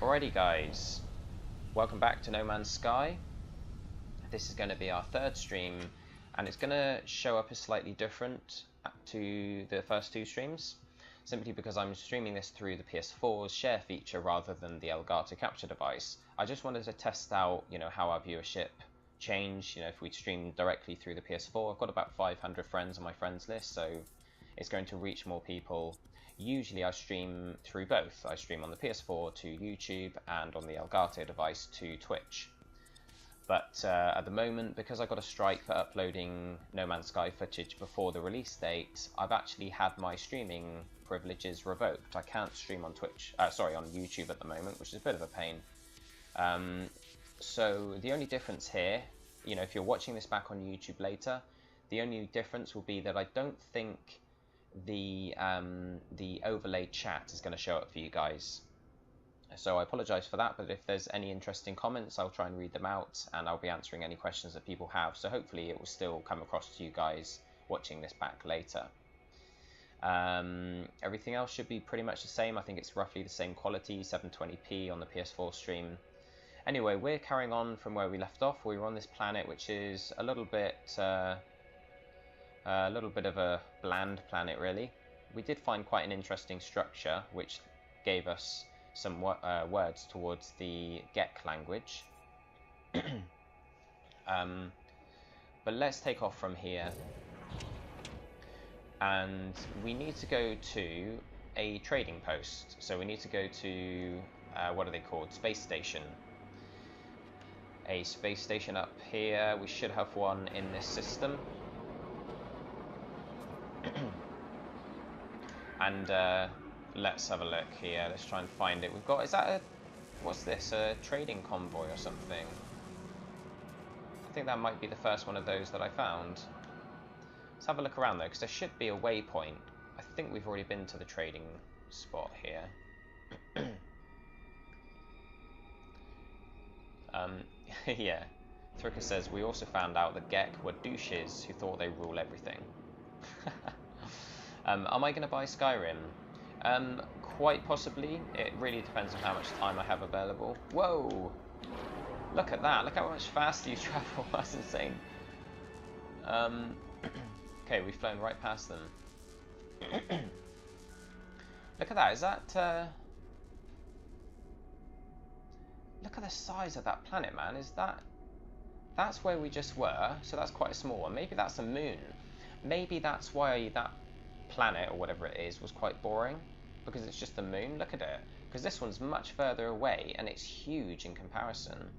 Alrighty guys, welcome back to No Man's Sky. This is going to be our third stream and it's going to show up as slightly different to the first two streams, simply because I'm streaming this through the PS4's share feature rather than the Elgato capture device. I just wanted to test out, how our viewership changed, if we stream directly through the PS4. I've got about 500 friends on my friends list, so it's going to reach more people. Usually I stream through both. I stream on the PS4 to YouTube and on the Elgato device to Twitch. But at the moment, because I got a strike for uploading No Man's Sky footage before the release date, I've actually had my streaming privileges revoked. I can't stream on on YouTube at the moment, which is a bit of a pain. So the only difference here, if you're watching this back on YouTube later, the only difference will be that I don't think the overlaid chat is going to show up for you guys. So I apologize for that, but if there's any interesting comments, I'll try and read them out and I'll be answering any questions that people have. So hopefully it will still come across to you guys watching this back later. Everything else should be pretty much the same. I think it's roughly the same quality, 720p on the PS4 stream. Anyway, we're carrying on from where we left off. We were on this planet, which is a little bit of a bland planet, really. We did find quite an interesting structure, which gave us some words towards the Gek language. But let's take off from here. And we need to go to a trading post. So we need to go to, what are they called? Space station. A space station up here. We should have one in this system. And let's have a look here. Let's try and find it. We've got, what's this? A trading convoy or something? I think that might be the first one of those that I found. Let's have a look around though, because there should be a waypoint. I think we've already been to the trading spot here. Yeah. Thrika says, we also found out that Gek were douches who thought they rule everything. Am I going to buy Skyrim? Quite possibly. It really depends on how much time I have available. Whoa! Look at that. Look how much faster you travel. That's insane. Okay, we've flown right past them. Look at that. Is that... Look at the size of that planet, man. Is that... That's where we just were. So that's quite a small one. Maybe that's a moon. Maybe that's why that planet, or whatever it is, was quite boring. Because it's just the moon. Look at it. Because this one's much further away, and it's huge in comparison.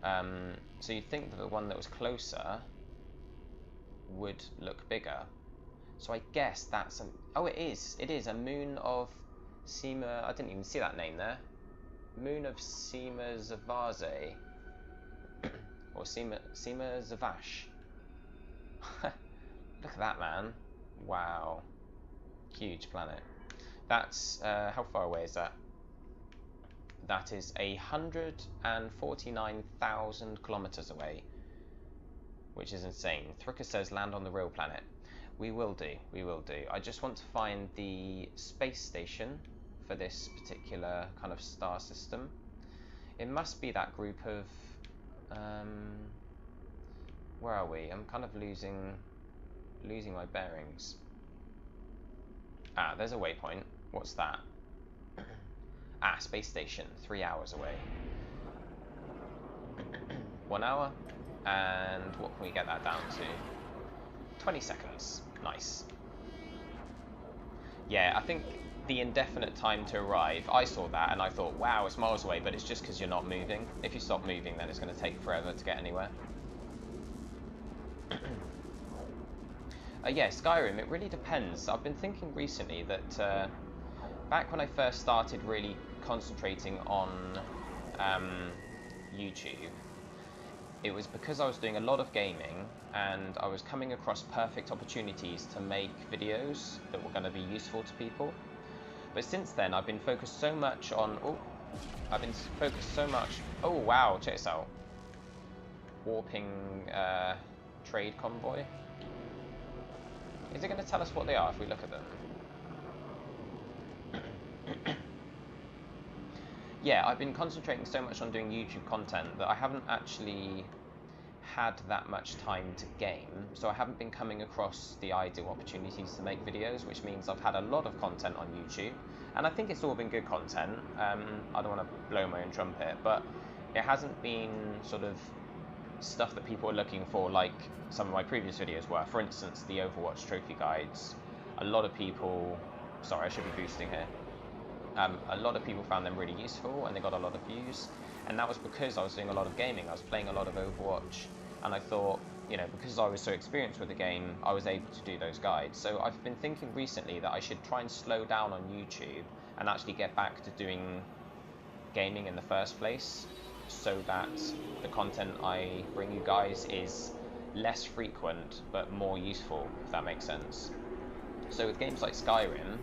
So you'd think that the one that was closer would look bigger. So I guess that's a... Oh, it is. It is a moon of Sima... I didn't even see that name there. Moon of Sima Zavaze. Or Sima Zavash. Look at that, man. Wow. Huge planet. That's... how far away is that? That is 149,000 kilometers away. Which is insane. Thrika says land on the real planet. We will do. We will do. I just want to find the space station for this particular kind of star system. It must be that group of... where are we? I'm kind of losing my bearings. Ah, there's a waypoint. What's that? Ah, space station. 3 hours away. 1 hour. And what can we get that down to? 20 seconds. Nice. Yeah, I think the indefinite time to arrive, I saw that and I thought, wow, it's miles away, but it's just because you're not moving. If you stop moving, then it's going to take forever to get anywhere. Yeah, Skyrim, it really depends. I've been thinking recently that back when I first started really concentrating on YouTube, it was because I was doing a lot of gaming and I was coming across perfect opportunities to make videos that were going to be useful to people. But since then, I've been focused so much on... Oh, Oh, wow, check this out. Warping trade convoy. Is it going to tell us what they are if we look at them? yeah, I've been concentrating so much on doing YouTube content that I haven't actually had that much time to game, so I haven't been coming across the ideal opportunities to make videos, which means I've had a lot of content on YouTube, and I think it's all been good content. I don't want to blow my own trumpet, but it hasn't been sort of stuff that people are looking for like some of my previous videos were. For instance, the Overwatch trophy guides. A lot of people, sorry, I should be boosting here. A lot of people found them really useful and they got a lot of views, and that was because I was doing a lot of gaming. I was playing a lot of Overwatch, and I thought, you know, because I was so experienced with the game, I was able to do those guides. So I've been thinking recently that I should try and slow down on YouTube and actually get back to doing gaming in the first place, so that the content I bring you guys is less frequent but more useful, if that makes sense. So with games like Skyrim,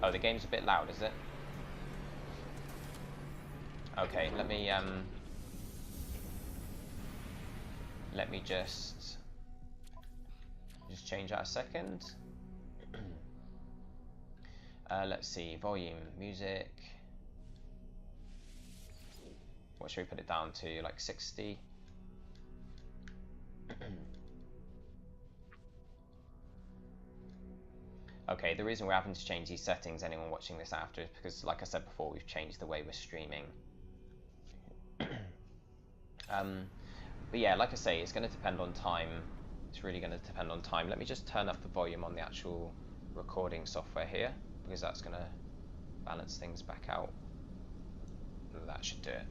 oh, the game's a bit loud, is it? Okay, let me just change that a second. Let's see, volume, music. What should we put it down to? Like 60? Okay, the reason we're having to change these settings, anyone watching this after, is because, like I said before, we've changed the way we're streaming. But yeah, like I say, it's going to depend on time. It's really going to depend on time. Let me just turn up the volume on the actual recording software here, because that's going to balance things back out. That should do it.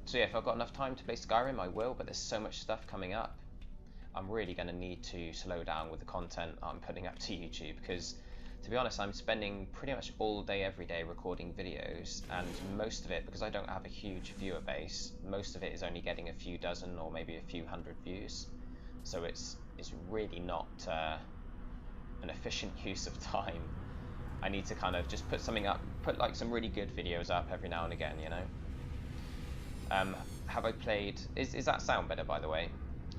So yeah, if I've got enough time to play Skyrim, I will, but there's so much stuff coming up. I'm really going to need to slow down with the content I'm putting up to YouTube, because to be honest, I'm spending pretty much all day every day recording videos, and most of it, because I don't have a huge viewer base, most of it is only getting a few dozen or maybe a few hundred views. So it's really not an efficient use of time. I need to kind of just put something up, put like some really good videos up every now and again, you know. Have I played, is that sound better, by the way?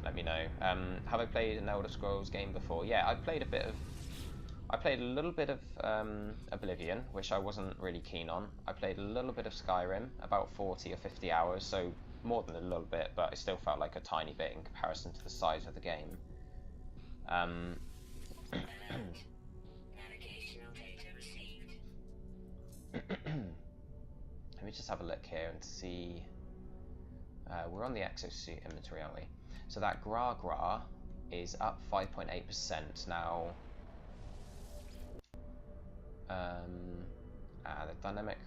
Let me know. Have I played an Elder Scrolls game before? Yeah, I played a little bit of Oblivion, which I wasn't really keen on. I played a little bit of Skyrim, about 40 or 50 hours, so more than a little bit, but it still felt like a tiny bit in comparison to the size of the game. Let me just have a look here and see. We're on the exosuit inventory, aren't we? So that Gra is up 5.8% now. The dynamic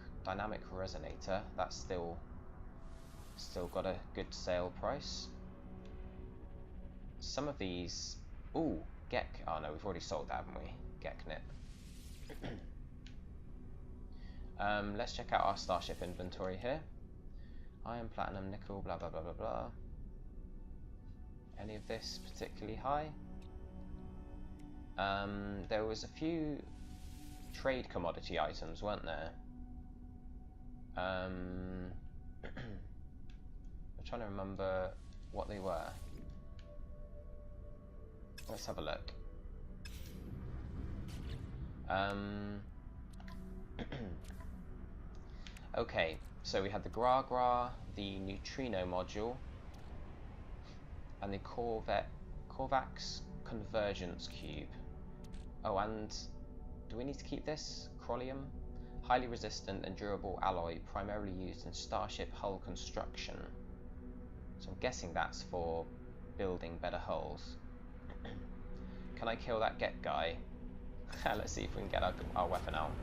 resonator, that's still got a good sale price. Some of these, ooh, Gek. Oh no, we've already sold that, haven't we? Geknip. Let's check out our Starship inventory here. Iron, platinum, nickel, blah blah blah blah blah. Any of this particularly high? There was a few trade commodity items, weren't there? I'm trying to remember what they were. Let's have a look. Okay, so we had the Gra, the neutrino module, and the Korvax convergence cube. Oh, and do we need to keep this? Chromium? Highly resistant and durable alloy, primarily used in starship hull construction. So I'm guessing that's for building better hulls. Can I kill that Get guy? Let's see if we can get our weapon out.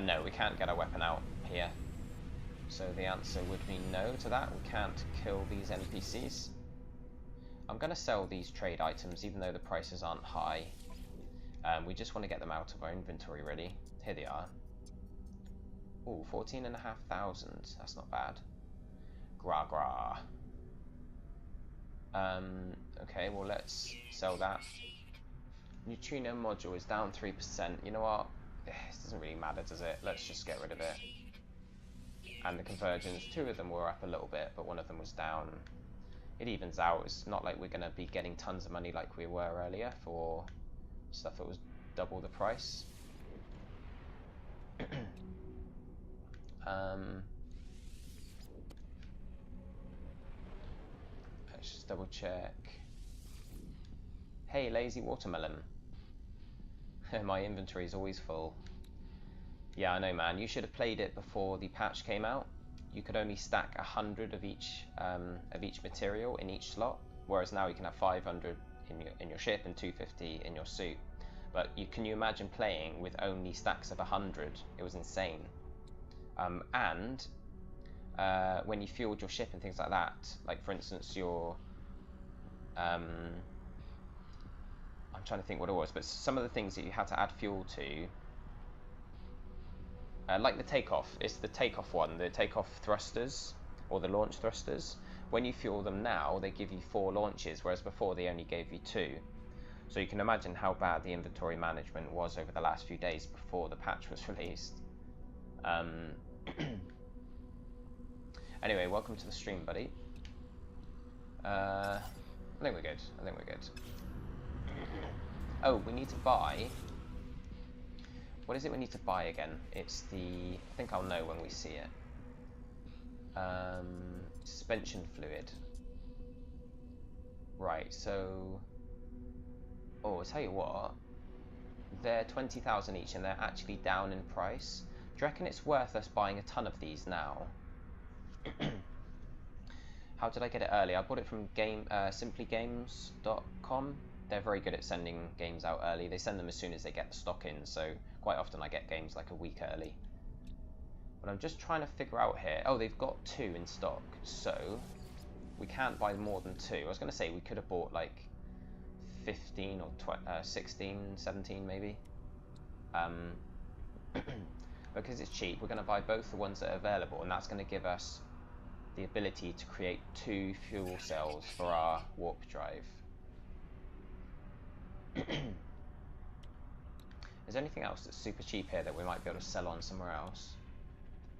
No, we can't get our weapon out here. So the answer would be no to that. We can't kill these NPCs. I'm going to sell these trade items even though the prices aren't high. We just want to get them out of our inventory, really. Here they are. Ooh, 14,500. That's not bad. Gra. Okay, well, let's sell that. Neutrino module is down 3%. You know what? This doesn't really matter, does it? Let's just get rid of it. And the convergence, two of them were up a little bit, but one of them was down. It evens out. It's not like we're going to be getting tons of money like we were earlier for stuff that was double the price. Let's just double check. Hey, lazy watermelon. My inventory is always full. Yeah, I know, man. You should have played it before the patch came out. You could only stack 100 of each material in each slot, whereas now you can have 500 in your ship and 250 in your suit. But can you imagine playing with only stacks of 100? It was insane. And when you fueled your ship and things like that, like for instance your I'm trying to think what it was, but some of the things that you had to add fuel to, like the takeoff, it's the takeoff one, the takeoff thrusters or the launch thrusters. When you fuel them now, they give you 4 launches, whereas before they only gave you 2. So you can imagine how bad the inventory management was over the last few days before the patch was released. Anyway, welcome to the stream, buddy. I think we're good. Oh, we need to buy. What is it we need to buy again? It's the... I think I'll know when we see it. Suspension fluid. Right, so... Oh, I'll tell you what. They're 20,000 each and they're actually down in price. Do you reckon it's worth us buying a ton of these now? How did I get it early? I bought it from simplygames.com. They're very good at sending games out early. They send them as soon as they get the stock in, so quite often I get games like a week early. But I'm just trying to figure out here. Oh, they've got 2 in stock, so we can't buy more than 2. I was going to say we could have bought like 15 or 16, 17 maybe. Because it's cheap, we're going to buy both the ones that are available, and that's going to give us the ability to create 2 fuel cells for our warp drive. Is there anything else that's super cheap here that we might be able to sell on somewhere else?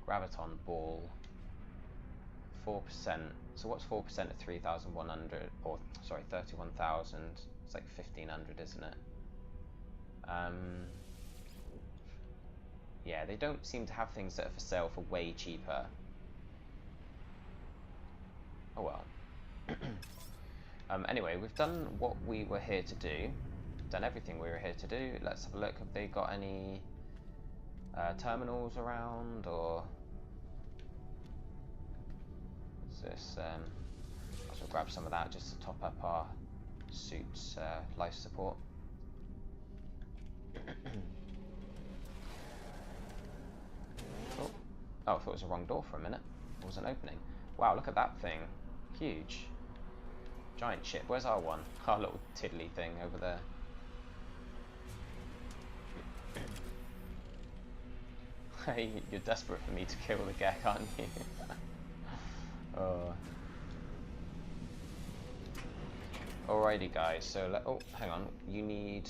Graviton ball. 4%. So what's 4% of 3,100? Or, sorry, 31,000. It's like 1,500, isn't it? Yeah, they don't seem to have things that are for sale for way cheaper. Oh well. Anyway, we've done what we were here to do. Done everything we were here to do. Let's have a look. Have they got any terminals around, or is this? I'll grab some of that just to top up our suit's life support. Oh, I thought it was the wrong door for a minute. It wasn't opening. Wow, look at that thing. Huge. Giant ship. Where's our one? Our little tiddly thing over there. Hey, you're desperate for me to kill the Gek, aren't you? Oh. Alrighty, guys. So, oh, hang on. You need...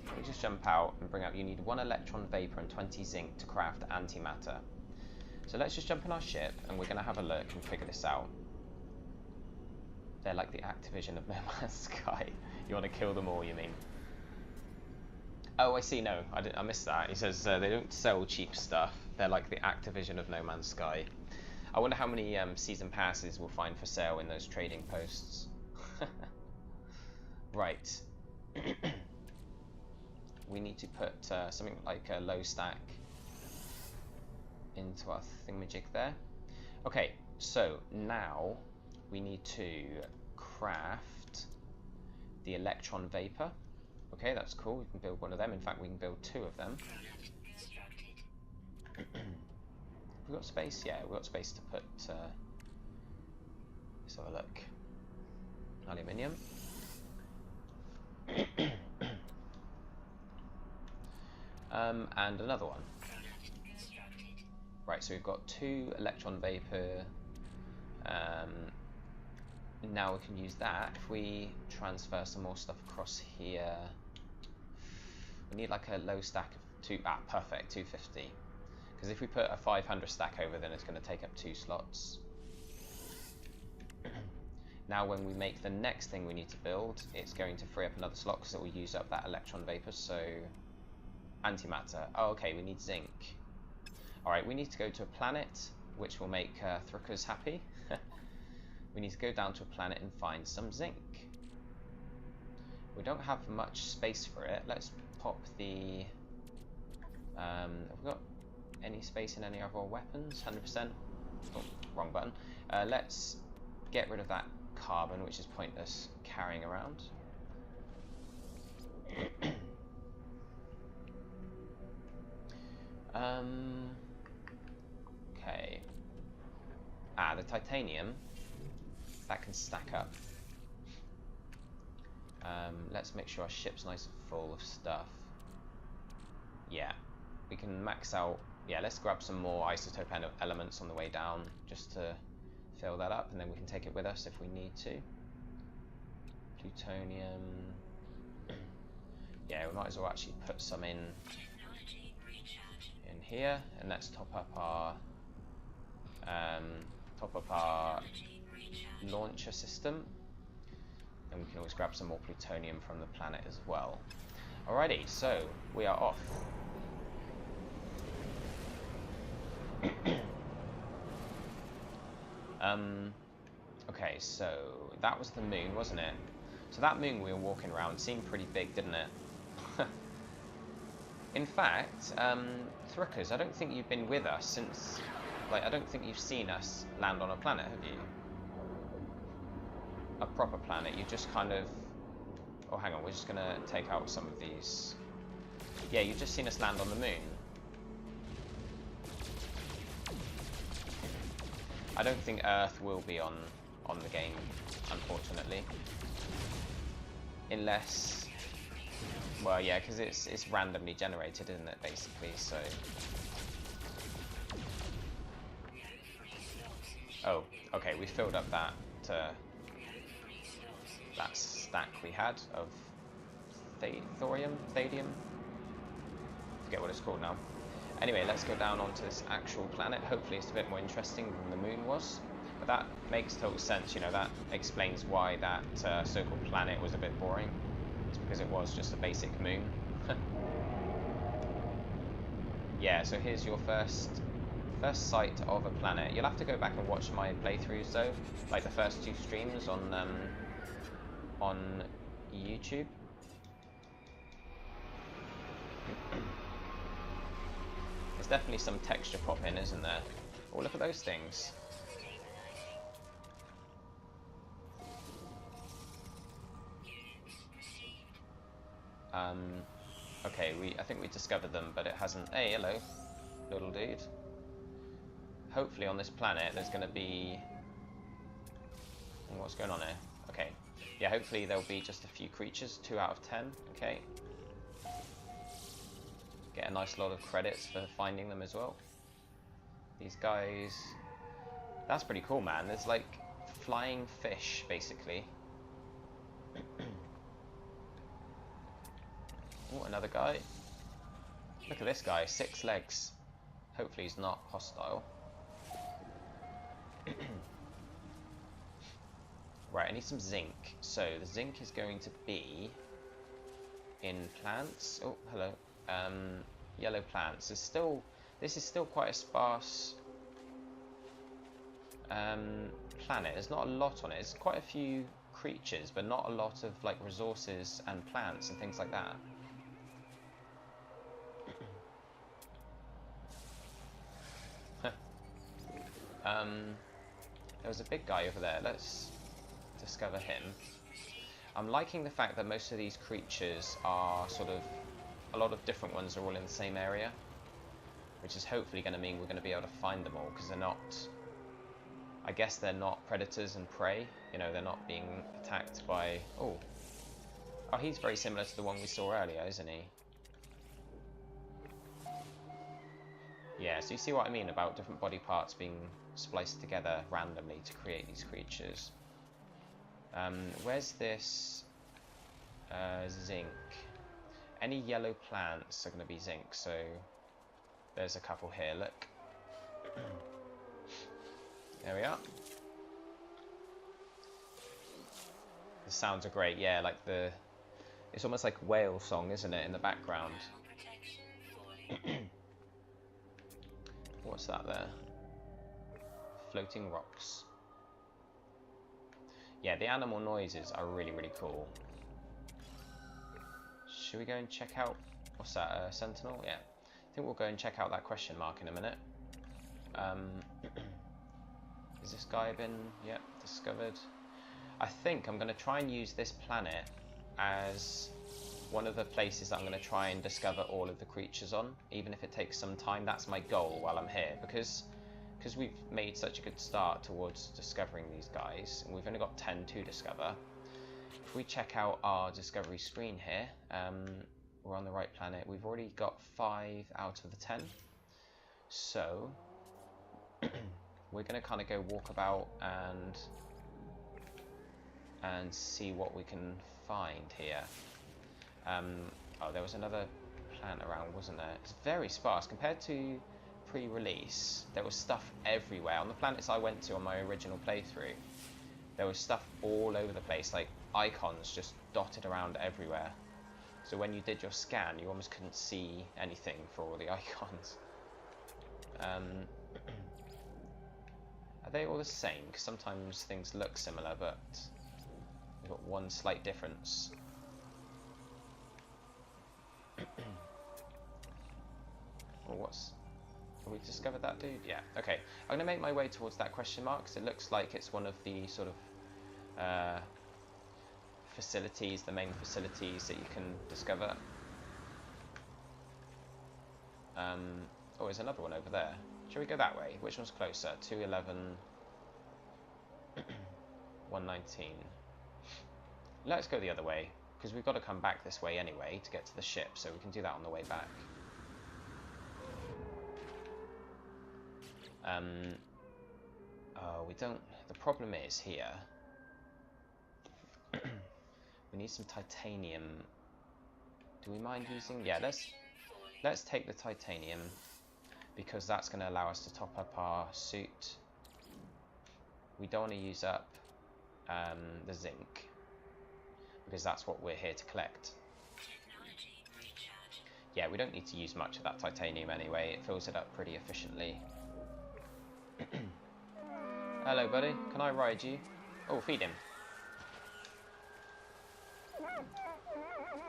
Let me just jump out and bring up... You need 1 electron vapor and 20 zinc to craft antimatter. So let's just jump in our ship and we're going to have a look and figure this out. They're like the Activision of No Man's Sky. You want to kill them all, you mean? Oh, I see. No, I missed that. He says they don't sell cheap stuff. They're like the Activision of No Man's Sky. I wonder how many season passes we'll find for sale in those trading posts. Right. We need to put something like a low stack into our thingamajig there. Okay, so now we need to craft the electron vapor. Okay, that's cool. We can build one of them. In fact, we can build 2 of them. We've got space? Yeah, we've got space to put... let's have a look. Aluminium. And another one. Right, so we've got 2 electron vapor. Now we can use that. If we transfer some more stuff across here, we need like a low stack of 2. Ah, perfect, 250. Because if we put a 500 stack over, then it's going to take up 2 slots. Now, when we make the next thing we need to build, it's going to free up another slot because it will use up that electron vapor. So, antimatter. Oh, okay, we need zinc. Alright, we need to go to a planet, which will make Thruckers happy. We need to go down to a planet and find some zinc. We don't have much space for it. Let's pop the... have we got any space in any of our weapons? 100%. Oh, wrong button. Let's get rid of that carbon, which is pointless carrying around. Okay. The titanium, that can stack up. Let's make sure our ship's nice and full of stuff. Yeah, we can max out. Yeah, let's grab some more isotope elements on the way down just to fill that up, and then we can take it with us if we need to. Plutonium. Yeah, we might as well actually put some in here, and let's top up our launcher system, and we can always grab some more plutonium from the planet as well. Alrighty, so we are off. Okay, so that was the moon, wasn't it? So that moon we were walking around seemed pretty big, didn't it? In fact, Thruckers, I don't think you've been with us since... Like, I don't think you've seen us land on a planet, have you? A proper planet. You just kind of... Oh, hang on, we're just going to take out some of these. Yeah, you've just seen us land on the moon. I don't think Earth will be on the game, unfortunately. Unless... Well, yeah, because it's randomly generated, isn't it, basically, so... Oh, okay, we filled up that stack we had of thorium? Forget what it's called now. Anyway, let's go down onto this actual planet. Hopefully it's a bit more interesting than the moon was. But that makes total sense, you know, that explains why that so-called planet was a bit boring. It's because it was just a basic moon. Yeah, so here's your first sight of a planet. You'll have to go back and watch my playthroughs though, like the first 2 streams on YouTube. There's definitely some texture pop in, isn't there? Oh, look at those things. Okay, I think we discovered them, but it hasn't... Hey, hello, little dude. Hopefully on this planet there's going to be... What's going on here? Okay. Yeah, hopefully there'll be just a few creatures, 2 out of 10. Okay. Get a nice lot of credits for finding them as well. These guys... That's pretty cool, man. There's like flying fish, basically. Oh, another guy. Look at this guy, 6 legs. Hopefully he's not hostile. Right, I need some zinc. So the zinc is going to be in plants. Oh, hello. Yellow plants. This is still quite a sparse planet. There's not a lot on it. There's quite a few creatures, but not a lot of like resources and plants and things like that. There was a big guy over there. Let's discover him. I'm liking the fact that most of these creatures are sort of... A lot of different ones are all in the same area, which is hopefully going to mean we're going to be able to find them all, because they're not... I guess they're not predators and prey. You know, they're not being attacked by... Oh, he's very similar to the one we saw earlier, isn't he? Yeah, so you see what I mean about different body parts being spliced together randomly to create these creatures. Where's this zinc? Any yellow plants are going to be zinc, so there's a couple here, look. There we are. The sounds are great, yeah, like it's almost like whale song, isn't it, in the background. what's that there? Floating rocks. Yeah, the animal noises are really, really cool. Should we go and check out... What's that, Sentinel? Yeah. I think we'll go and check out that question mark in a minute. Has this guy been... Yep, discovered. I think I'm going to try and use this planet as one of the places that I'm going to try and discover all of the creatures on, even if it takes some time. That's my goal while I'm here, because we've made such a good start towards discovering these guys, and we've only got 10 to discover. If we check out our discovery screen here, we're on the right planet. We've already got 5 out of the 10. So we're going to kind of go walk about and see what we can find here. Oh, there was another planet around, wasn't there? It's very sparse compared to pre-release. There was stuff everywhere. On the planets I went to on my original playthrough, there was stuff all over the place, like icons just dotted around everywhere. So when you did your scan, you almost couldn't see anything for all the icons. Are they all the same? Because sometimes things look similar, but we've got one slight difference. Well, have we discovered that dude? Yeah, okay. I'm going to make my way towards that question mark, because it looks like it's one of the sort of facilities, the main facilities that you can discover. Oh, there's another one over there. Shall we go that way? Which one's closer? 211, 119. Let's go the other way, because we've got to come back this way anyway to get to the ship, so we can do that on the way back. Oh, we don't... The problem is here... we need some titanium. Do we mind using... Yeah, let's take the titanium, because that's going to allow us to top up our suit. We don't want to use up the zinc, because that's what we're here to collect. Yeah, we don't need to use much of that titanium anyway. It fills it up pretty efficiently. Hello, buddy. Can I ride you? Oh, feed him.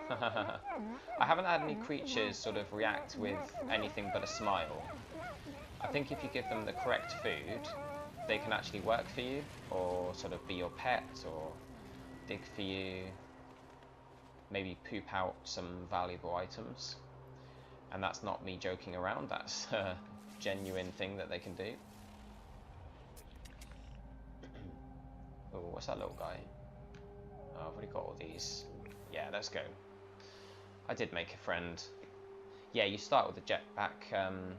I haven't had any creatures sort of react with anything but a smile. I think if you give them the correct food, they can actually work for you, or sort of be your pet, or dig for you, maybe poop out some valuable items. And that's not me joking around, that's a genuine thing that they can do. Oh, what's that little guy? Oh, I've already got all these. Yeah, let's go. I did make a friend. Yeah, you start with a jetpack. You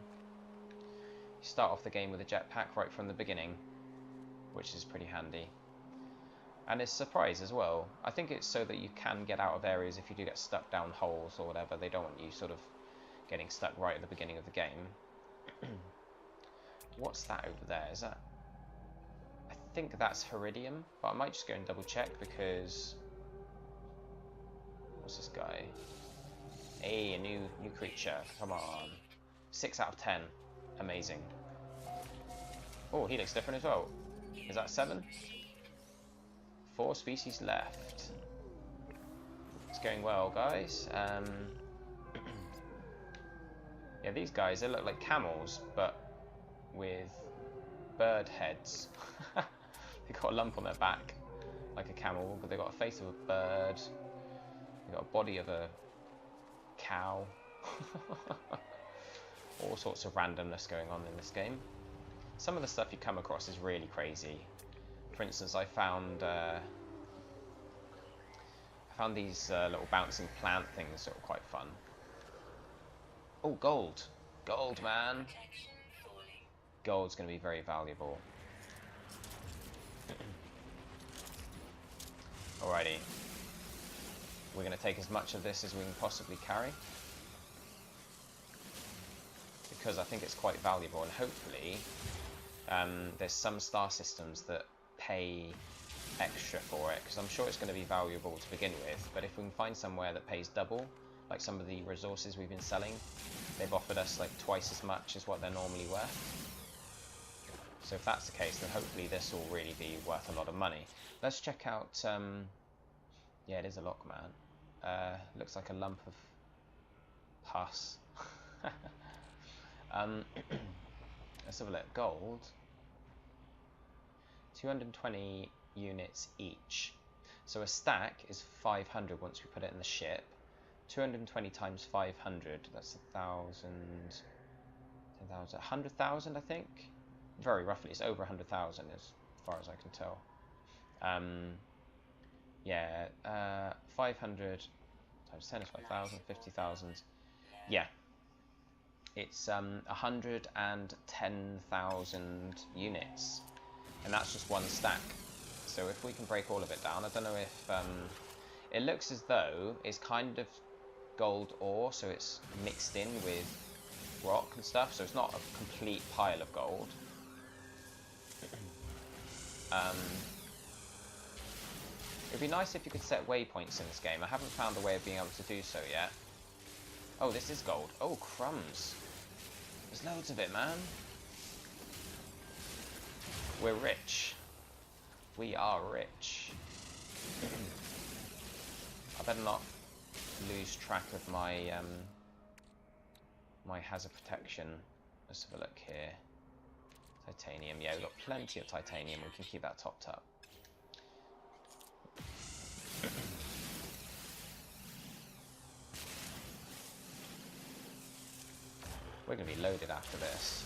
start off the game with a jetpack right from the beginning, which is pretty handy. And it's a surprise as well. I think it's so that you can get out of areas if you do get stuck down holes or whatever. They don't want you sort of getting stuck right at the beginning of the game. What's that over there? Is that... I think that's Heridium, but I might just go and double check, because... What's this guy? Hey, a new creature. Come on. 6 out of 10. Amazing. Oh, he looks different as well. Is that 7? 4 species left. It's going well, guys. Yeah, these guys, they look like camels, but with bird heads. They've got a lump on their back, like a camel, but they've got a face of a bird. They've got a body of a cow. All sorts of randomness going on in this game. Some of the stuff you come across is really crazy. For instance, I found these little bouncing plant things that were quite fun. Oh, gold! Gold, man! Gold's going to be very valuable. Alrighty. We're going to take as much of this as we can possibly carry, because I think it's quite valuable, and hopefully there's some star systems that pay extra for it, because I'm sure it's going to be valuable to begin with, but if we can find somewhere that pays double, like some of the resources we've been selling. They've offered us like twice as much as what they're normally worth. So if that's the case, then hopefully this will really be worth a lot of money. Let's check out, yeah, it is a lock, man. Looks like a lump of pus. Let's have a look. Gold, 220 units each. So a stack is 500 once we put it in the ship. 220 times 500, that's 1,000, 10,000, 100,000, I think. Very roughly, it's over 100,000 as far as I can tell. Yeah, 500 times 10 is 5,000, 50,000. Yeah, it's 110,000 units, and that's just one stack. So if we can break all of it down, I don't know if it looks as though it's kind of gold ore, so it's mixed in with rock and stuff, so it's not a complete pile of gold. It'd be nice if you could set waypoints in this game. I haven't found a way of being able to do so yet. Oh, this is gold. Oh, crumbs. There's loads of it, man. We're rich. We are rich. I better not lose track of my my hazard protection. Let's have a look here. Titanium. Yeah, we've got plenty of titanium. We can keep that topped up. We're going to be loaded after this.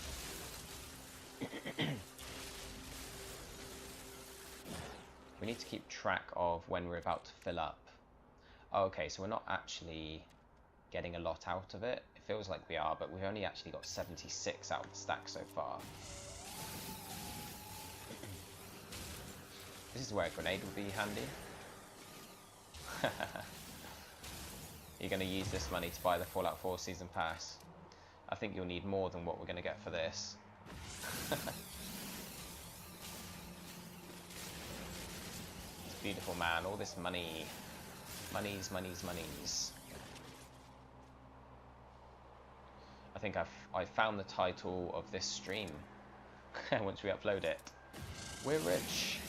We need to keep track of when we're about to fill up. Oh, okay, so we're not actually getting a lot out of it. It feels like we are, but we've only actually got 76 out of the stack so far. This is where a grenade would be handy. You're going to use this money to buy the Fallout 4 Season Pass. I think you'll need more than what we're going to get for this. It's beautiful, man. All this money. Monies, monies, monies. I think I've found the title of this stream once we upload it. We're rich.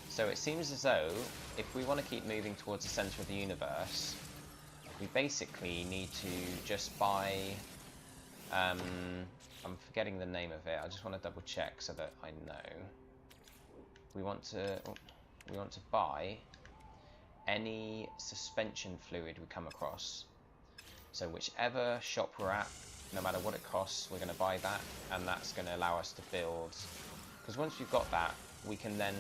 So it seems as though if we want to keep moving towards the center of the universe, we basically need to just buy, I'm forgetting the name of it, I just want to double check so that I know. We want to buy any suspension fluid we come across. So whichever shop we're at, no matter what it costs, we're going to buy that, and that's going to allow us to build, because once we've got that, we can then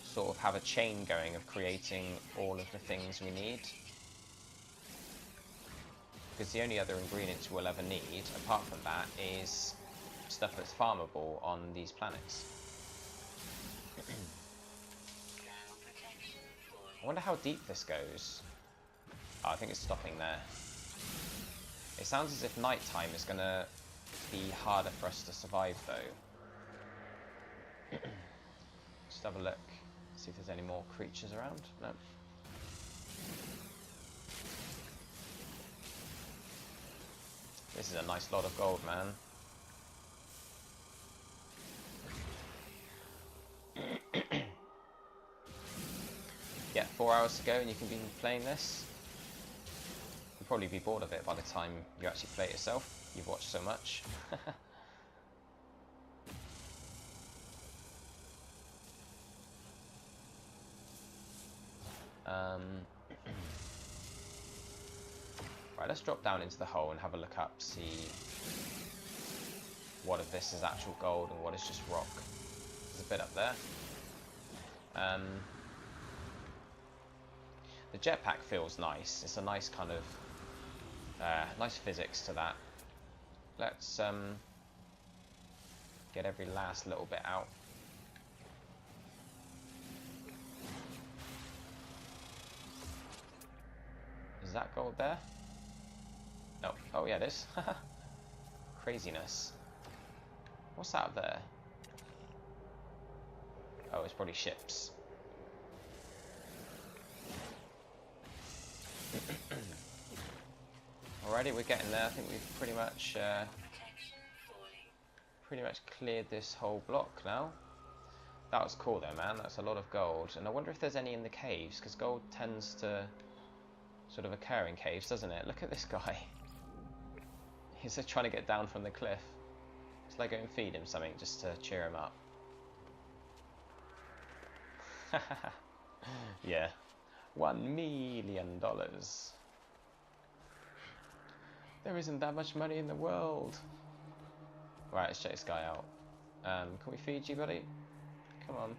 sort of have a chain going of creating all of the things we need. Because the only other ingredients we'll ever need, apart from that, is stuff that's farmable on these planets. I wonder how deep this goes. Oh, I think it's stopping there. It sounds as if nighttime is going to be harder for us to survive, though. Just have a look, see if there's any more creatures around. No. This is a nice lot of gold, man. Yeah, 4 hours to go and you can be playing this. You'll probably be bored of it by the time you actually play it yourself. You've watched so much. Right, let's drop down into the hole and have a look up, see what of this is actual gold and what is just rock. There's a bit up there. The jetpack feels nice. It's a nice kind of nice physics to that. Let's get every last little bit out. Is that gold there? Oh, oh yeah, this. Craziness. What's that up there? Oh, it's probably ships. Alrighty, we're getting there. I think we've pretty much cleared this whole block now. That was cool though, man. That's a lot of gold. And I wonder if there's any in the caves, because gold tends to sort of occur in caves, doesn't it? Look at this guy. He's just trying to get down from the cliff. Should I go and feed him something just to cheer him up? Yeah. $1 million. There isn't that much money in the world. Right, let's check this guy out. Can we feed you, buddy? Come on.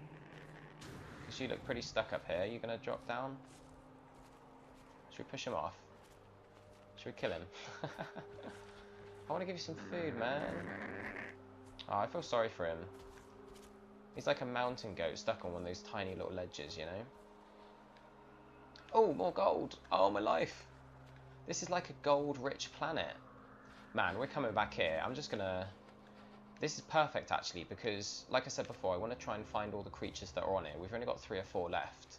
Because you look pretty stuck up here. You gonna drop down? Should we push him off? Should we kill him? I want to give you some food, man. Oh, I feel sorry for him. He's like a mountain goat stuck on one of those tiny little ledges, you know? Oh, more gold! Oh, my life! This is like a gold-rich planet. Man, we're coming back here. I'm just gonna... This is perfect, actually, because, like I said before, I want to try and find all the creatures that are on it. We've only got 3 or 4 left.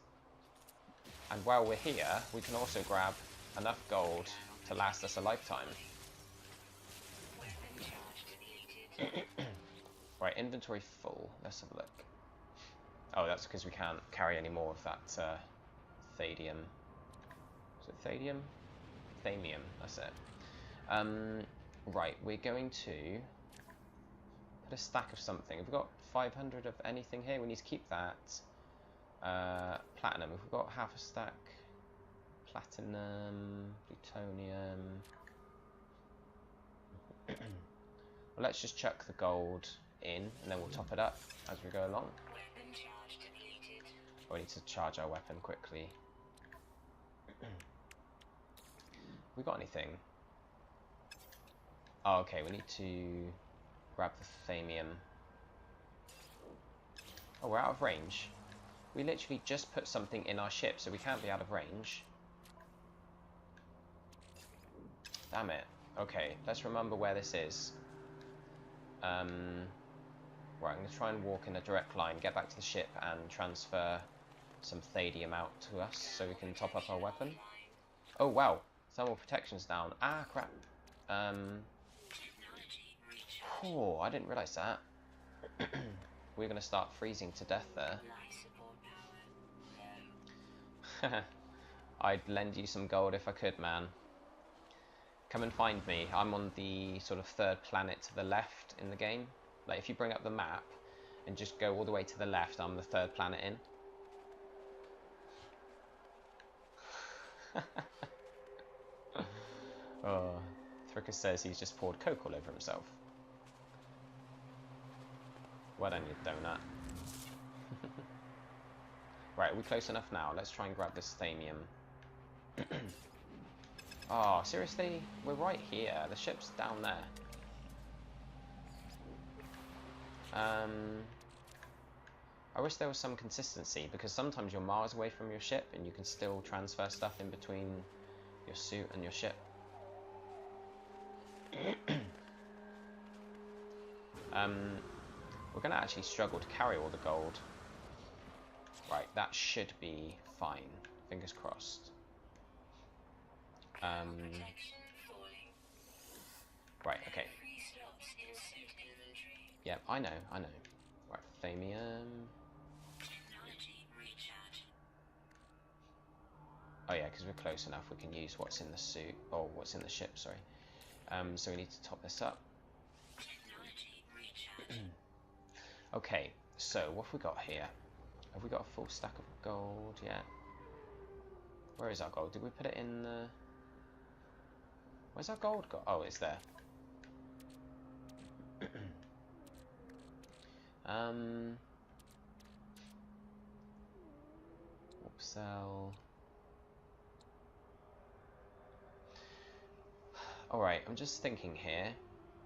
And while we're here, we can also grab enough gold to last us a lifetime. Right, inventory full. Let's have a look. Oh, that's because we can't carry any more of that thadium. Is it thadium? Thamium, that's it. Right, we're going to put a stack of something. Have we got 500 of anything here? We need to keep that. Platinum. Have we got half a stack? Platinum, plutonium. Well, let's just chuck the gold in, and then we'll top it up as we go along. We need to charge our weapon quickly. We got anything? Oh, okay, we need to grab the thamium. Oh, we're out of range. We literally just put something in our ship, so we can't be out of range. Damn it. Okay, let's remember where this is. Right, I'm going to try and walk in a direct line, get back to the ship, and transfer some thadium out to us so we can top up our weapon. Oh, wow. Thermal protection's down. Ah, crap. Oh, I didn't realise that. We're going to start freezing to death there. I'd lend you some gold if I could, man. Come and find me. I'm on the sort of 3rd planet to the left in the game. Like, if you bring up the map and just go all the way to the left, I'm the 3rd planet in. Oh, Thricker says he's just poured Coke all over himself. Well done, you donut. Right, are we close enough now? Let's try and grab this thamium. Oh, seriously? We're right here. The ship's down there. I wish there was some consistency, because sometimes you're miles away from your ship and you can still transfer stuff in between your suit and your ship. We're going to actually struggle to carry all the gold. Right, that should be fine. Fingers crossed. Right, okay. Yeah, I know. Right, thamium. Oh yeah, because we're close enough, we can use what's in the suit, or what's in the ship, sorry. So we need to top this up. Okay, so what have we got here? Have we got a full stack of gold yet? Where is our gold? Did we put it in the... Where's our gold got? Oh, it's there. Upsell. Alright, I'm just thinking here,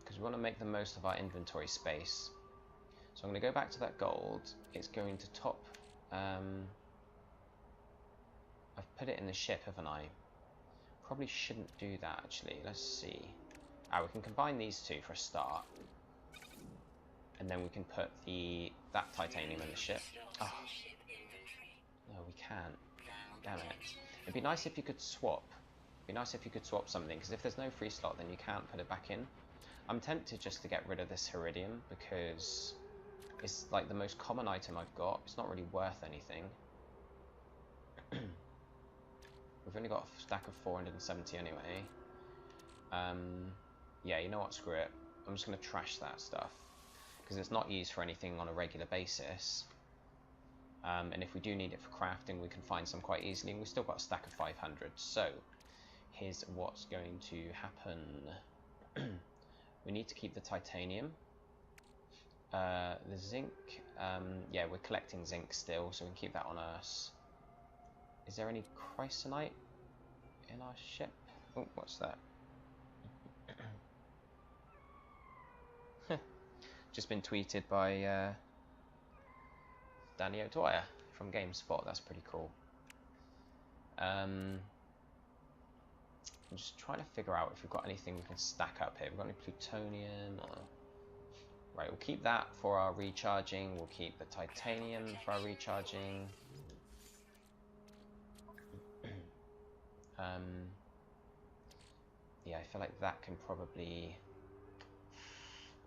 because we want to make the most of our inventory space. So I'm going to go back to that gold. It's going to top... I've put it in the ship, haven't I? Probably shouldn't do that, actually. Let's see. Ah, we can combine these two for a start. And then we can put that titanium in the ship. Oh. No, we can't. Damn it. It'd be nice if you could swap. It'd be nice if you could swap something, because if there's no free slot, then you can't put it back in. I'm tempted just to get rid of this Iridium, because it's like the most common item I've got. It's not really worth anything. We've only got a stack of 470 anyway. Yeah, you know what? Screw it. I'm just going to trash that stuff, because it's not used for anything on a regular basis. And if we do need it for crafting, we can find some quite easily, and we've still got a stack of 500. So here's what's going to happen. We need to keep the titanium. The zinc, yeah, we're collecting zinc still, so we can keep that on us. Is there any chrysonite in our ship? Oh, what's that? Just been tweeted by Danny O'Dwyer from GameSpot. That's pretty cool. I'm just trying to figure out if we've got anything we can stack up here. We've got any plutonium? Right, we'll keep that for our recharging. We'll keep the titanium for our recharging. Yeah, I feel like that can probably...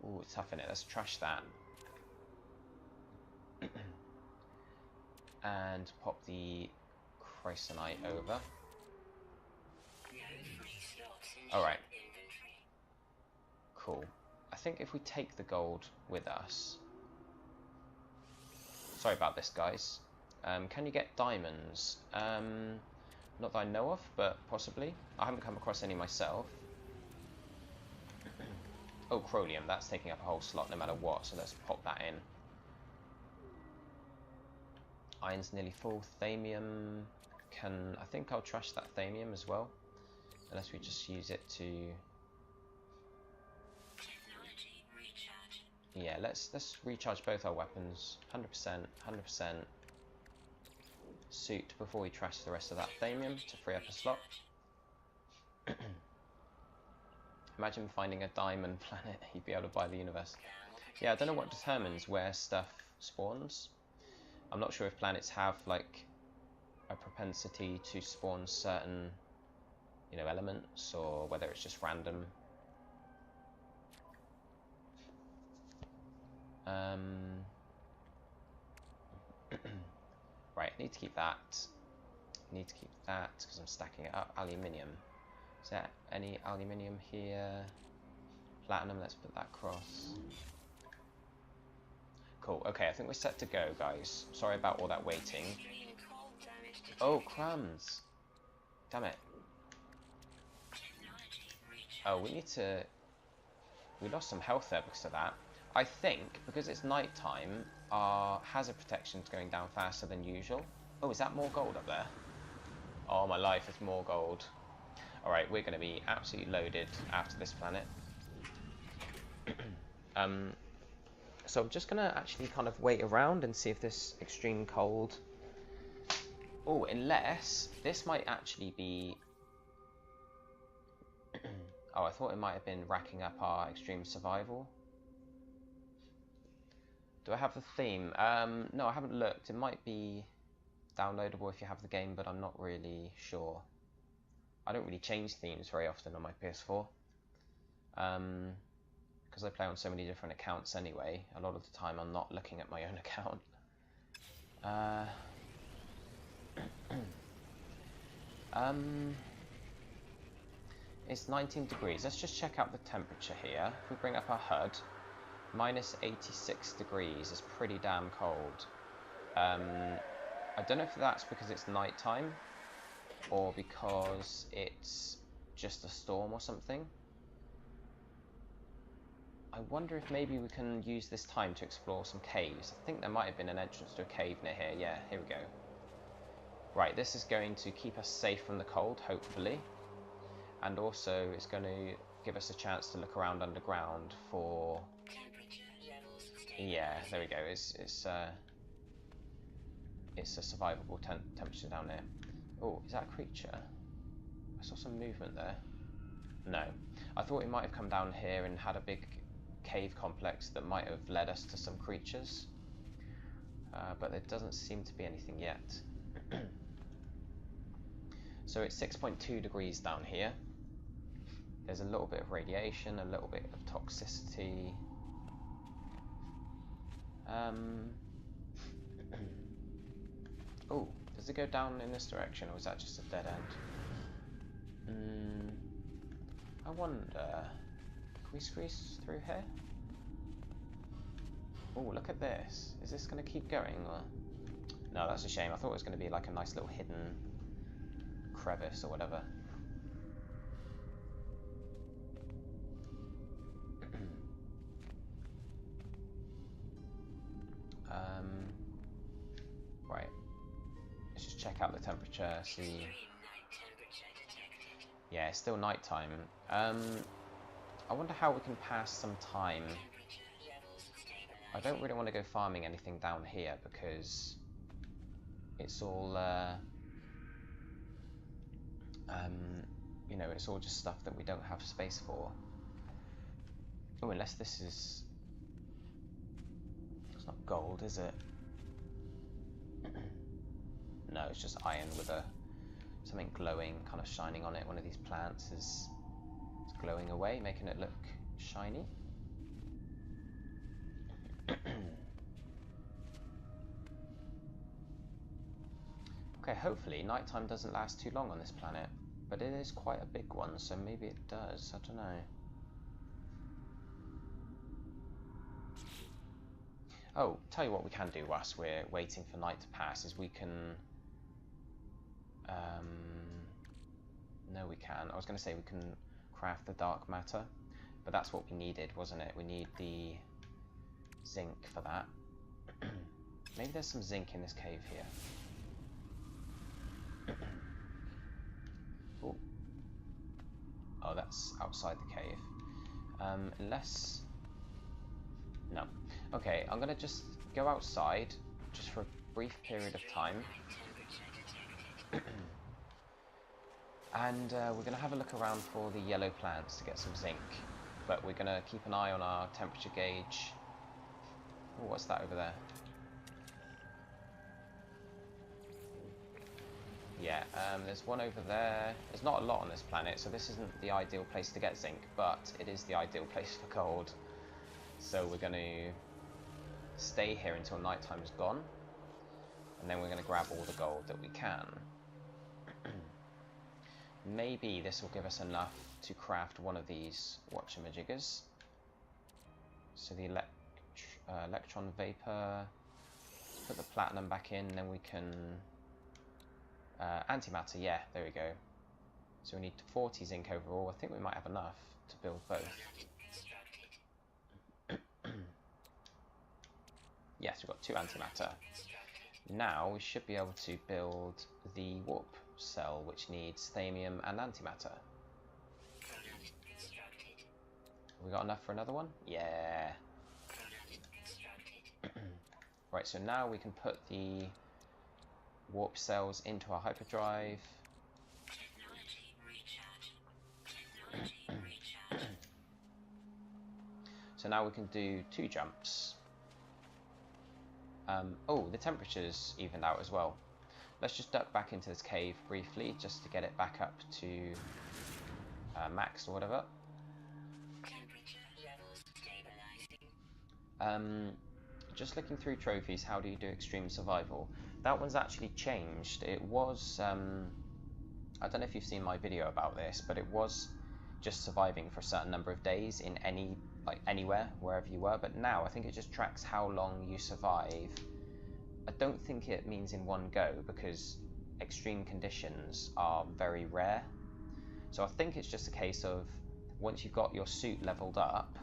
Ooh, it's tough in it. Let's trash that. And pop the chrysonite over. Alright. Cool. I think if we take the gold with us... Sorry about this, guys. Can you get diamonds? Not that I know of, but possibly. I haven't come across any myself. Oh, chromium. That's taking up a whole slot no matter what, so let's pop that in. Iron's nearly full. Thamium can... I think I'll trash that thamium as well. Unless we just use it to... Yeah, let's recharge both our weapons. 100%, 100%. Suit before we trash the rest of that thamium to free up a slot. Imagine finding a diamond planet, you'd be able to buy the universe. Yeah, I don't know what determines where stuff spawns. I'm not sure if planets have like a propensity to spawn certain, you know, elements, or whether it's just random. Right, I need to keep that. I need to keep that because I'm stacking it up. Aluminium. Is there any aluminium here? Platinum, let's put that across. Cool, okay, I think we're set to go, guys. Sorry about all that waiting. Oh, crumbs. Damn it. Oh, we need to... We lost some health there because of that. I think, because it's night time, our hazard protection is going down faster than usual. Oh, is that more gold up there? Oh, my life, it's more gold. Alright, we're going to be absolutely loaded after this planet. So I'm just going to actually kind of wait around and see if this extreme cold... Oh, unless this might actually be... Oh, I thought it might have been racking up our extreme survival. Do I have the theme? No, I haven't looked. It might be downloadable if you have the game, but I'm not really sure. I don't really change themes very often on my PS4. Because I play on so many different accounts anyway. A lot of the time I'm not looking at my own account. It's 19 degrees. Let's just check out the temperature here. If we bring up our HUD, minus 86 degrees is pretty damn cold. I don't know if that's because it's nighttime or because it's just a storm or something. I wonder if maybe we can use this time to explore some caves. I think there might have been an entrance to a cave near here. Yeah, here we go. Right, this is going to keep us safe from the cold, hopefully. And also, it's going to give us a chance to look around underground for... Yeah, there we go. It's a survivable temperature down there. Oh, is that a creature? I saw some movement there. No. I thought it might have come down here and had a big cave complex that might have led us to some creatures. But there doesn't seem to be anything yet. So it's 6.2 degrees down here. There's a little bit of radiation, a little bit of toxicity. Oh, does it go down in this direction, or is that just a dead end? I wonder. Can we squeeze through here? Oh, look at this. Is this going to keep going? Or... No, that's a shame. I thought it was going to be like a nice little hidden crevice or whatever. Right. Let's just check out the temperature, see... Yeah, it's still nighttime. I wonder how we can pass some time. I don't really want to go farming anything down here because it's all, you know, it's all just stuff that we don't have space for. Oh, unless this is... It's not gold, is it? No, it's just iron with something glowing, kind of shining on it. One of these plants is glowing away, making it look shiny. Okay, hopefully nighttime doesn't last too long on this planet, but it is quite a big one, so maybe it does. I don't know. Oh, tell you what we can do whilst we're waiting for night to pass is we can... no, we can. I was going to say we can craft the dark matter, but that's what we needed, wasn't it? We need the zinc for that. Maybe there's some zinc in this cave here. Ooh. Oh, that's outside the cave. Unless... No. Okay, I'm going to just go outside, just for a brief period of time. And we're going to have a look around for the yellow plants to get some zinc. But we're going to keep an eye on our temperature gauge. Ooh, what's that over there? Yeah, there's one over there. There's not a lot on this planet, so this isn't the ideal place to get zinc, but it is the ideal place for gold. So we're going to stay here until nighttime is gone, and then we're going to grab all the gold that we can. Maybe this will give us enough to craft one of these whatchamajiggers. So the electron vapor, put the platinum back in, then we can... antimatter, yeah, there we go. So we need 40 zinc overall. I think we might have enough to build both. Yes, we've got 2 antimatter. Now we should be able to build the warp cell, which needs thamium and antimatter. We got enough for another one? Yeah. Right, so now we can put the warp cells into our hyperdrive. So now we can do 2 jumps. Oh, the temperature's evened out as well. Let's just duck back into this cave briefly, just to get it back up to max or whatever. Just looking through trophies, how do you do extreme survival? That one's actually changed. It was, I don't know if you've seen my video about this, but it was just surviving for a certain number of days in anywhere, wherever you were. But now I think it just tracks how long you survive. I don't think it means in one go, because extreme conditions are very rare. So I think it's just a case of once you've got your suit leveled up,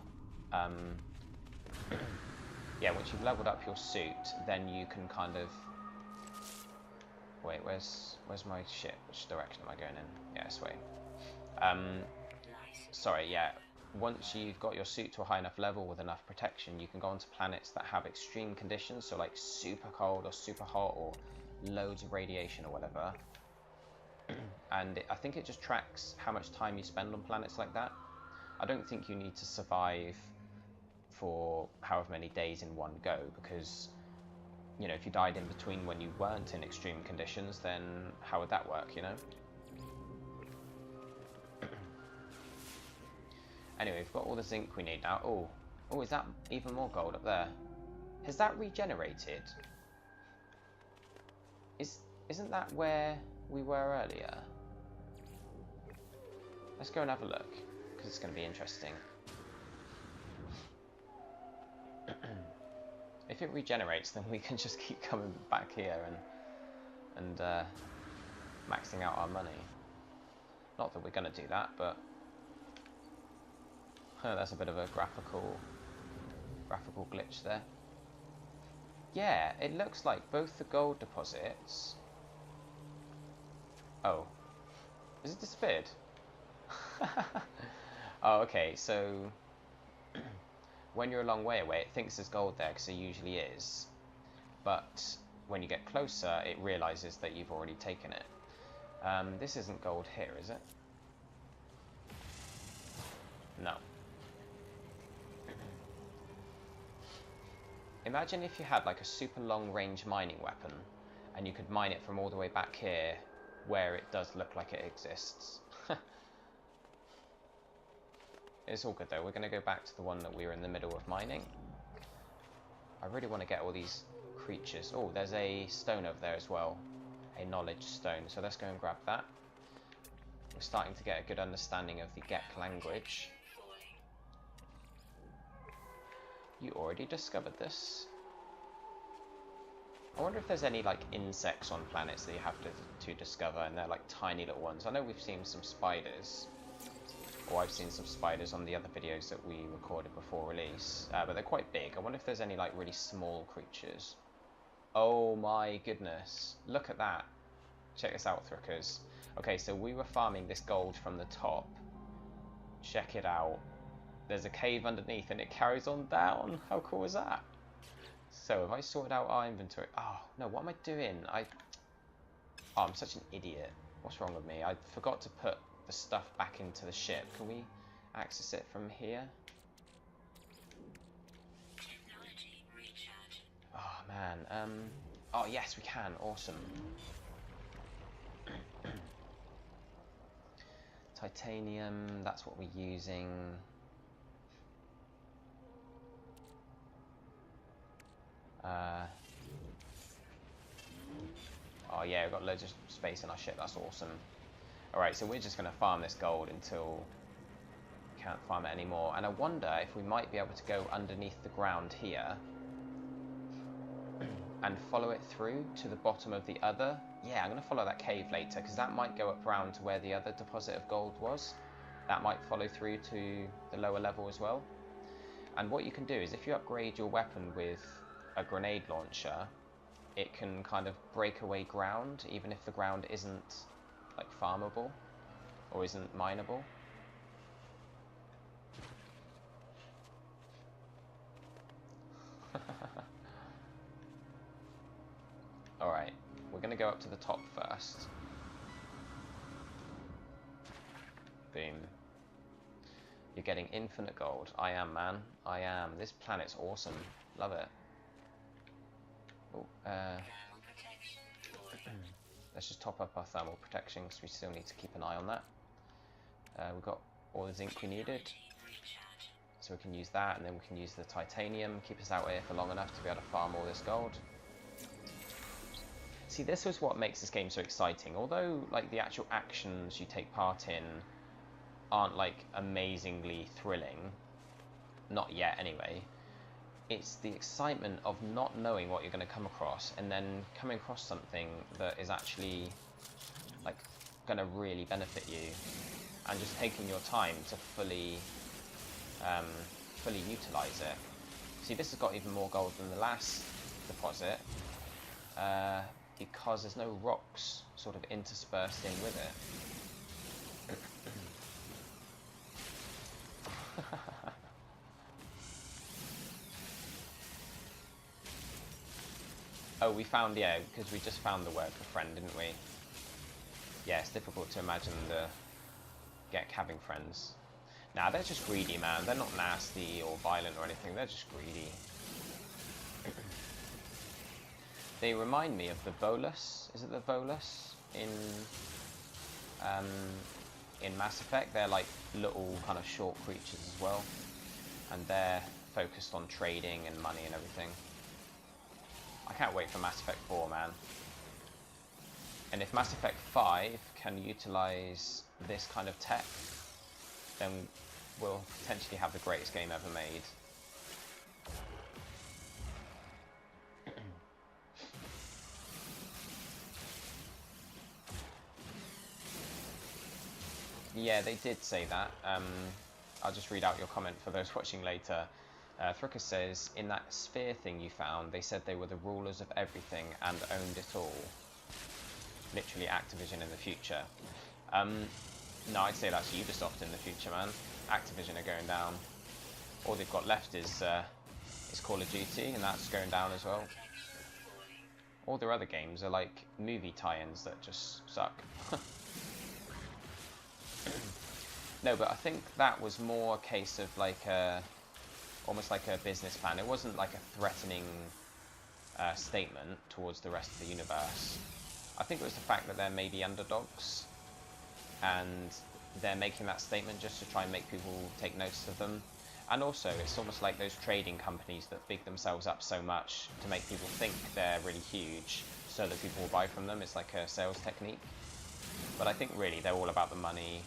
yeah, once you've leveled up your suit, then you can kind of... Wait, where's my ship? Which direction am I going in? Yeah, this way. Sorry, yeah. Once you've got your suit to a high enough level with enough protection, you can go onto planets that have extreme conditions, so like super cold or super hot or loads of radiation or whatever. and I think it just tracks how much time you spend on planets like that. I don't think you need to survive for however many days in one go, because, you know, if you died in between when you weren't in extreme conditions, then how would that work, you know? Anyway, we've got all the zinc we need now. Oh, is that even more gold up there? Has that regenerated? Isn't that where we were earlier? Let's go and have a look, because it's going to be interesting. If it regenerates, then we can just keep coming back here and maxing out our money. Not that we're going to do that, but that's a bit of a graphical glitch there. Yeah, it looks like both the gold deposits... Oh. Has it disappeared? Oh, okay, so... when you're a long way away, it thinks there's gold there, because there usually is. But when you get closer, it realizes that you've already taken it. This isn't gold here, is it? No. Imagine if you had like a super long range mining weapon and you could mine it from all the way back here where it does look like it exists. It's all good though. We're going to go back to the one that we were in the middle of mining. I really want to get all these creatures. Oh, there's a stone over there as well. A knowledge stone. So let's go and grab that. We're starting to get a good understanding of the Gek language. You already discovered this. I wonder if there's any like insects on planets that you have to discover, and they're like tiny little ones. I know we've seen some spiders, or I've seen some spiders on the other videos that we recorded before release, but they're quite big. I wonder if there's any like really small creatures. Oh my goodness, look at that. Check this out, Thrickers. Okay, so we were farming this gold from the top. Check it out. There's a cave underneath and it carries on down. How cool is that? So have I sorted out our inventory? Oh no, what am I doing? Oh, I'm such an idiot. What's wrong with me? I forgot to put the stuff back into the ship. Can we access it from here? Oh man. Oh yes, we can. Awesome. Titanium, that's what we're using. Oh yeah, we've got loads of space in our ship, that's awesome. Alright, so we're just going to farm this gold until we can't farm it anymore. And I wonder if we might be able to go underneath the ground here and follow it through to the bottom of the other. Yeah, I'm going to follow that cave later, because that might go up around to where the other deposit of gold was. That might follow through to the lower level as well. And what you can do is, if you upgrade your weapon with a grenade launcher, it can kind of break away ground, even if the ground isn't like farmable or isn't mineable. Alright, we're going to go up to the top first. Boom. You're getting infinite gold. I am, man. I am. This planet's awesome. Love it. Oh, let's just top up our thermal protection, because we still need to keep an eye on that. We've got all the zinc we needed, so we can use that, and then we can use the titanium, keep us out here for long enough to be able to farm all this gold. See, this was what makes this game so exciting. Although like the actual actions you take part in aren't like amazingly thrilling, not yet anyway, it's the excitement of not knowing what you're going to come across, and then coming across something that is actually like going to really benefit you, and just taking your time to fully utilize it. See, this has got even more gold than the last deposit, because there's no rocks sort of interspersed in with it. Oh, we found, yeah, because we just found the word for friend, didn't we? yeah, it's difficult to imagine Gek having friends. Nah, they're just greedy, man. They're not nasty or violent or anything. They're just greedy. They remind me of the Volus. Is it the Volus in Mass Effect? They're like little kind of short creatures as well, and they're focused on trading and money and everything. I can't wait for Mass Effect 4, man. And if Mass Effect 5 can utilize this kind of tech, then we'll potentially have the greatest game ever made. Yeah, they did say that. I'll just read out your comment for those watching later. Thricka says, in that sphere thing you found, they said they were the rulers of everything and owned it all. Literally Activision in the future. No, I'd say that's Ubisoft in the future, man. Activision are going down. All they've got left is Call of Duty, and that's going down as well. All their other games are like movie tie-ins that just suck. No, but I think that was more a case of like almost like a business plan. It wasn't like a threatening statement towards the rest of the universe. I think it was the fact that they're maybe underdogs, and they're making that statement just to try and make people take notice of them. And also, it's almost like those trading companies that big themselves up so much to make people think they're really huge, so that people will buy from them. It's like a sales technique. But I think really they're all about the money.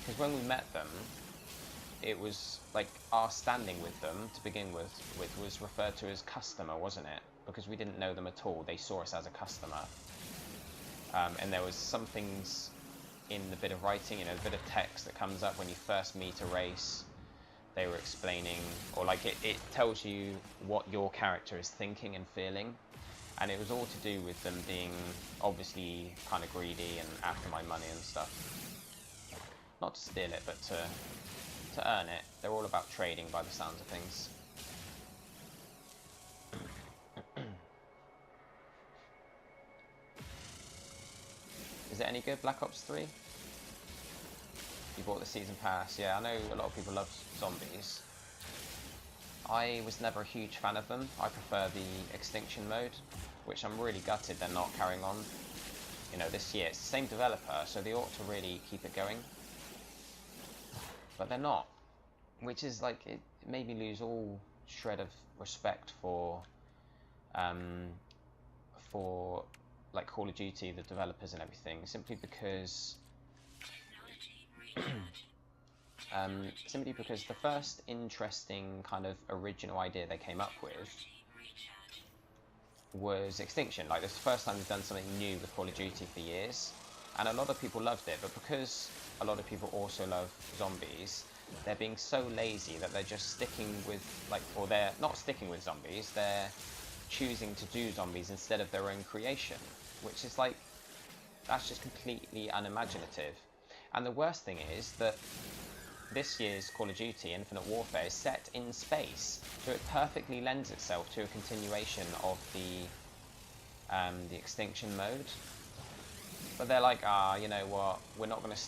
Because when we met them, it was like our standing with them to begin with was referred to as customer, wasn't it? Because we didn't know them at all. They saw us as a customer. And there was some things in the bit of writing, the bit of text that comes up when you first meet a race. They were explaining, or like it tells you what your character is thinking and feeling. And it was all to do with them being obviously kind of greedy and after my money and stuff. Not to steal it, but to earn it. They're all about trading by the sounds of things. Is it any good, Black Ops 3? You bought the season pass. Yeah, I know a lot of people love zombies. I was never a huge fan of them. I prefer the extinction mode, which I'm really gutted they're not carrying on. This year. It's the same developer, so they ought to really keep it going. But they're not, which is like, it made me lose all shred of respect for like Call of Duty, the developers and everything, simply because the first interesting kind of original idea they came up with was Extinction. Like, this is the first time they've done something new with Call of Duty for years, and a lot of people loved it, but because a lot of people also love zombies, they're being so lazy that they're just sticking with, or they're not sticking with zombies, they're choosing to do zombies instead of their own creation, which is like, that's just completely unimaginative. And the worst thing is that this year's Call of Duty Infinite Warfare is set in space, so it perfectly lends itself to a continuation of the extinction mode. But they're like, you know what, we're not going to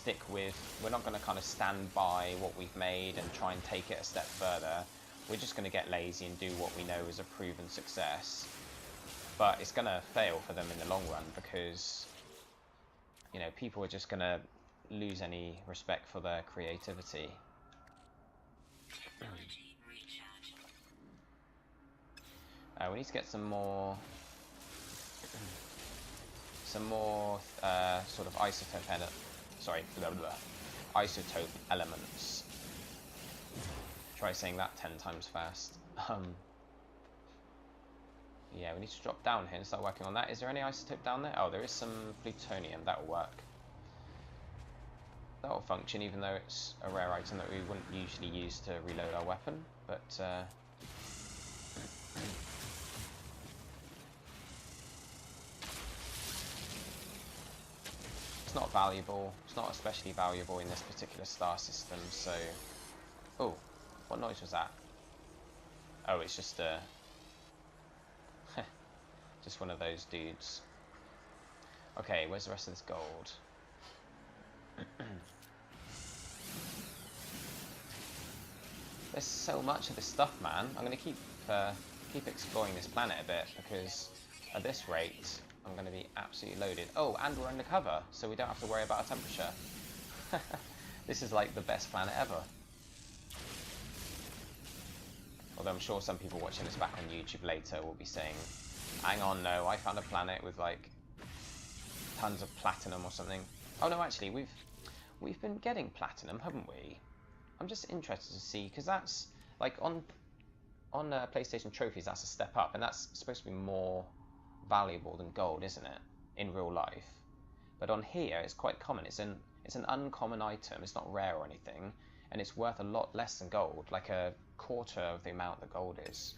kind of stand by what we've made and try and take it a step further. We're just going to get lazy and do what we know is a proven success. But it's going to fail for them in the long run because, people are just going to lose any respect for their creativity. We need to get some more sort of isotope elements. Try saying that 10 times fast. Yeah, we need to drop down here and start working on that. Is there any isotope down there? Oh, there is some plutonium. That'll work. That'll function, even though it's a rare item that we wouldn't usually use to reload our weapon. But it's not valuable. It's not especially valuable in this particular star system. So, oh, what noise was that? Oh, it's just just one of those dudes. Okay, where's the rest of this gold? There's so much of this stuff, man. I'm going to keep exploring this planet a bit, because at this rate, I'm going to be absolutely loaded. Oh, and we're undercover, so we don't have to worry about our temperature. This is like the best planet ever. Although I'm sure some people watching this back on YouTube later will be saying, hang on, no, I found a planet with like tons of platinum or something. Oh no, actually, we've been getting platinum, haven't we? I'm just interested to see, because that's like on PlayStation trophies, that's a step up, and that's supposed to be more valuable than gold, isn't it, in real life? But on here, it's quite common. It's an uncommon item. It's not rare or anything, and it's worth a lot less than gold, like a quarter of the amount that gold is.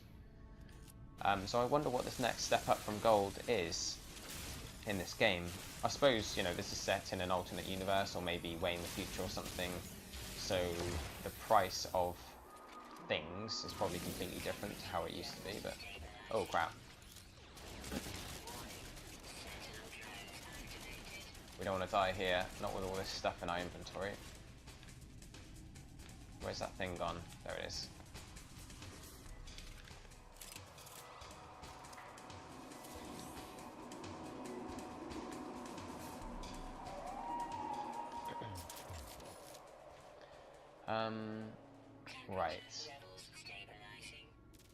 So I wonder what this next step up from gold is in this game. I suppose, you know, this is set in an alternate universe, or maybe way in the future or something, so the price of things is probably completely different to how it used to be, but oh crap. We don't want to die here, not with all this stuff in our inventory. Where's that thing gone? There it is.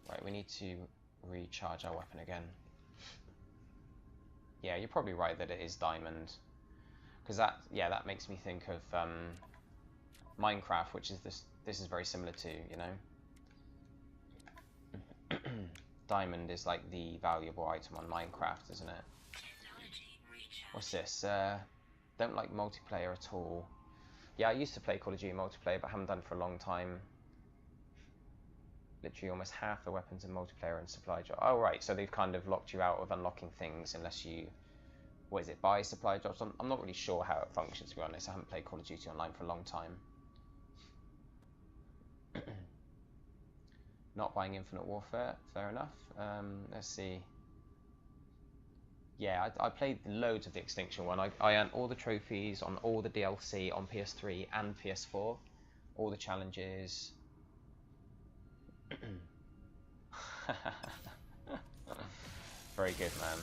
Right, we need to recharge our weapon again. Yeah, you're probably right that it is diamond. Because that makes me think of Minecraft, which is this is very similar to, you know. Diamond is like the valuable item on Minecraft, isn't it? What's this? Don't like multiplayer at all. Yeah, I used to play Call of Duty multiplayer, but haven't done for a long time. Literally almost half the weapons in multiplayer and supply drop. Oh right, so they've kind of locked you out of unlocking things unless you, what is it, buy supply drops? I'm not really sure how it functions, to be honest. I haven't played Call of Duty Online for a long time. Not buying Infinite Warfare, fair enough. Let's see. Yeah, I played loads of the Extinction one. I earned all the trophies on all the DLC on PS3 and PS4. All the challenges. Very good, man.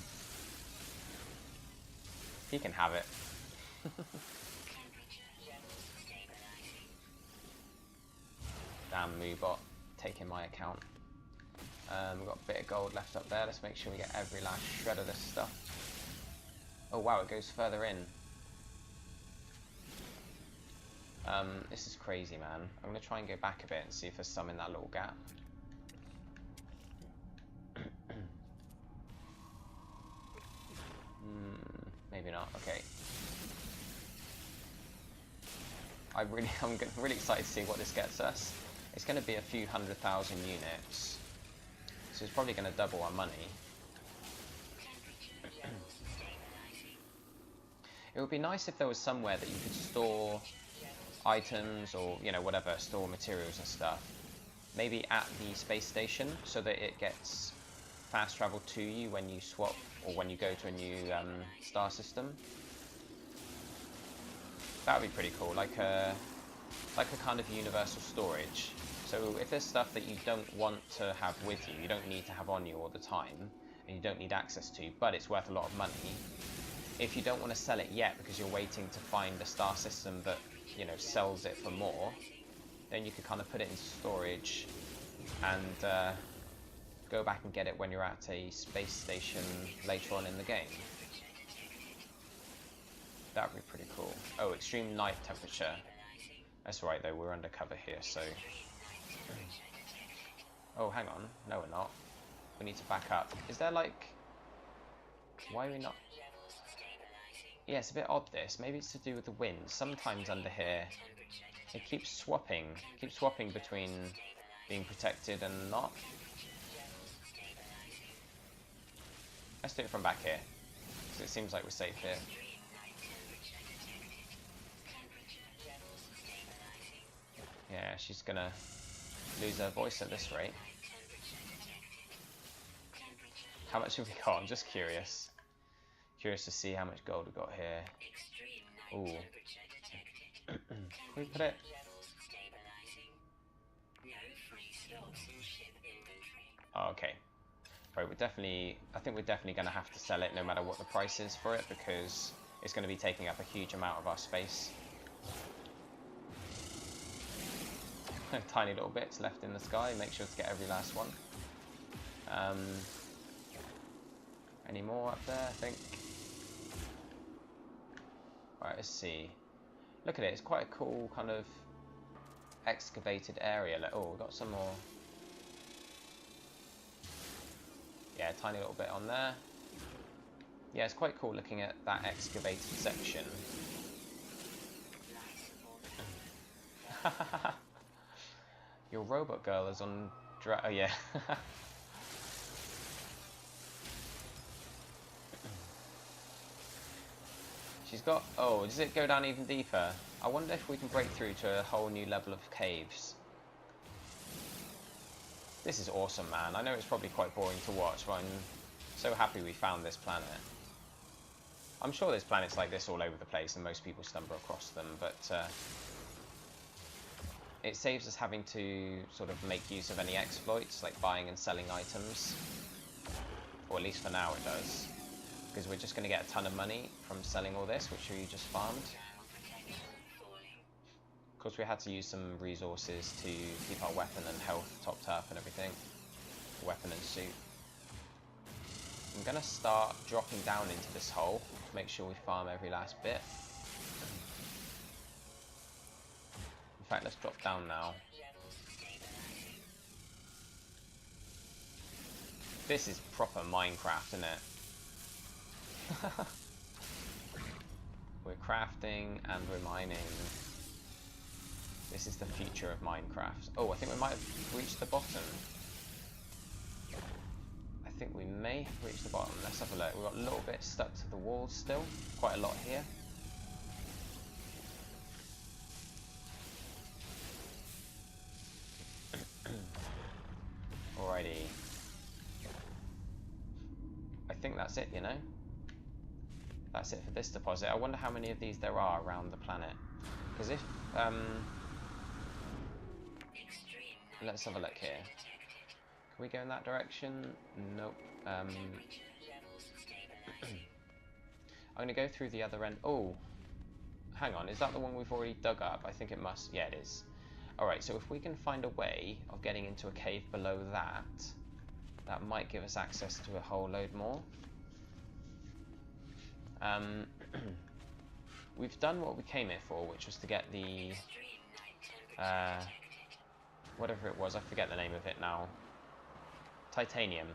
He can have it. Damn Moobot, taking my account. We've got a bit of gold left up there. Let's make sure we get every last shred of this stuff. Oh wow, it goes further in. This is crazy, man. I'm going to try and go back a bit and see if there's some in that little gap. Maybe not. Okay. I'm really excited to see what this gets us. It's going to be a few 100,000 units, so it's probably going to double our money. It would be nice if there was somewhere that you could store items, or, you know, whatever, store materials and stuff. Maybe at the space station, so that it gets fast travel to you when you swap, or when you go to a new star system. That would be pretty cool, like a kind of universal storage. So if there's stuff that you don't want to have with you, you don't need to have on you all the time, and you don't need access to, but it's worth a lot of money. If you don't want to sell it yet because you're waiting to find a star system that, you know, sells it for more, then you could kind of put it into storage and go back and get it when you're at a space station later on in the game. That would be pretty cool. Oh, extreme night temperature. That's right though, we're undercover here, so... Oh, hang on. No, we're not. We need to back up. Is there like... Why are we not... Yeah, it's a bit odd this. Maybe it's to do with the wind. Sometimes under here, it keeps swapping. Between being protected and not. Let's do it from back here, because it seems like we're safe here. Yeah, she's gonna lose her voice at this rate. How much have we got? I'm just curious. Curious to see how much gold we got here. Ooh. Can we put it? Oh, okay. Right, I think we're definitely going to have to sell it no matter what the price is for it, because it's going to be taking up a huge amount of our space. Tiny little bits left in the sky, make sure to get every last one. Any more up there, I think? Right, let's see. Look at it, it's quite a cool kind of excavated area. Like, oh, we've got some more. Yeah, a tiny little bit on there. Yeah, it's quite cool looking at that excavated section. Your robot girl is on... Oh, yeah. She's got... Oh, does it go down even deeper? I wonder if we can break through to a whole new level of caves. This is awesome, man. I know it's probably quite boring to watch, but I'm so happy we found this planet. I'm sure there's planets like this all over the place, and most people stumble across them, but it saves us having to sort of make use of any exploits, like buying and selling items. Or at least for now it does. Because we're just going to get a ton of money from selling all this, which we just farmed. Of course, we had to use some resources to keep our weapon and health topped up and everything. Weapon and suit. I'm going to start dropping down into this hole to make sure we farm every last bit. In fact, let's drop down now. This is proper Minecraft, isn't it? We're crafting and we're mining. This is the future of Minecraft. Oh, I think we might have reached the bottom. I think we may have reached the bottom. Let's have a look. We've got a little bit stuck to the walls still. Quite a lot here. Alrighty. I think that's it, you know? That's it for this deposit. I wonder how many of these there are around the planet. Because if... let's have a look here. Can we go in that direction? Nope. I'm going to go through the other end. Oh, hang on. Is that the one we've already dug up? I think it must. Yeah, it is. Alright, so if we can find a way of getting into a cave below that, that might give us access to a whole load more. We've done what we came here for, which was to get the... whatever it was, I forget the name of it now. Titanium.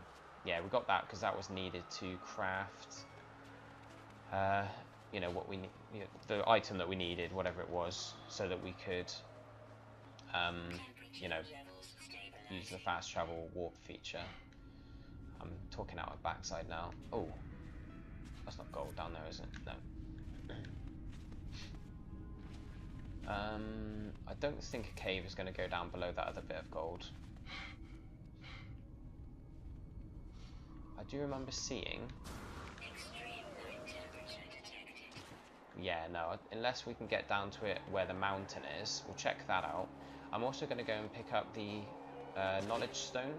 Yeah, we got that because that was needed to craft, you know, what we need, you know, the item that we needed, whatever it was, so that we could, you know, use the fast travel warp feature. I'm talking out my backside now. Oh, that's not gold down there, is it? No. I don't think a cave is going to go down below that other bit of gold. I do remember seeing... Yeah, no, unless we can get down to it where the mountain is, we'll check that out. I'm also going to go and pick up the knowledge stone.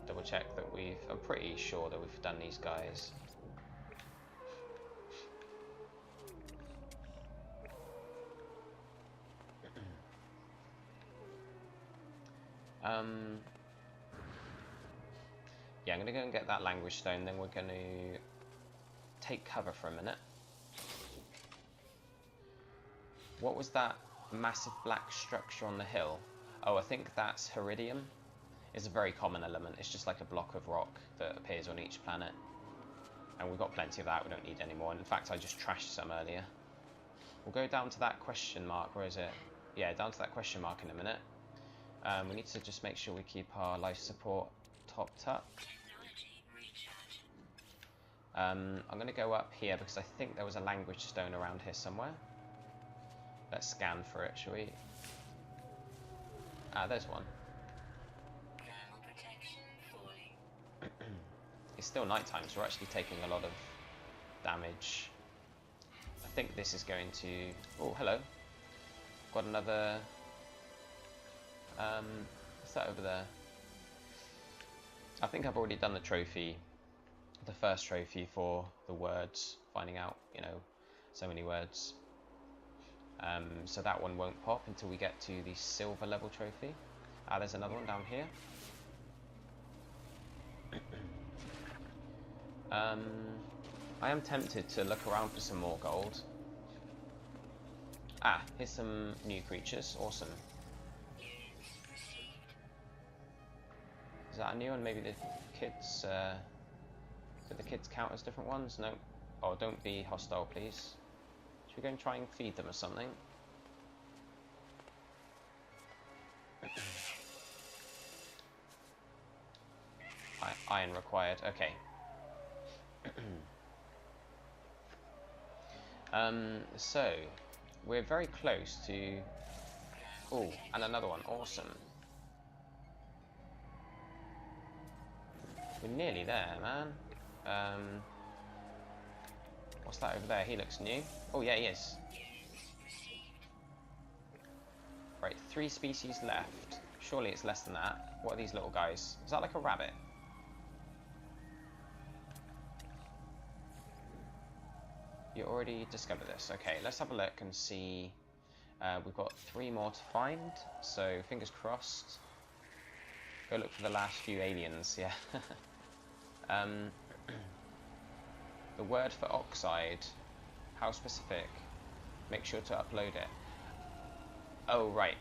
Double check that I'm pretty sure that we've done these guys. Yeah, I'm going to go and get that language stone, then we're going to take cover for a minute. What was that massive black structure on the hill? Oh, I think that's Heridium. It's a very common element. It's just like a block of rock that appears on each planet. And we've got plenty of that, we don't need any more. And in fact, I just trashed some earlier. We'll go down to that question mark, where is it? Yeah, down to that question mark in a minute. We need to just make sure we keep our life support topped up. I'm going to go up here because I think there was a language stone around here somewhere. Let's scan for it, shall we? Ah, there's one. It's still nighttime, so we're actually taking a lot of damage. think this is going to... Oh, hello. Got another... what's that over there? I think I've already done the trophy, the first trophy for the words, finding out, you know, so many words. So that one won't pop until we get to the silver level trophy. Ah, there's another one down here. I am tempted to look around for some more gold. Ah, here's some new creatures. Awesome. Is that a new one? Maybe the kids... do the kids count as different ones? No. Oh, don't be hostile, please. Should we go and try and feed them or something? Iron required. Okay. So we're very close to... Oh, and another one. Awesome. We're nearly there, man. What's that over there? He looks new. Oh yeah, he is. Right, 3 species left. Surely it's less than that. What are these little guys? Is that like a rabbit? You already discovered this. Okay, let's have a look and see. We've got 3 more to find, so fingers crossed. Go look for the last few aliens, yeah. The word for oxide, how specific? Make sure to upload it. Oh, right.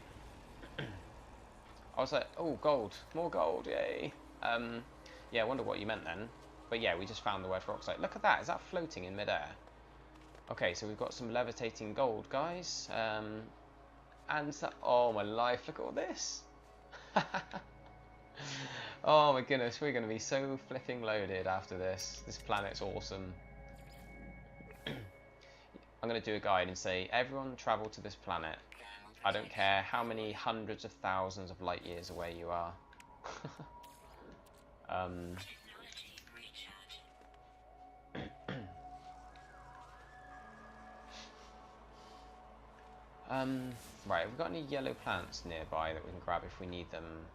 I was like, oh, gold, more gold, yay. Yeah, I wonder what you meant then. But yeah, we just found the word for oxide. Look at that, is that floating in midair? Okay, so we've got some levitating gold, guys. And so, oh my life, look at all this. Oh my goodness, we're going to be so flipping loaded after this. This planet's awesome. I'm going to do a guide and say, everyone travel to this planet. I don't care how many hundreds of thousands of light years away you are. Right, have we got any yellow plants nearby that we can grab if we need them?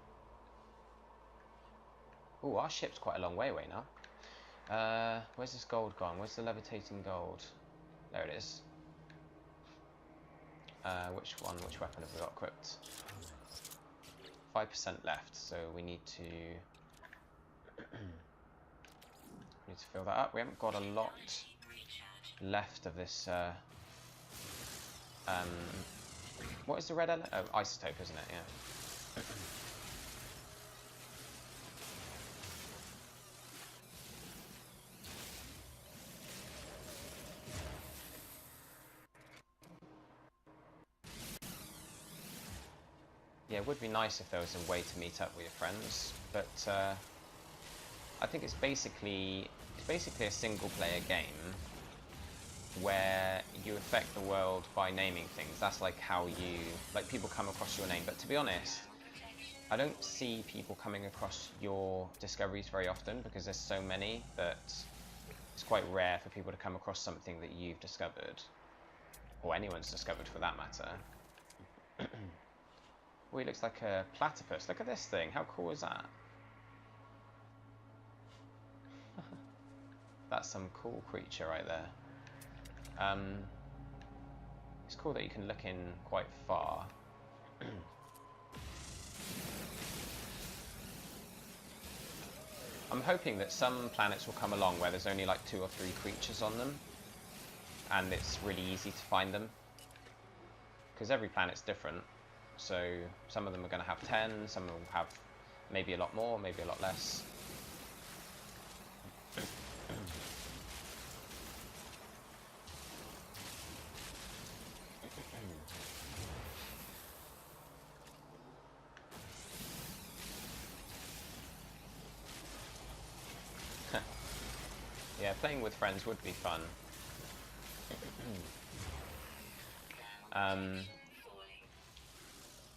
Oh, our ship's quite a long way away now. Where's this gold gone? Where's the levitating gold? There it is. Which weapon have we got equipped? 5% left, so we need to fill that up. We haven't got a lot left of this. What is the red element? Oh, isotope, isn't it? Yeah. Yeah, it would be nice if there was a way to meet up with your friends, but I think it's basically a single-player game where you affect the world by naming things. That's like how people come across your name. But to be honest, I don't see people coming across your discoveries very often because there's so many that it's quite rare for people to come across something that you've discovered, or anyone's discovered for that matter. Oh, he looks like a platypus. Look at this thing. How cool is that? That's some cool creature right there. It's cool that you can look in quite far. I'm hoping that some planets will come along where there's only like 2 or 3 creatures on them, and it's really easy to find them. Because every planet's different, so some of them are going to have 10, some will have maybe a lot more, maybe a lot less. Yeah, playing with friends would be fun.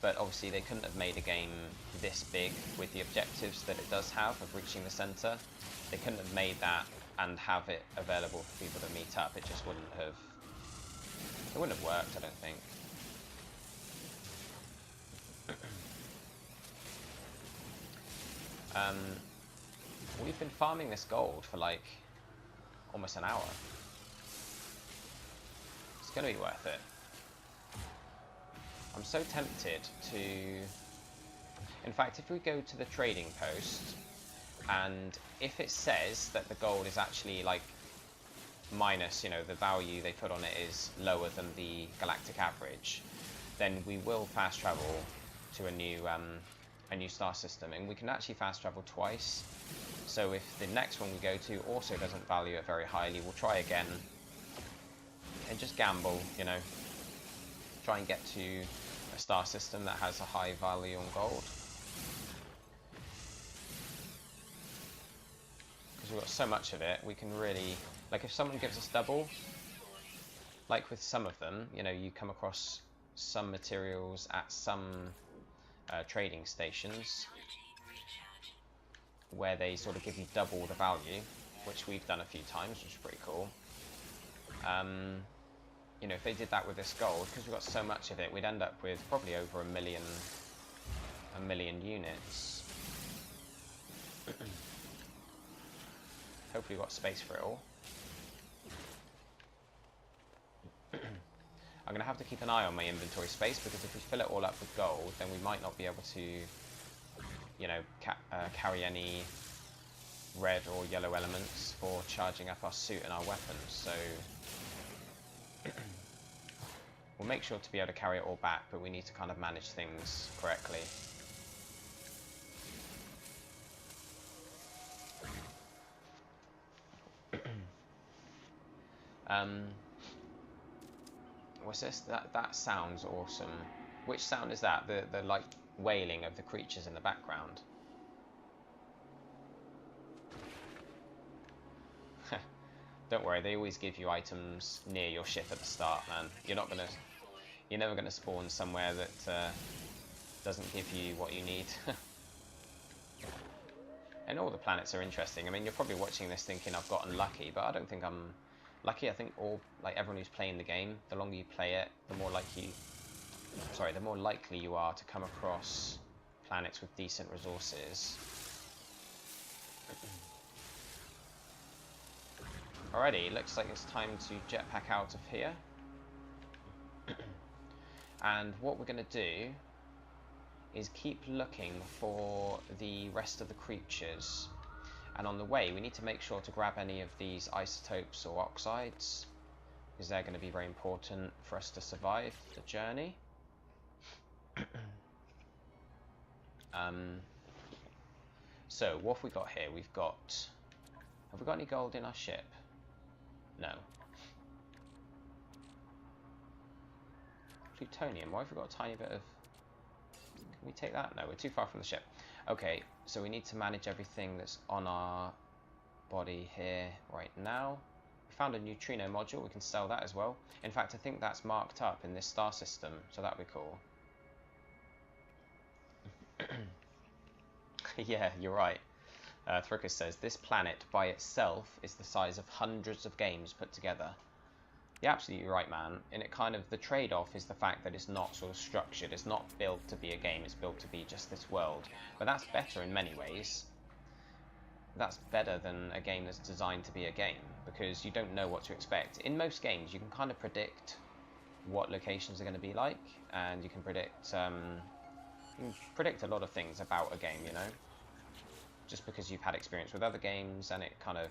But obviously they couldn't have made a game this big with the objectives that it does have of reaching the centre. They couldn't have made that and have it available for people to meet up. It just wouldn't have It wouldn't have worked, I don't think. We've been farming this gold for like almost an hour. It's going to be worth it. I'm so tempted to... In fact, if we go to the trading post, and if it says that the gold is actually like minus, you know, the value they put on it is lower than the galactic average, then we will fast travel to a new star system, and we can actually fast travel twice. So if the next one we go to also doesn't value it very highly, we'll try again and just gamble, you know, try and get to a star system that has a high value on gold. Because we've got so much of it, we can really, like if someone gives us double, like with some of them, you know, you come across some materials at some trading stations where they sort of give you double the value, which we've done a few times, which is pretty cool. You know, if they did that with this gold, because we've got so much of it, we'd end up with probably over a million units. Hopefully we've got space for it all. I'm going to have to keep an eye on my inventory space, because if we fill it all up with gold, then we might not be able to, you know, carry any red or yellow elements for charging up our suit and our weapons. So we'll make sure to be able to carry it all back, but we need to kind of manage things correctly. What's this? That sounds awesome. Which sound is that? The like wailing of the creatures in the background. Don't worry, they always give you items near your ship at the start, man. You're never gonna spawn somewhere that doesn't give you what you need. And all the planets are interesting. I mean, you're probably watching this thinking I've gotten lucky, but I don't think I'm lucky. I think everyone who's playing the game, the longer you play it, the more likely you are to come across planets with decent resources. Alrighty, looks like it's time to jetpack out of here. And what we're going to do is keep looking for the rest of the creatures. And on the way, we need to make sure to grab any of these isotopes or oxides, because they're going to be very important for us to survive the journey. So, what have we got here? Have we got any gold in our ship? No. Plutonium, why have we got a tiny bit of... Can we take that? No, we're too far from the ship. Okay, so we need to manage everything that's on our body here right now. We found a neutrino module, we can sell that as well. In fact, I think that's marked up in this star system, so that'd be cool. Yeah, you're right. Thrukus says, this planet by itself is the size of hundreds of games put together. You're absolutely right, man. And it kind of, the trade-off is the fact that it's not sort of structured. It's not built to be a game. It's built to be just this world. But that's better in many ways. That's better than a game that's designed to be a game, because you don't know what to expect. In most games, you can kind of predict what locations are going to be like, and you can predict a lot of things about a game, you know, just because you've had experience with other games, and it kind of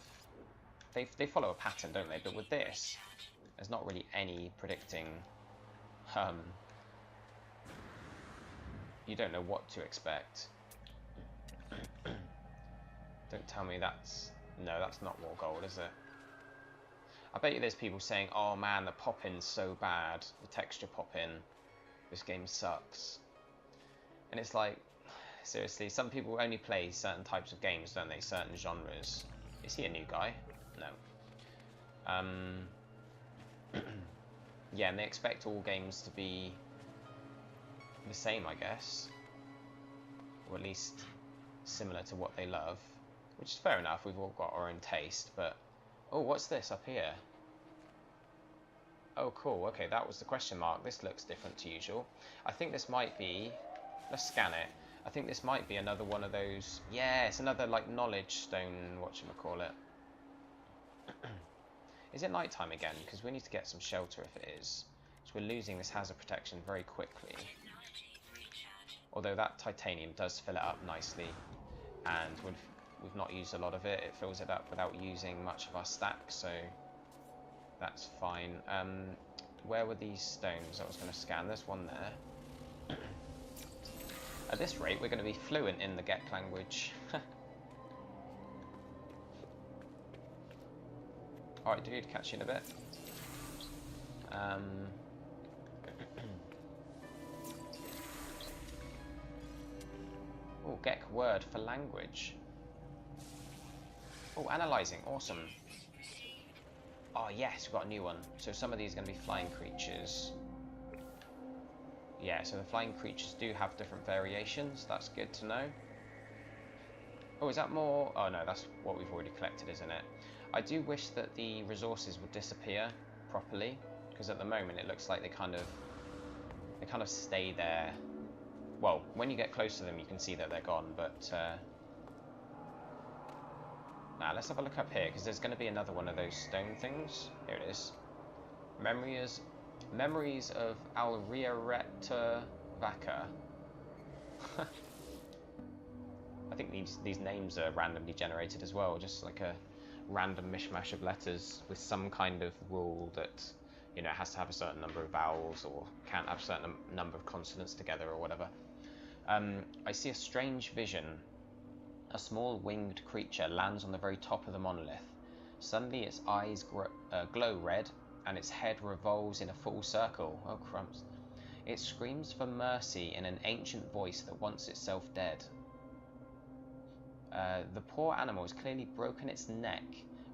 they follow a pattern, don't they? But with this, there's not really any predicting. You don't know what to expect. Don't tell me that's not more gold, is it? I bet you there's people saying, oh man, the pop-in's so bad, the texture pop-in, this game sucks. And it's like, seriously, some people only play certain types of games, don't they? Certain genres. Is he a new guy? No. Yeah, and they expect all games to be the same, I guess. Or at least similar to what they love. Which is fair enough, we've all got our own taste, but... Oh, what's this up here? Oh, cool. Okay, that was the question mark. This looks different to usual. I think this might be... Let's scan it. I think this might be another one of those... Yeah, it's another, like, knowledge stone, whatchamacallit. Is it nighttime again? Because we need to get some shelter if it is. So we're losing this hazard protection very quickly. Although that titanium does fill it up nicely. And we've not used a lot of it. It fills it up without using much of our stack, so... That's fine. Where were these stones I was going to scan? There's one there. At this rate, we're going to be fluent in the Gek language. Alright, dude, catch you in a bit. Oh, Gek word for language. Oh, analysing, awesome. Oh yes, we've got a new one. So some of these are going to be flying creatures. Yeah, so the flying creatures do have different variations. That's good to know. Oh, is that more? Oh no, that's what we've already collected, isn't it? I do wish that the resources would disappear properly, because at the moment it looks like they kind of stay there. Well, when you get close to them, you can see that they're gone, but. Now, let's have a look up here, because there's going to be another one of those stone things. Here it is. Memories of Alriareta Vaca. I think these names are randomly generated as well, just like a random mishmash of letters with some kind of rule that, you know, it has to have a certain number of vowels or can't have a certain number of consonants together or whatever. I see a strange vision. A small winged creature lands on the very top of the monolith. Suddenly its eyes glow red and its head revolves in a full circle. Oh crumbs. It screams for mercy in an ancient voice that wants itself dead. The poor animal has clearly broken its neck,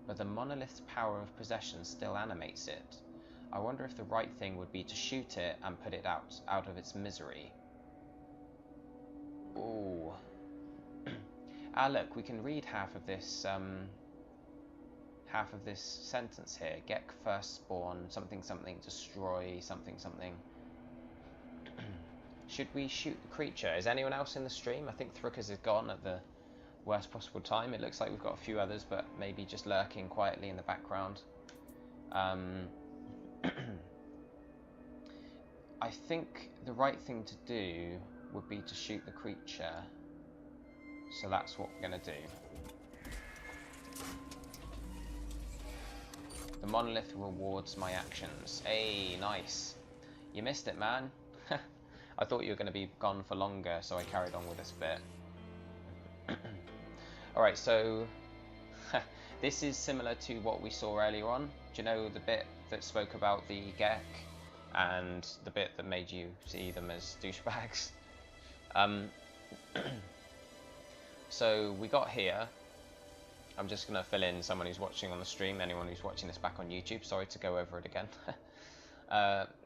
but the monolith's power of possession still animates it. I wonder if the right thing would be to shoot it and put it out of its misery. Ooh. Ah, look, we can read half of this sentence here. Gek firstborn, something something, destroy, something something. Should we shoot the creature? Is anyone else in the stream? I think Thrukas is gone at the worst possible time. It looks like we've got a few others, but maybe just lurking quietly in the background. I think the right thing to do would be to shoot the creature. So that's what we're going to do. The monolith rewards my actions. Hey, nice. You missed it, man. I thought you were going to be gone for longer, so I carried on with this bit. Alright, so this is similar to what we saw earlier on. Do you know the bit that spoke about the Gek and the bit that made you see them as douchebags? So we got here. I'm just going to fill in someone who's watching on the stream, anyone who's watching this back on YouTube. Sorry to go over it again.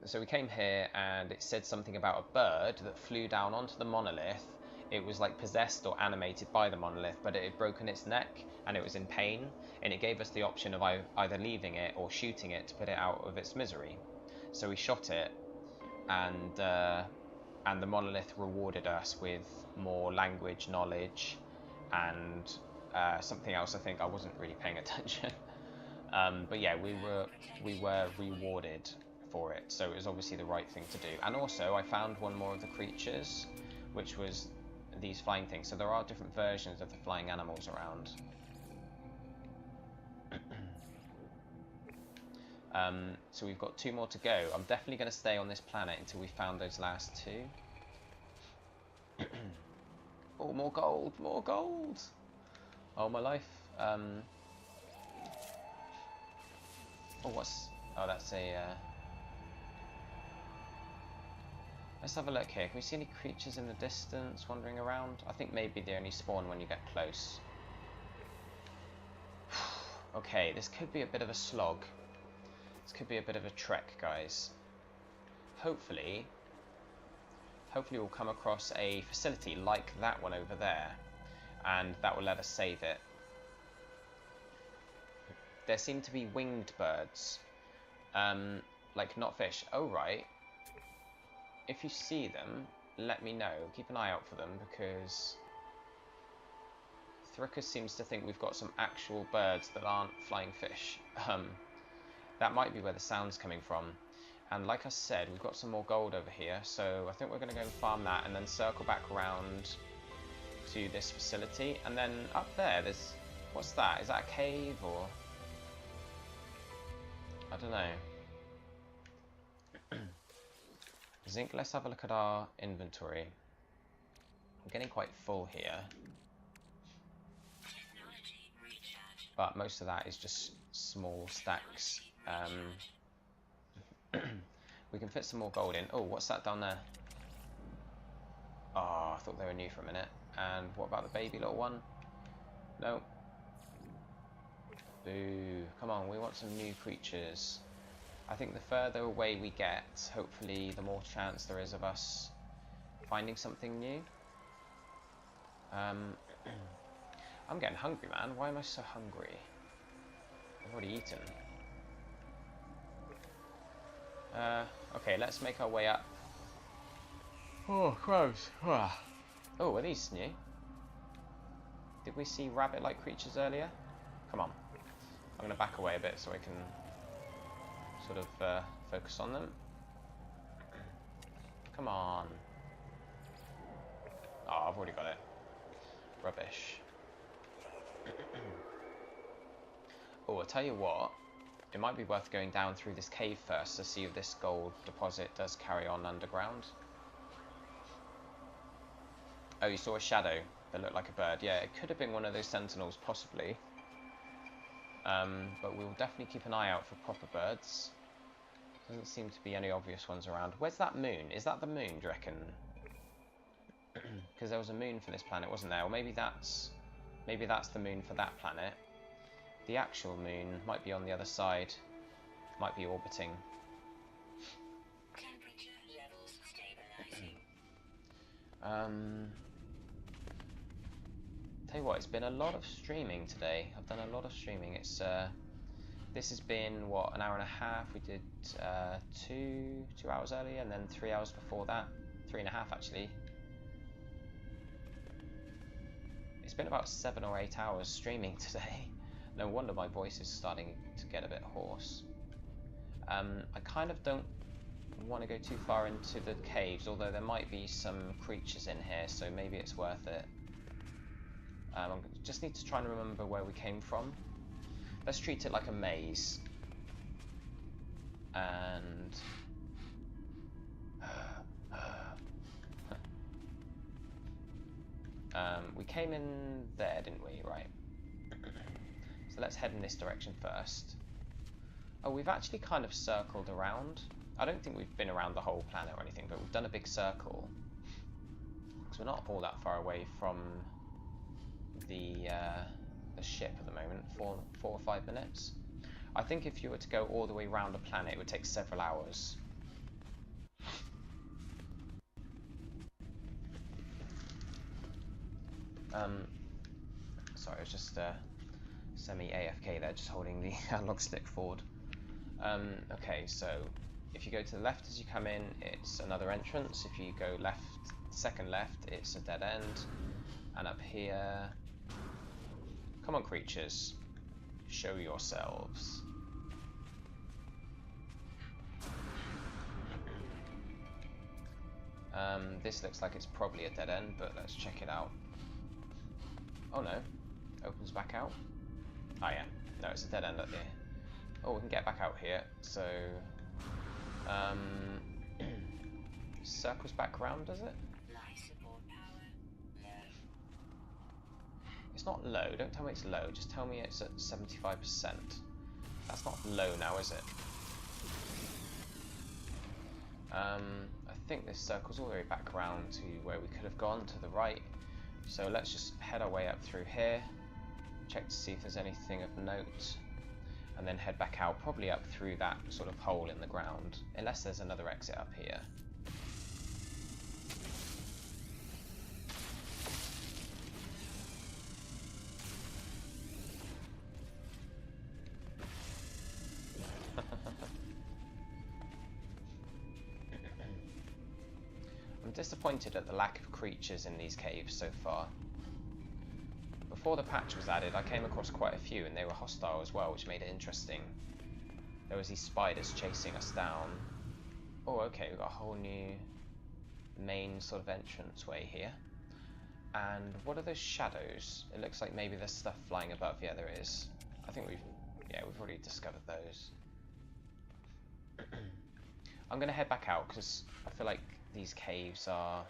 So we came here and it said something about a bird that flew down onto the monolith. It was like possessed or animated by the monolith, but it had broken its neck and it was in pain. And it gave us the option of either leaving it or shooting it to put it out of its misery. So we shot it, and the monolith rewarded us with more language knowledge and something else. I think I wasn't really paying attention, but yeah, we were rewarded for it, so it was obviously the right thing to do. And also I found one more of the creatures, which was these flying things. So there are different versions of the flying animals around. So we've got 2 more to go. I'm definitely going to stay on this planet until we found those last 2. Oh, more gold, more gold! Oh, my life. Oh, what's... Oh, that's a... Let's have a look here. Can we see any creatures in the distance wandering around? I think maybe they only spawn when you get close. Okay, this could be a bit of a slog. This could be a bit of a trek, guys. Hopefully we'll come across a facility like that one over there, and that will let us save it. There seem to be winged birds. Like, not fish. Oh, right. If you see them, let me know. Keep an eye out for them, because Thrickus seems to think we've got some actual birds that aren't flying fish. That might be where the sound's coming from. And like I said, we've got some more gold over here, so I think we're going to go and farm that and then circle back around to this facility. And then up there, there's... What's that? Is that a cave, or... I don't know. Zinc, let's have a look at our inventory. I'm getting quite full here. But most of that is just small stacks. We can fit some more gold in. Oh, what's that down there? Oh, I thought they were new for a minute. And what about the baby little one? No. Boo. Come on, we want some new creatures. I think the further away we get, hopefully the more chance there is of us finding something new. I'm getting hungry, man. Why am I so hungry? I've already eaten. Okay, let's make our way up. Oh, gross. Oh, are these new? Did we see rabbit-like creatures earlier? Come on. I'm going to back away a bit so I can sort of focus on them. Come on. Oh, I've already got it. Rubbish. Oh, I'll tell you what. It might be worth going down through this cave first to see if this gold deposit does carry on underground. Oh, you saw a shadow that looked like a bird. Yeah, it could have been one of those sentinels, possibly. But we'll definitely keep an eye out for proper birds. Doesn't seem to be any obvious ones around. Where's that moon? Is that the moon, do you reckon? Because there was a moon for this planet, wasn't there? Or maybe that's the moon for that planet. The actual moon might be on the other side. Might be orbiting. Temperature levels stabilizing. Tell you what, it's been a lot of streaming today. I've done a lot of streaming. It's this has been what, an hour and a half. We did 2 hours earlier, and then 3 hours before that. 3.5 actually. It's been about 7 or 8 hours streaming today. No wonder my voice is starting to get a bit hoarse. I kind of don't want to go too far into the caves, although there might be some creatures in here, so maybe it's worth it. I just need to try and remember where we came from. Let's treat it like a maze. And... we came in there, didn't we? Right. So let's head in this direction first. Oh, we've actually kind of circled around. I don't think we've been around the whole planet or anything, but we've done a big circle. Because we're not all that far away from the ship at the moment. 4 or 5 minutes. I think if you were to go all the way around the planet, it would take several hours. Sorry, I was just semi-AFK there, just holding the analog stick forward. Okay, so if you go to the left as you come in, it's another entrance. If you go left, second left, it's a dead end. And up here... Come on, creatures. Show yourselves. This looks like it's probably a dead end, but let's check it out. Oh no. Opens back out. Oh yeah. No, it's a dead end up here. Oh, we can get back out here. So... circles back around, does it? It's not low. Don't tell me it's low. Just tell me it's at 75%. That's not low now, is it? I think this circles all the way back around to where we could have gone, to the right. So let's just head our way up through here. Check to see if there's anything of note. And then head back out, probably up through that sort of hole in the ground. Unless there's another exit up here. I'm disappointed at the lack of creatures in these caves so far. Before the patch was added, I came across quite a few, and they were hostile as well, which made it interesting. There was these spiders chasing us down. Oh, okay, we've got a whole new main sort of entranceway here. And what are those shadows? It looks like maybe there's stuff flying above. Yeah, there is. I think we've already discovered those. I'm going to head back out because I feel like these caves are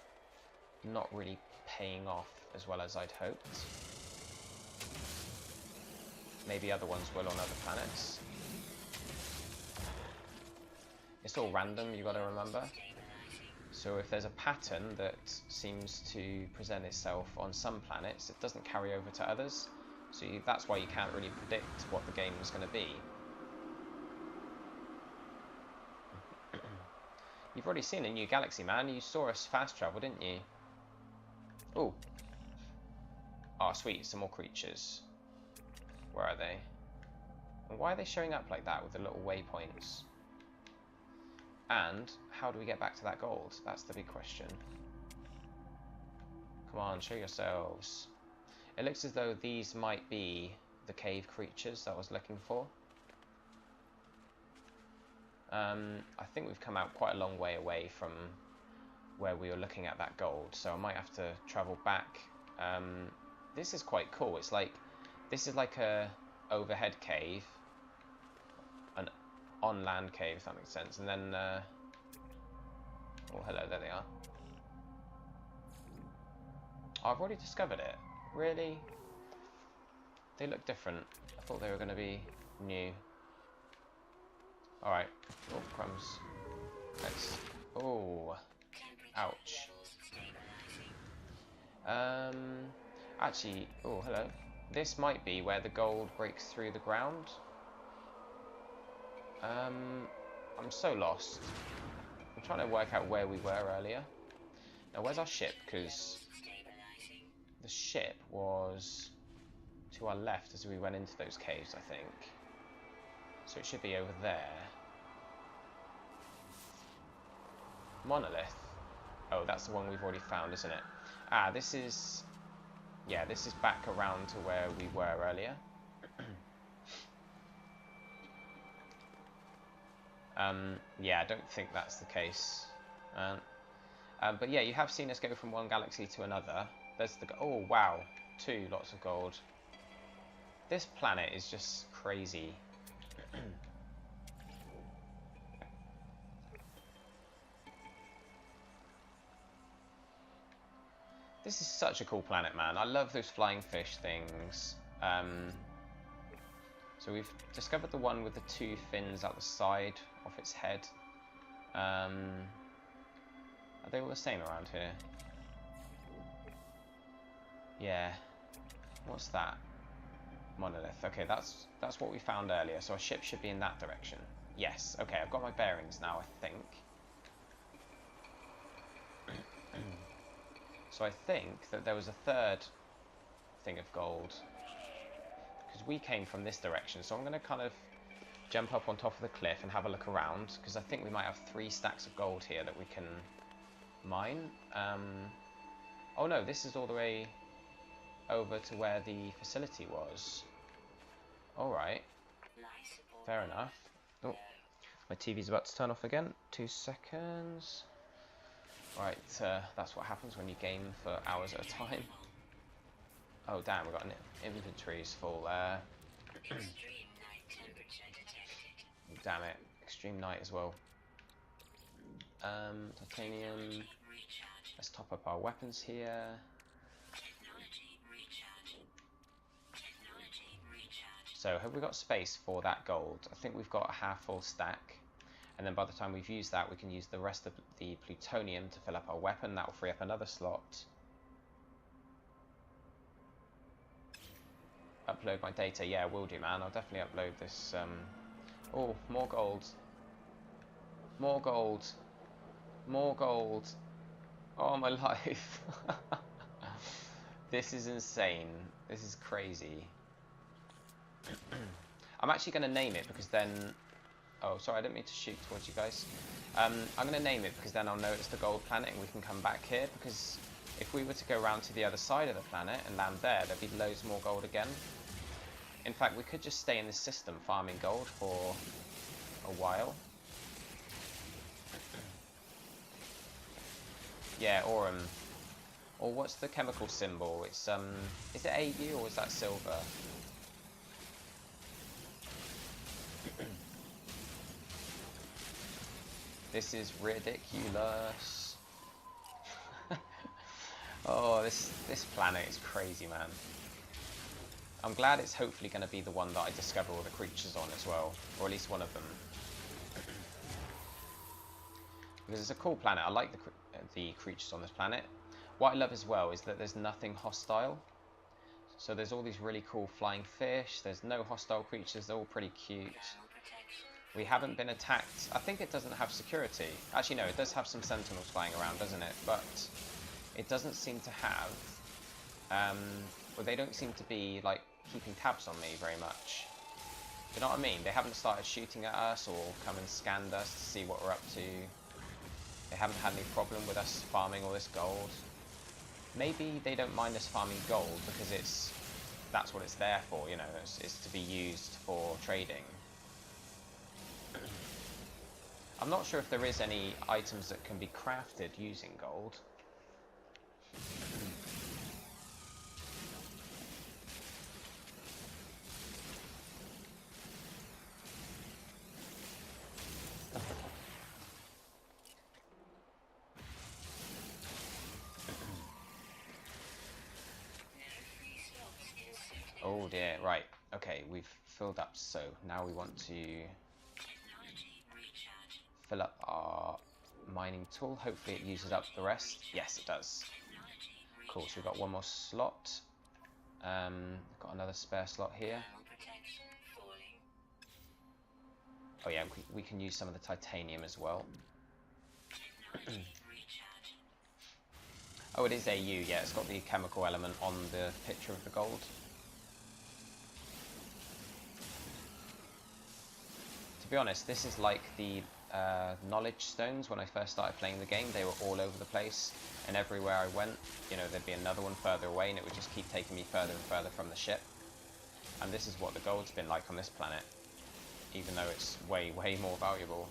not really paying off as well as I'd hoped. Maybe other ones will on other planets. It's all random, you got to remember. So if there's a pattern that seems to present itself on some planets, it doesn't carry over to others. So that's why you can't really predict what the game is going to be. You've already seen a new galaxy, man. You saw us fast travel, didn't you? Oh. Oh, sweet. Some more creatures. Where are they? And why are they showing up like that with the little waypoints? And how do we get back to that gold? That's the big question. Come on, show yourselves. It looks as though these might be the cave creatures that I was looking for. I think we've come out quite a long way away from where we were looking at that gold, so I might have to travel back. This is quite cool. It's like, this is like a overhead cave, an on-land cave, if that makes sense, and then, oh, hello, there they are. Oh, I've already discovered it. Really? They look different. I thought they were going to be new. Alright. Oh, crumbs. Let's... Oh. Ouch. Actually... Oh, hello. This might be where the gold breaks through the ground. I'm so lost. I'm trying to work out where we were earlier. Now, where's our ship? Because the ship was to our left as we went into those caves, I think. So it should be over there. Monolith. Oh, that's the one we've already found, isn't it? Ah, this is... Yeah, this is back around to where we were earlier. Yeah, I don't think that's the case. But yeah, you have seen us go from one galaxy to another. There's the... Oh, wow. Lots of gold. This planet is just crazy. This is such a cool planet, man. I love those flying fish things. So we've discovered the one with the two fins out the side of its head. Are they all the same around here? Yeah. What's that? Monolith. Okay, that's what we found earlier. So our ship should be in that direction. Yes. Okay, I've got my bearings now, I think. So I think that there was a third thing of gold. Because we came from this direction. So I'm going to kind of jump up on top of the cliff and have a look around. Because I think we might have 3 stacks of gold here that we can mine. Oh no, this is all the way over to where the facility was. Alright. Fair enough. Oh, my TV's about to turn off again. 2 seconds. Right, that's what happens when you game for hours at a time. Oh damn, we've got an inventory's full. Damn it, extreme night as well. Titanium. Let's top up our weapons here. So have we got space for that gold? I think we've got a half full stack. And then by the time we've used that, we can use the rest of the plutonium to fill up our weapon. That will free up another slot. Upload my data. Yeah, will do, man. I'll definitely upload this. Oh, more gold. More gold. More gold. Oh, my life. This is insane. This is crazy. I'm actually going to name it because then... Oh, sorry, I didn't mean to shoot towards you guys. I'm going to name it because then I'll know it's the gold planet and we can come back here, because if we were to go around to the other side of the planet and land there, there'd be loads more gold again. In fact, we could just stay in this system farming gold for a while. Yeah, or what's the chemical symbol? It's is it AU or is that silver? This is ridiculous. Oh, this planet is crazy, man. I'm glad it's hopefully going to be the one that I discover all the creatures on as well, or at least one of them. Because it's a cool planet. I like the creatures on this planet. What I love as well is that there's nothing hostile. So there's all these really cool flying fish. There's no hostile creatures. They're all pretty cute. We haven't been attacked. I think it doesn't have security. Actually, no, it does have some sentinels flying around, doesn't it? But it doesn't seem to have... well, they don't seem to be, like, keeping tabs on me very much. Do you know what I mean? They haven't started shooting at us or come and scanned us to see what we're up to. They haven't had any problem with us farming all this gold. Maybe they don't mind us farming gold because that's what it's there for, you know, it's to be used for trading. I'm not sure if there is any items that can be crafted using gold. Oh dear, right. Okay, we've filled up, so now we want to fill up our mining tool. Hopefully it uses up the rest. Yes, it does. Cool, so we've got one more slot. Got another spare slot here. Oh yeah, we can use some of the titanium as well. Oh, it is AU, yeah, it's got the chemical element on the picture of the gold. To be honest, this is like the knowledge stones when I first started playing the game. They were all over the place, and everywhere I went, you know, there'd be another one further away, and it would just keep taking me further and further from the ship. And this is what the gold's been like on this planet, even though it's way, way more valuable.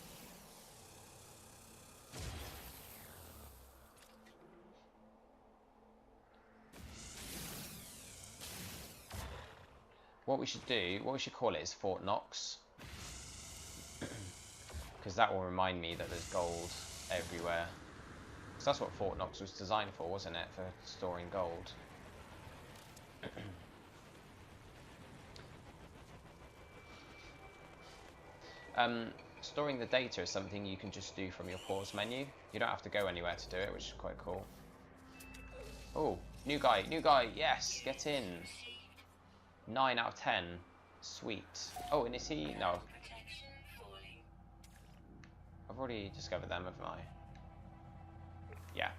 What we should call it is Fort Knox. Because that will remind me that there's gold everywhere. Because that's what Fort Knox was designed for, wasn't it? For storing gold. Storing the data is something you can just do from your pause menu. You don't have to go anywhere to do it, which is quite cool. Oh, new guy, yes, get in. 9 out of 10. Sweet. Oh, and is he? No. I've already discovered them, haven't I? Yeah.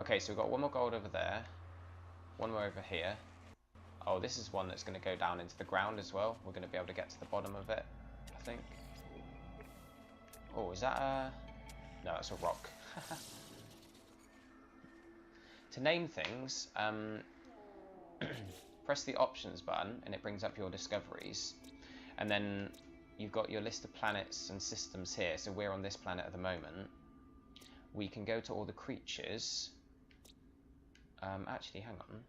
Okay, so we've got one more gold over there. One more over here. Oh, this is one that's going to go down into the ground as well. We're going to be able to get to the bottom of it, I think. Oh, is that a... No, that's a rock. To name things, press the options button and it brings up your discoveries. And then you've got your list of planets and systems here. So we're on this planet at the moment. We can go to all the creatures. Actually, hang on.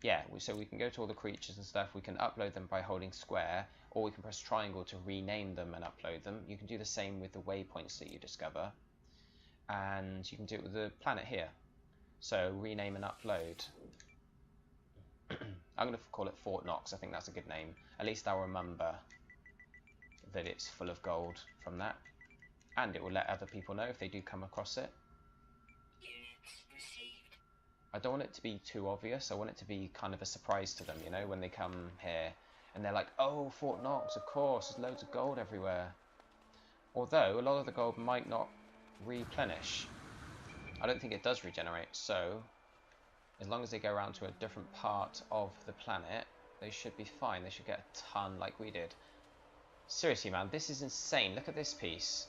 Yeah, so we can go to all the creatures and stuff. We can upload them by holding square, or we can press triangle to rename them and upload them. You can do the same with the waypoints that you discover. And you can do it with the planet here. So rename and upload. I'm going to call it Fort Knox. I think that's a good name. At least I'll remember that it's full of gold from that. And it will let other people know if they do come across it. I don't want it to be too obvious. I want it to be kind of a surprise to them, you know, when they come here and they're like, oh, Fort Knox, of course, there's loads of gold everywhere. Although a lot of the gold might not replenish. I don't think it does regenerate, so as long as they go around to a different part of the planet, they should be fine. They should get a ton like we did. Seriously, man, this is insane. Look at this piece.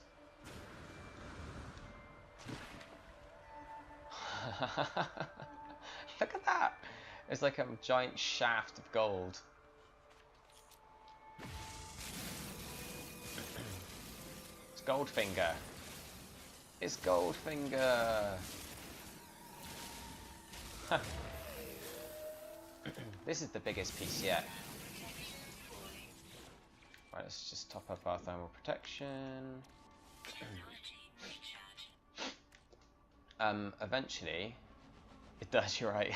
Look at that! It's like a giant shaft of gold. It's Goldfinger. It's Goldfinger! This is the biggest piece yet. Right, let's just top up our thermal protection. Eventually, it does, you're right.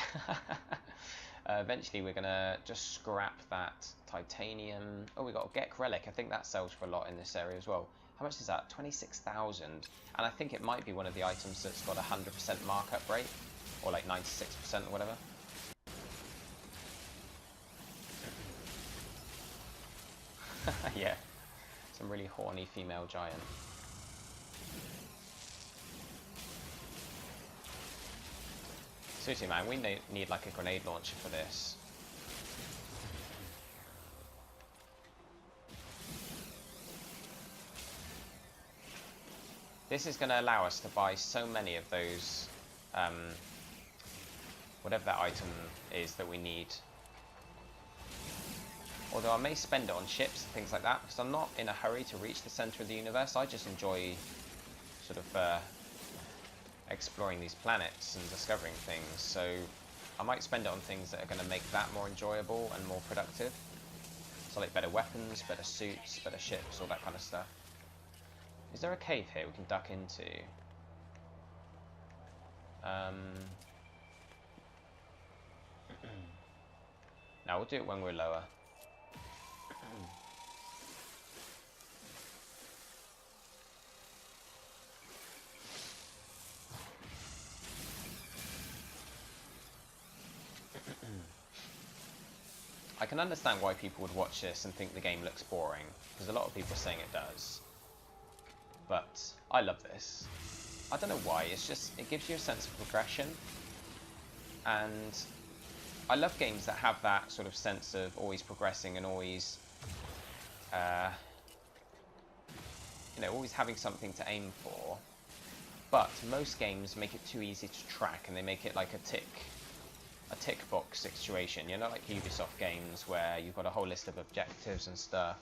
Eventually we're gonna just scrap that titanium. Oh, we got a Gek relic. I think that sells for a lot in this area as well. How much is that? 26,000. And I think it might be one of the items that's got a 100% markup rate, or like 96% or whatever. Yeah, some really horny female giant. Seriously, man, we need like a grenade launcher for this. This is going to allow us to buy so many of those, whatever that item is that we need. Although I may spend it on ships and things like that, because I'm not in a hurry to reach the center of the universe. I just enjoy sort of exploring these planets and discovering things. So I might spend it on things that are going to make that more enjoyable and more productive. So like better weapons, better suits, better ships, all that kind of stuff. Is there a cave here we can duck into? No, we'll do it when we're lower. I can understand why people would watch this and think the game looks boring, because a lot of people are saying it does. But I love this. I don't know why, it's just, it gives you a sense of progression. And I love games that have that sort of sense of always progressing and always, you know, always having something to aim for. But most games make it too easy to track, and they make it like a tick box situation, you know, like Ubisoft games where you've got a whole list of objectives and stuff.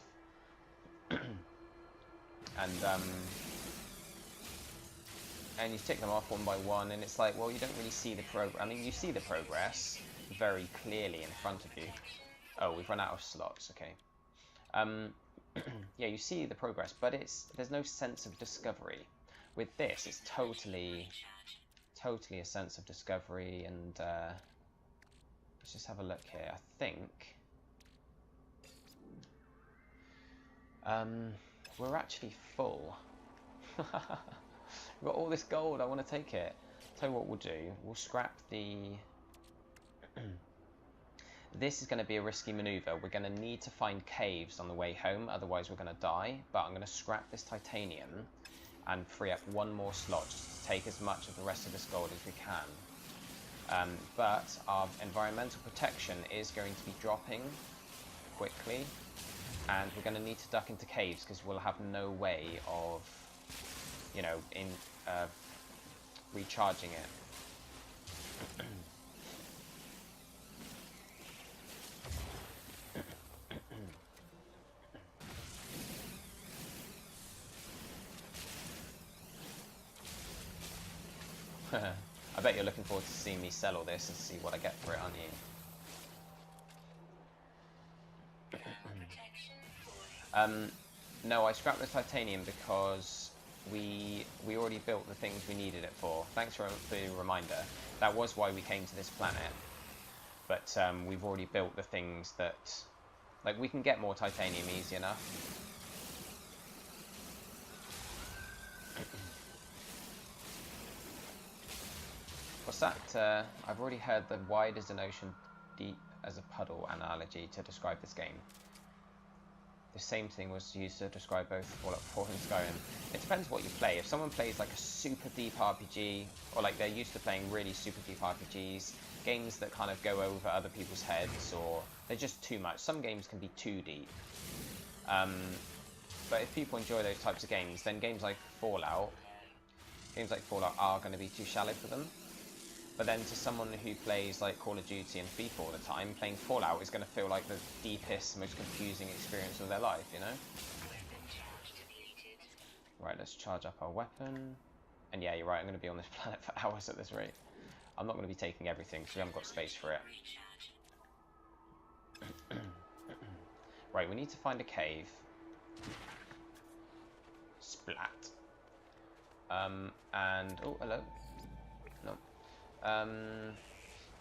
And you tick them off one by one, and it's like, well, you don't really see the progress. I mean, you see the progress very clearly in front of you. Oh, we've run out of slots. Okay. Yeah, you see the progress, but there's no sense of discovery. With this, it's totally a sense of discovery. And let's just have a look here. I think we're actually full. We've got all this gold, I want to take it. Tell you what we'll do, we'll scrap the... This is going to be a risky maneuver. We're going to need to find caves on the way home, otherwise we're going to die. But I'm going to scrap this titanium and free up one more slot just to take as much of the rest of this gold as we can. But our environmental protection is going to be dropping quickly, and we're going to need to duck into caves because we'll have no way of, you know, recharging it. I bet you're looking forward to seeing me sell all this and see what I get for it, aren't you? No, I scrapped the titanium because we already built the things we needed it for. Thanks for the reminder. That was why we came to this planet. But we've already built the things that... Like, we can get more titanium easy enough. What's that? I've already heard the wide as an ocean, deep as a puddle analogy to describe this game. The same thing was used to describe both Fallout 4 and Skyrim. It depends what you play. If someone plays like a super deep RPG, or like they're used to playing really super deep RPGs, games that kind of go over other people's heads, or they're just too much. Some games can be too deep. But if people enjoy those types of games, then games like Fallout are going to be too shallow for them. But then to someone who plays like Call of Duty and FIFA all the time, playing Fallout is going to feel like the deepest, most confusing experience of their life, you know? Right, let's charge up our weapon. And yeah, you're right, I'm going to be on this planet for hours at this rate. I'm not going to be taking everything because we haven't got space for it. Right, we need to find a cave. Splat. And... oh, hello. No.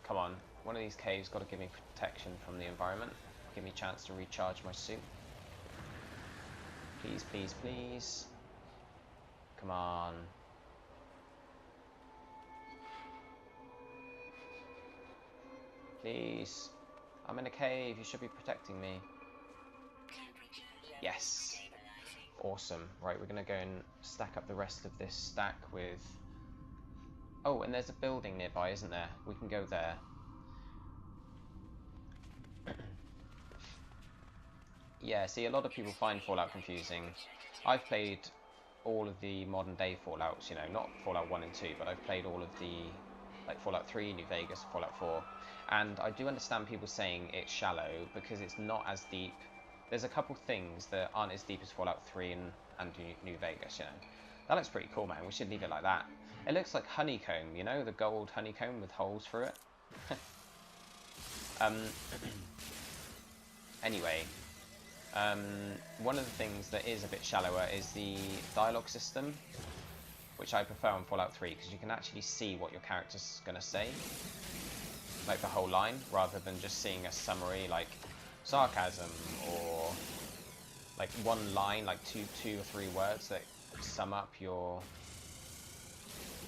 Come on. One of these caves got to give me protection from the environment. Give me a chance to recharge my suit. Please, please, please. Come on. Please. I'm in a cave. You should be protecting me. Yes. Awesome. Right, we're going to go and stack up the rest of this stack with... oh, and there's a building nearby, isn't there? We can go there. Yeah, see, a lot of people find Fallout confusing. I've played all of the modern day Fallouts, you know, not Fallout 1 and 2, but I've played all of the, like Fallout 3, New Vegas, Fallout 4. And I do understand people saying it's shallow because it's not as deep. There's a couple things that aren't as deep as Fallout 3 and New Vegas, you know. That looks pretty cool, man. We should leave it like that. It looks like honeycomb, you know, the gold honeycomb with holes through it. Anyway, one of the things that is a bit shallower is the dialogue system, which I prefer on Fallout 3 because you can actually see what your character's going to say, like the whole line, rather than just seeing a summary like sarcasm or like one line, like two or three words that sum up your,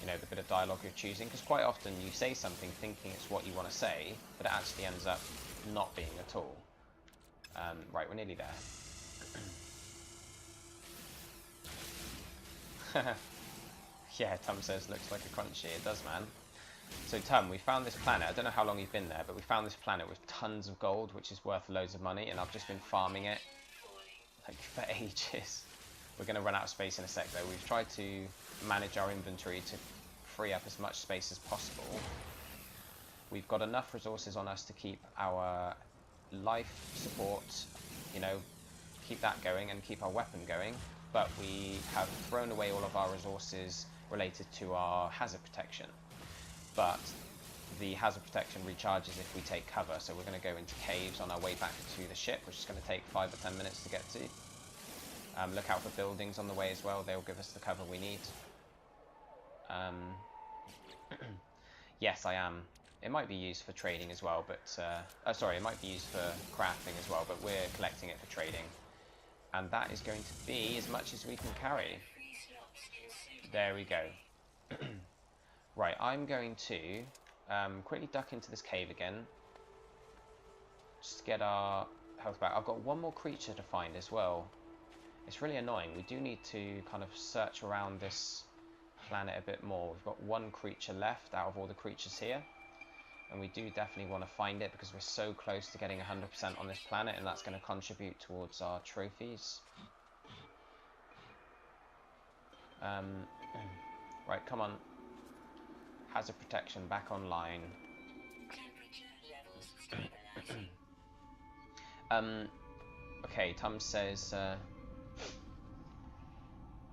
you know, the bit of dialogue you're choosing. Because quite often you say something thinking it's what you want to say, but it actually ends up not being at all. Right, we're nearly there. Yeah, Tom says looks like a crunchy. It does, man. So Tom, we found this planet. I don't know how long you've been there, but we found this planet with tons of gold, which is worth loads of money, and I've just been farming it like for ages. We're going to run out of space in a sec, though. We've tried to manage our inventory to free up as much space as possible. We've got enough resources on us to keep our life support, you know, keep that going and keep our weapon going, but we have thrown away all of our resources related to our hazard protection. But the hazard protection recharges if we take cover, so we're going to go into caves on our way back to the ship, which is going to take 5 or 10 minutes to get to. Look out for buildings on the way as well, they'll give us the cover we need. Yes, I am. It might be used for trading as well, but... sorry, it might be used for crafting as well, but we're collecting it for trading. And that is going to be as much as we can carry. There we go. Right, I'm going to quickly duck into this cave again. Just to get our health back. I've got one more creature to find as well. It's really annoying. We do need to kind of search around this planet a bit more. We've got one creature left out of all the creatures here. And we do definitely want to find it because we're so close to getting 100% on this planet, and that's going to contribute towards our trophies. Right, come on. Hazard protection back online. Okay, Tom says,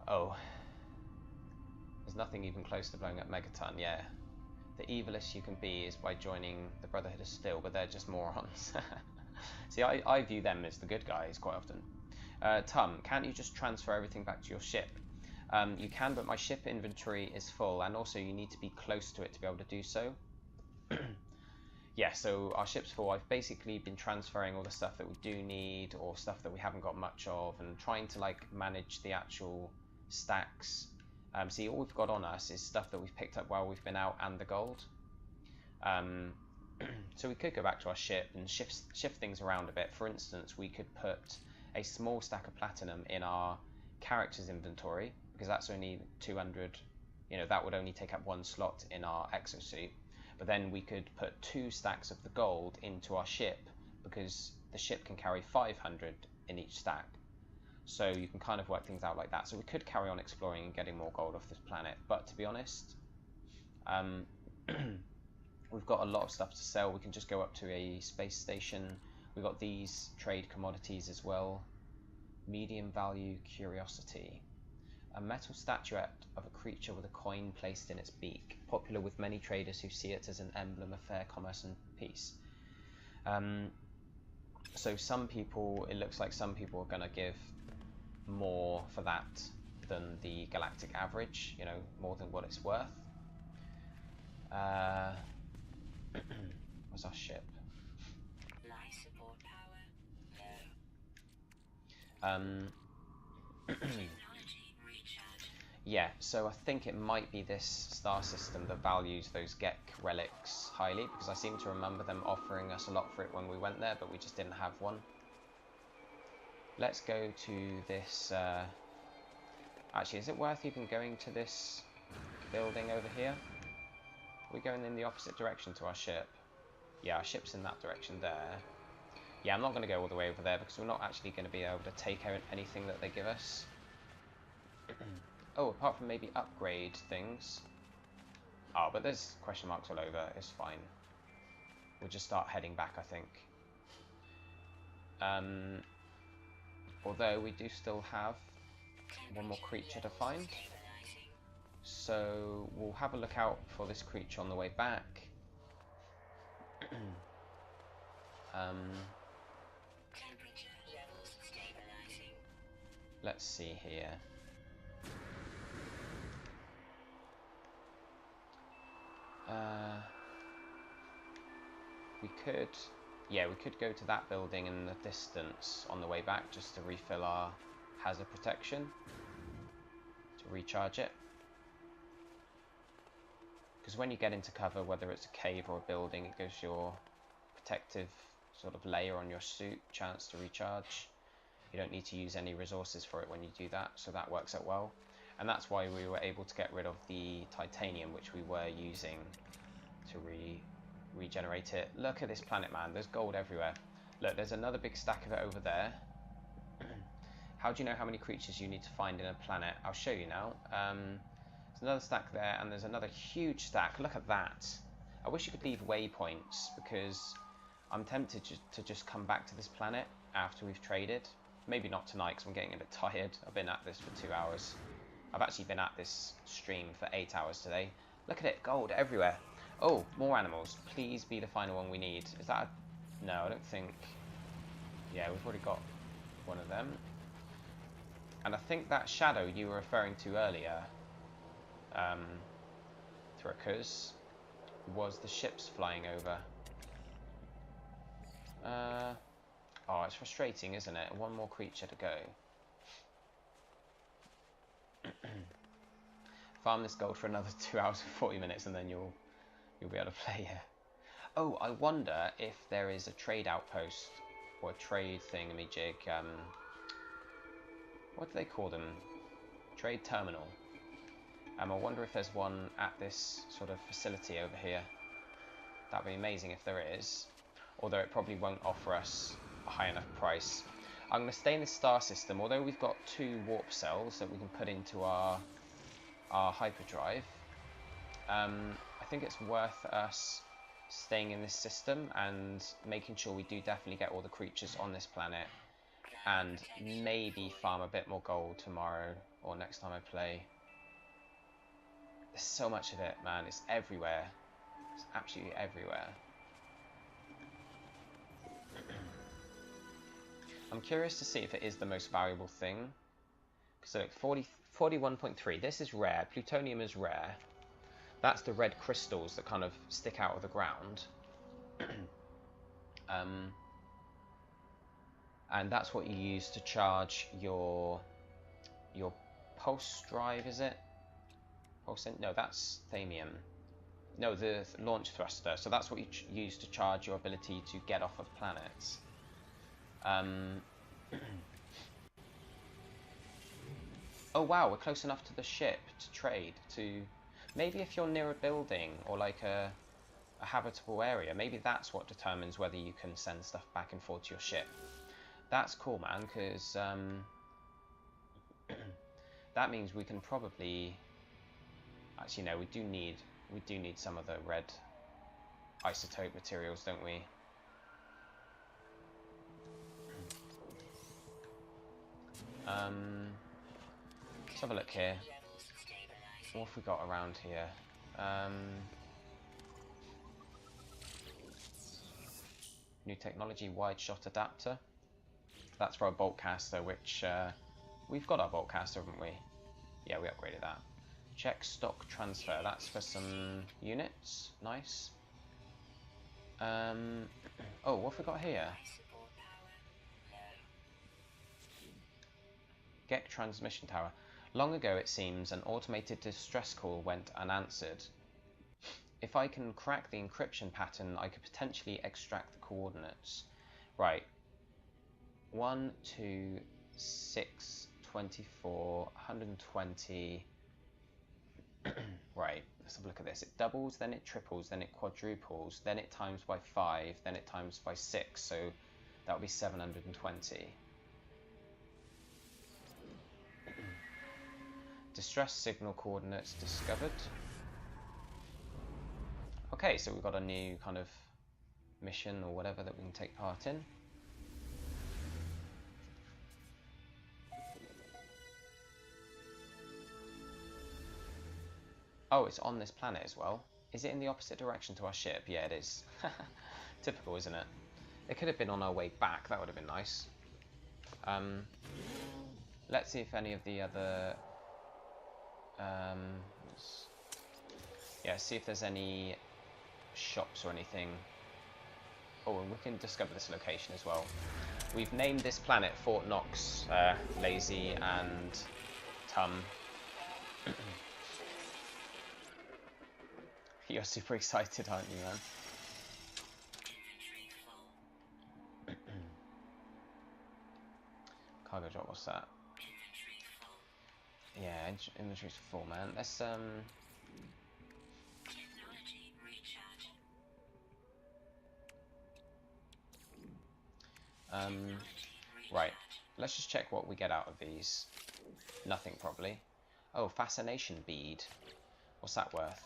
oh, there's nothing even close to blowing up Megaton, yeah. The evilest you can be is by joining the Brotherhood of Steel, but they're just morons. See, I view them as the good guys quite often. Tom, can't you just transfer everything back to your ship? You can, but my ship inventory is full, and also you need to be close to it to be able to do so. Yeah, so our ship's full. I've basically been transferring all the stuff that we do need, or stuff that we haven't got much of, and trying to like manage the actual stacks. See, all we've got on us is stuff that we've picked up while we've been out and the gold. So we could go back to our ship and shift things around a bit. For instance, we could put a small stack of platinum in our character's inventory, because that's only 200, you know, that would only take up one slot in our exosuit. But then we could put 2 stacks of the gold into our ship, because the ship can carry 500 in each stack. So you can kind of work things out like that. So we could carry on exploring and getting more gold off this planet. But to be honest, We've got a lot of stuff to sell. We can just go up to a space station. We've got these trade commodities as well. Medium value curiosity. A metal statuette of a creature with a coin placed in its beak, popular with many traders who see it as an emblem of fair commerce and peace. So some people, it looks like some people are going to give more for that than the galactic average, you know, more than what it's worth. Where's our ship? Life support power low. Technology recharge. Yeah, so I think it might be this star system that values those Gek relics highly, because I seem to remember them offering us a lot for it when we went there, but we just didn't have one. Let's go to this... Actually, is it worth even going to this building over here? We're going in the opposite direction to our ship. Yeah, our ship's in that direction there. Yeah, I'm not going to go all the way over there because we're not actually going to be able to take out anything that they give us. Oh, apart from maybe upgrade things. Oh, but there's question marks all over. It's fine. We'll just start heading back, I think. Although we do still have one more creature to find. So we'll have a look out for this creature on the way back. Temperature levels stabilizing. Let's see here. We could, yeah, we could go to that building in the distance on the way back just to refill our hazard protection, to recharge it. Because when you get into cover, whether it's a cave or a building, it gives your protective sort of layer on your suit chance to recharge. You don't need to use any resources for it when you do that, so that works out well. And that's why we were able to get rid of the titanium, which we were using to regenerate it. Look at this planet, man. There's gold everywhere. Look, there's another big stack of it over there. How do you know how many creatures you need to find in a planet? I'll show you now. There's another stack there, and there's another huge stack. Look at that. I wish you could leave waypoints, because I'm tempted to just come back to this planet after we've traded. Maybe not tonight, because I'm getting a bit tired. I've been at this for 2 hours. I've actually been at this stream for 8 hours today. Look at it, gold everywhere. Oh, more animals. Please be the final one we need. Is that a... No, I don't think... Yeah, we've already got one of them. And I think that shadow you were referring to earlier, Thruckers, was the ships flying over. Oh, it's frustrating, isn't it? One more creature to go. Farm this gold for another 2 hours and 40 minutes, and then you'll be able to play here. Oh, I wonder if there is a trade outpost or a trade thingamajig. What do they call them? Trade terminal. I wonder if there's one at this sort of facility over here. That'd be amazing if there is. Although it probably won't offer us a high enough price. I'm going to stay in the star system. Although we've got 2 warp cells that we can put into our hyperdrive, I think it's worth us staying in this system and making sure we do definitely get all the creatures on this planet, and maybe farm a bit more gold tomorrow or next time I play. There's so much of it, man. It's everywhere. It's absolutely everywhere. I'm curious to see if it is the most valuable thing. So look, 41.3. This is rare. Plutonium is rare. That's the red crystals that kind of stick out of the ground. And that's what you use to charge your pulse drive, is it? No, that's thamium. No, the launch thruster. So that's what you use to charge your ability to get off of planets. Oh wow, we're close enough to the ship to trade. Maybe if you're near a building or like a habitable area, maybe that's what determines whether you can send stuff back and forth to your ship. That's cool, man, because that means we can probably... Actually, no, we do need some of the red isotope materials, don't we? Let's have a look here. Levels stabilizing. What have we got around here? New technology, wide shot adapter. That's for our bolt caster, which we've got our bolt caster, haven't we? Yeah, we upgraded that. Check stock transfer. That's for some units. Nice. Oh, what have we got here? Life support power low. Get transmission tower. Long ago, it seems, an automated distress call went unanswered. If I can crack the encryption pattern, I could potentially extract the coordinates. Right. 1, 2, 6, 24, 120. Right, let's have a look at this. It doubles, then it triples, then it quadruples, then it times by 5, then it times by 6, so that would be 720. Distress signal coordinates discovered. Okay, so we've got a new kind of mission or whatever that we can take part in. Oh, it's on this planet as well. Is it in the opposite direction to our ship? Yeah, it is. Typical, isn't it? It could have been on our way back. That would have been nice. Let's see if any of the other... yeah, see if there's any shops or anything. Oh, and we can discover this location as well. We've named this planet Fort Knox, Lazy and Tum. You're super excited, aren't you, man? Inventory full. Cargo drop, what's that? Inventory full. Yeah, inventory's full, man. Let's, Technology recharge. right. Let's just check what we get out of these. Nothing, probably. Oh, fascination bead. What's that worth?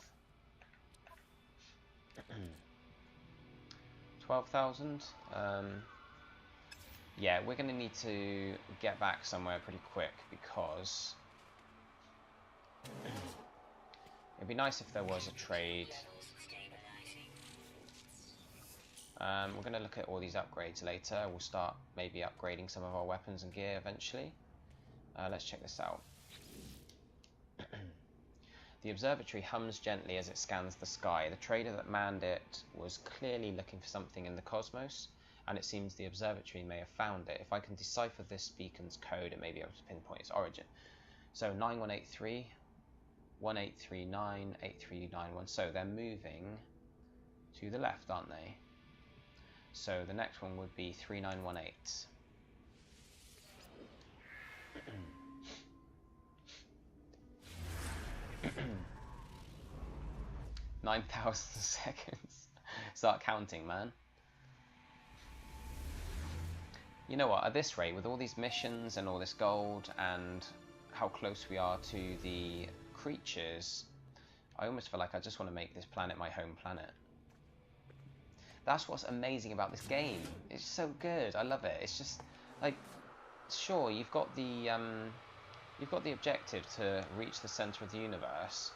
12,000. Yeah, we're going to need to get back somewhere pretty quick because it'd be nice if there was a trade. Levels stabilizing. We're going to look at all these upgrades later. We'll start maybe upgrading some of our weapons and gear eventually. Let's check this out. The observatory hums gently as it scans the sky. The trader that manned it was clearly looking for something in the cosmos, and it seems the observatory may have found it. If I can decipher this beacon's code, it may be able to pinpoint its origin. So 9183, 1839, 8391. So they're moving to the left, aren't they? So the next one would be 3918. 9,000 seconds. Start counting, man. You know what, at this rate, with all these missions and all this gold and how close we are to the creatures, I almost feel like I just want to make this planet my home planet. That's what's amazing about this game. It's so good. I love it. It's just like, sure, you've got the objective to reach the center of the universe,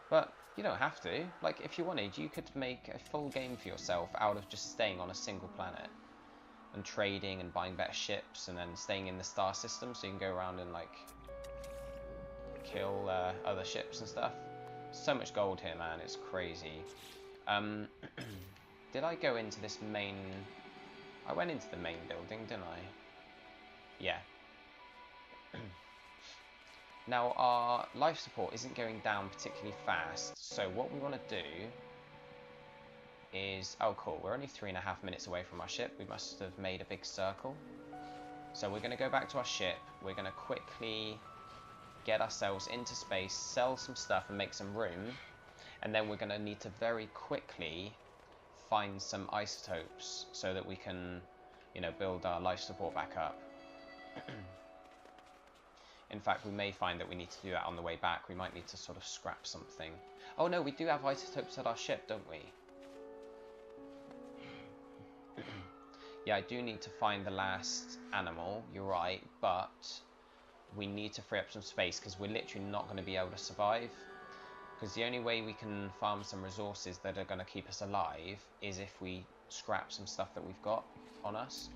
but you don't have to. Like, if you wanted, you could make a full game for yourself out of just staying on a single planet and trading and buying better ships and then staying in the star system so you can go around and like kill other ships and stuff. So much gold here, man. It's crazy. Did I go into this main... I went into the main building, didn't I? Yeah. Now, our life support isn't going down particularly fast, so what we want to do is... Oh, cool. We're only 3.5 minutes away from our ship. We must have made a big circle. So we're going to go back to our ship. We're going to quickly get ourselves into space, sell some stuff and make some room. And then we're going to need to very quickly find some isotopes so that we can, you know, build our life support back up. In fact, we may find that we need to do that on the way back. We might need to sort of scrap something. Oh no, we do have isotopes at our ship, don't we? Yeah, I do need to find the last animal, you're right, but we need to free up some space because we're literally not going to be able to survive. Because the only way we can farm some resources that are going to keep us alive is if we scrap some stuff that we've got on us.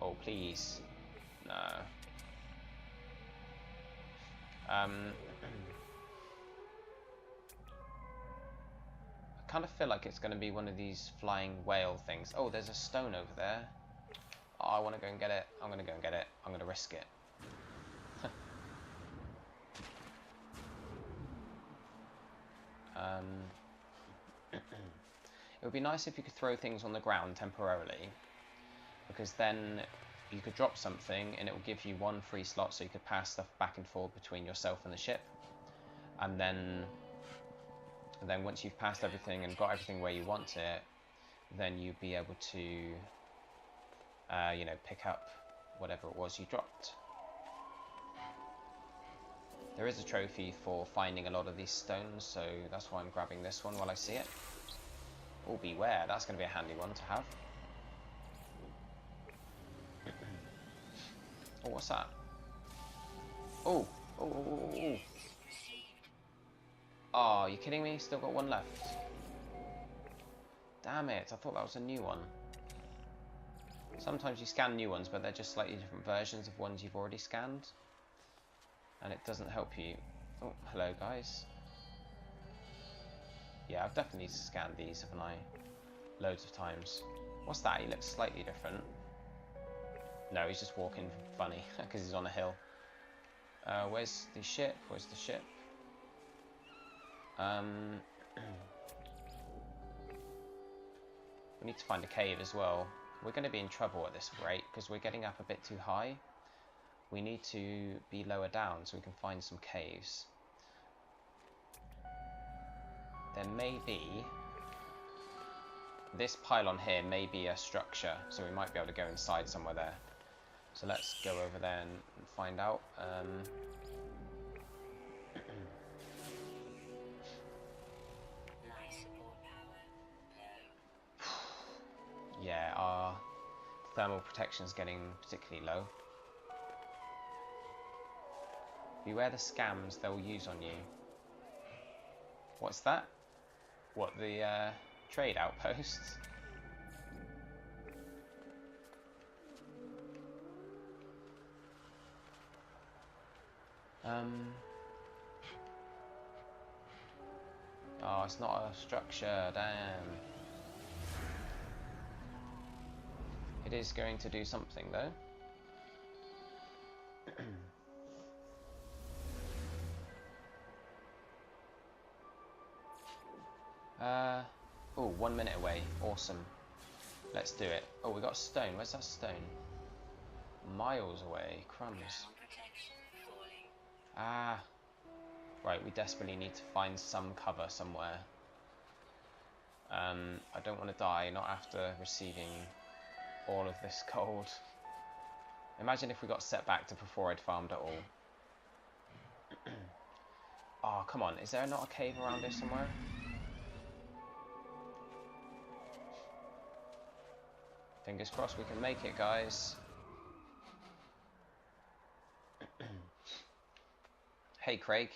Oh, please. No. I kind of feel like it's going to be one of these flying whale things. Oh, there's a stone over there. Oh, I want to go and get it. I'm going to go and get it. I'm going to risk it. It would be nice if you could throw things on the ground temporarily, because then you could drop something and it will give you one free slot so you could pass stuff back and forth between yourself and the ship. And then once you've passed everything and got everything where you want it, then you'd be able to, you know, pick up whatever it was you dropped. There is a trophy for finding a lot of these stones, so that's why I'm grabbing this one while I see it. Oh, beware, that's going to be a handy one to have. Oh, what's that? Oh, oh, oh, oh, oh. Oh, are you kidding me? Still got one left. Damn it, I thought that was a new one. Sometimes you scan new ones, but they're just slightly different versions of ones you've already scanned. And it doesn't help you. Oh, hello guys. Yeah, I've definitely scanned these, haven't I? Loads of times. What's that? He looks slightly different. No, he's just walking funny, because he's on a hill. Where's the ship? Where's the ship? We need to find a cave as well. We're going to be in trouble at this rate, because we're getting up a bit too high. We need to be lower down so we can find some caves. There may be... This pylon here may be a structure, so we might be able to go inside somewhere there. So let's go over there and find out. Yeah, our thermal protection is getting particularly low. Beware the scams they'll use on you. What's that? What, the trade outposts? Oh, it's not a structure, damn. It is going to do something though. Oh, 1 minute away. Awesome. Let's do it. Oh, we got a stone. Where's that stone? Miles away. Crumbs. Ah. Right, we desperately need to find some cover somewhere. I don't want to die, not after receiving all of this gold. Imagine if we got set back to before I'd farmed it all. Oh, come on. Is there not a cave around here somewhere? Fingers crossed we can make it, guys. Hey, Craig.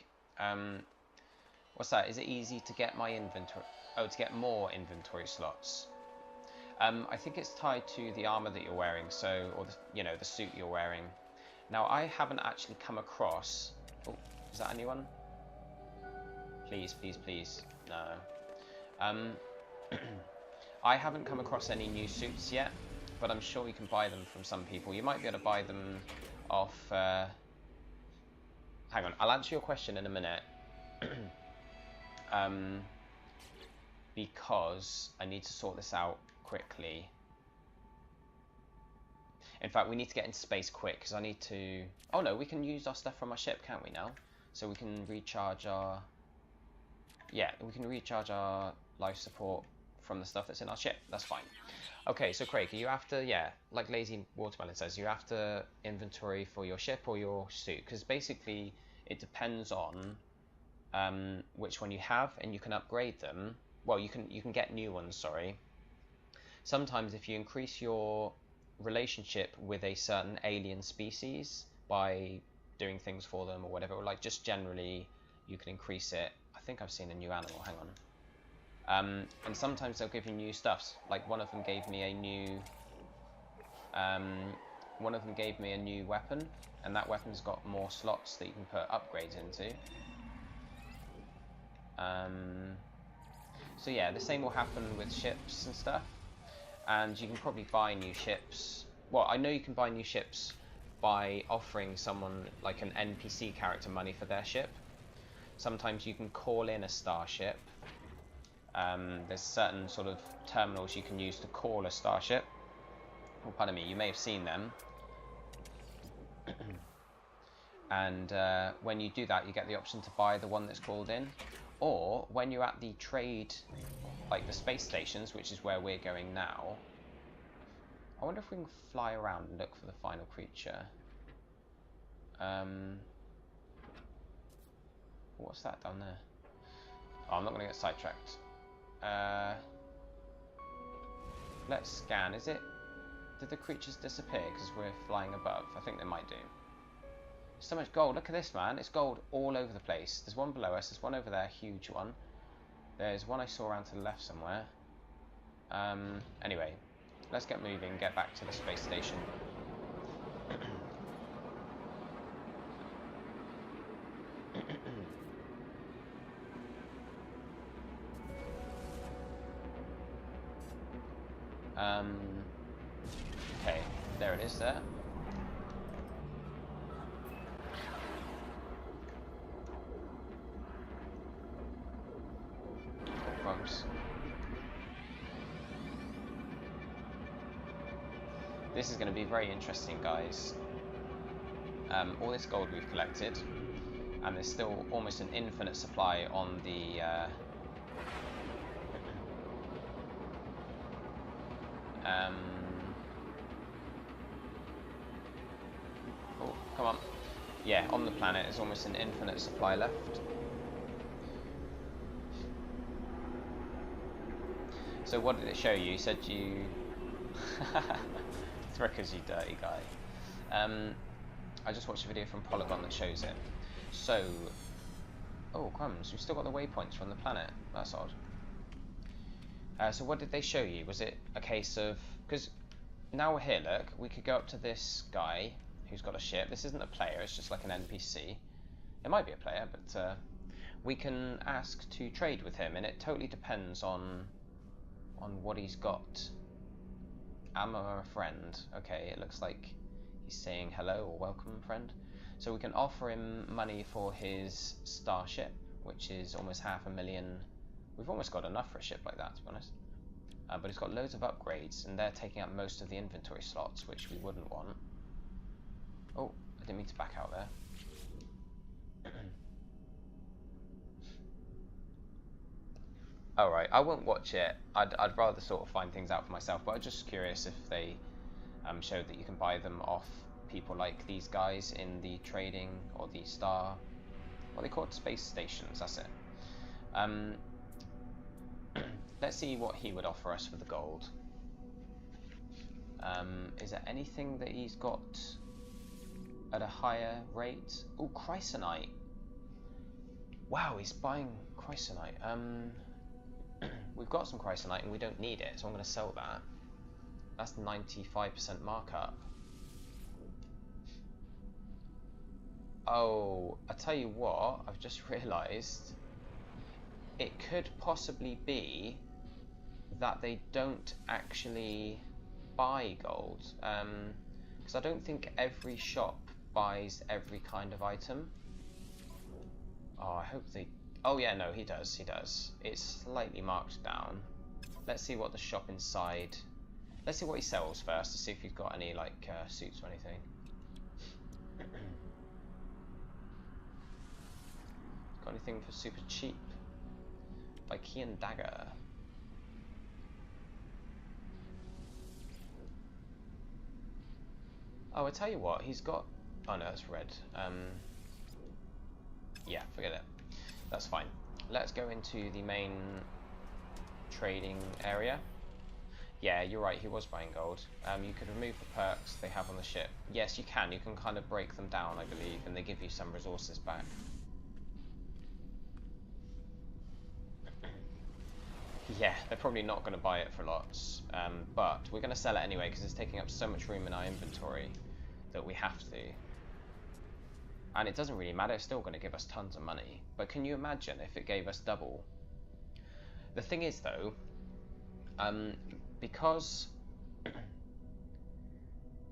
What's that? Is it easy to get my inventory? Oh, to get more inventory slots. I think it's tied to the armor that you're wearing, so, or the, you know, the suit you're wearing. Now, I haven't actually come across. Oh, is that a new one? Please, please, please. No. I haven't come across any new suits yet, but I'm sure you can buy them from some people. You might be able to buy them off... Hang on, I'll answer your question in a minute. Because I need to sort this out quickly. In fact, we need to get into space quick, because I need to... Oh no, we can use our stuff from our ship, can't we now? So we can recharge our... Yeah, we can recharge our life support from the stuff that's in our ship. That's fine. Okay, so Craig, are you after, yeah, like Lazy Watermelon says, you after inventory for your ship or your suit? Because basically it depends on which one you have, and you can upgrade them. Well, you can get new ones, sorry. sometimes if you increase your relationship with a certain alien species by doing things for them or whatever, or like just generally you can increase it. I think I've seen a new animal, hang on. And sometimes they'll give you new stuffs. Like one of them gave me a new weapon, and that weapon's got more slots that you can put upgrades into. So yeah, the same will happen with ships and stuff. And you can probably buy new ships. Well, I know you can buy new ships by offering someone like an NPC character money for their ship. Sometimes you can call in a starship. There's certain sort of terminals you can use to call a starship. Oh, pardon me, you may have seen them. And when you do that, you get the option to buy the one that's called in. Or when you're at the trade, like the space stations, which is where we're going now. I wonder if we can fly around and look for the final creature. What's that down there? Oh, I'm not going to get sidetracked. Let's scan. Is it? Did the creatures disappear because we're flying above? I think they might do. So much gold. Look at this, man. It's gold all over the place. There's one below us. There's one over there, huge one. There's one I saw around to the left somewhere. Anyway, let's get moving, get back to the space station. Okay, there it is there. This is going to be very interesting, guys. All this gold we've collected, and there's still almost an infinite supply on the oh, come on. Yeah, on the planet there's almost an infinite supply left. So what did it show you? You said you... Thrickers, you dirty guy. I just watched a video from Polygon that shows it. So... Oh, crumbs. We've still got the waypoints from the planet. That's odd. So what did they show you? Was it a case of... Because now we're here, look. We could go up to this guy who's got a ship. This isn't a player. It's just like an NPC. It might be a player, but... we can ask to trade with him, and it totally depends on what he's got. Am I a friend? Okay, it looks like he's saying hello or welcome, friend. So we can offer him money for his starship, which is almost 500,000. We've almost got enough for a ship like that, to be honest. But it's got loads of upgrades, and they're taking up most of the inventory slots, which we wouldn't want. Oh, I didn't mean to back out there. Alright, I won't watch it. I'd rather sort of find things out for myself, but I'm just curious if they showed that you can buy them off people like these guys in the trading or the star... What are they called? Space stations, that's it. Let's see what he would offer us for the gold. Is there anything that he's got at a higher rate? Oh, Chrysonite. Wow, he's buying Chrysonite. We've got some Chrysonite and we don't need it, so I'm going to sell that. That's 95% markup. Oh, I tell you what, I've just realised it could possibly be that they don't actually buy gold, because I don't think every shop buys every kind of item. Oh, I hope they... Oh yeah, no, he does. It's slightly marked down. Let's see what the shop inside... Let's see what he sells first, to see if he's got any, like, suits or anything. Got anything for super cheap? By Key and Dagger. Oh, I tell you what, he's got... Oh no, that's red. Yeah, forget it. That's fine. Let's go into the main trading area. Yeah, you're right, he was buying gold. You could remove the perks they have on the ship. Yes, you can. You can kind of break them down, I believe, and they give you some resources back. Yeah, they're probably not going to buy it for lots, but we're going to sell it anyway because it's taking up so much room in our inventory that we have to. And it doesn't really matter, it's still going to give us tons of money. But can you imagine if it gave us double? The thing is though, because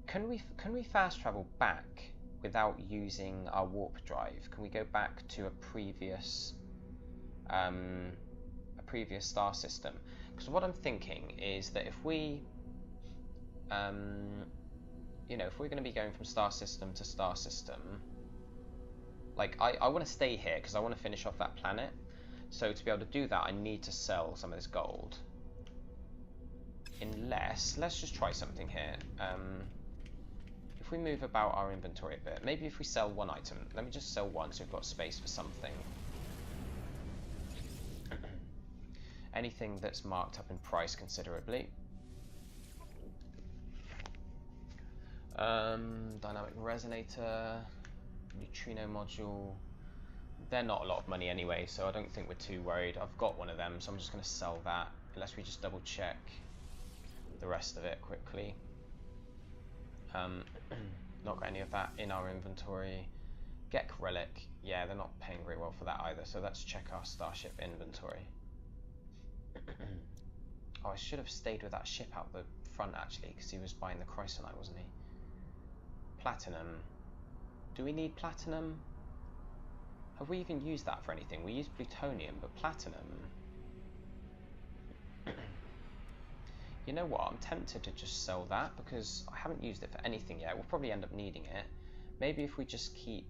can we fast travel back without using our warp drive? Can we go back to a previous star system? Because what I'm thinking is that if we you know, if we're going to be going from star system to star system, like I want to stay here because I want to finish off that planet. So to be able to do that, I need to sell some of this gold. Unless, let's just try something here. If we move about our inventory a bit, maybe if we sell one item, let me just sell one so we've got space for something. Anything that's marked up in price considerably. Dynamic resonator, neutrino module. They're not a lot of money anyway, so I don't think we're too worried. I've got one of them, so I'm just going to sell that, unless we just double check the rest of it quickly. Not got any of that in our inventory. Gek relic, yeah, they're not paying very well for that either, so let's check our starship inventory. Oh, I should have stayed with that ship out the front actually, because he was buying the chrysonite, wasn't he? Platinum. Do we need platinum? Have we even used that for anything? We used plutonium, but platinum... You know what, I'm tempted to just sell that because I haven't used it for anything yet. We'll probably end up needing it. Maybe if we just keep...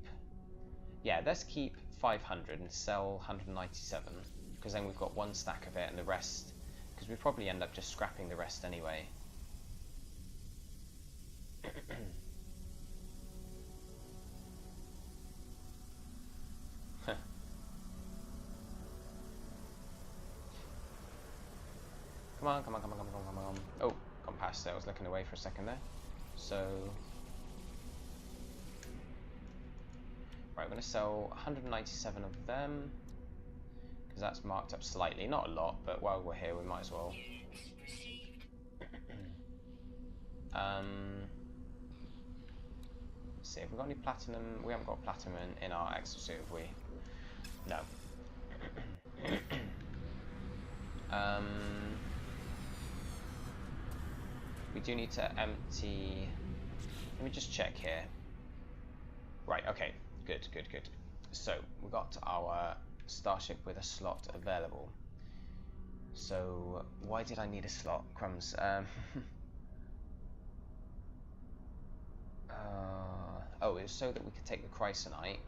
Yeah, let's keep 500 and sell 197, because then we've got one stack of it and the rest... Because we probably end up just scrapping the rest anyway. Come on, come on, come on, come on, come on. Oh, gone past it. I was looking away for a second there. So... Right, I'm going to sell 197 of them. Because that's marked up slightly. Not a lot, but while we're here, we might as well. Let's see, have we got any platinum? We haven't got platinum in our exosuit, have we? No. We do need to empty... Let me just check here. Right, okay. Good, good, good. So, we got our starship with a slot available. So, why did I need a slot? Crumbs. Oh, it was so that we could take the chrysonite.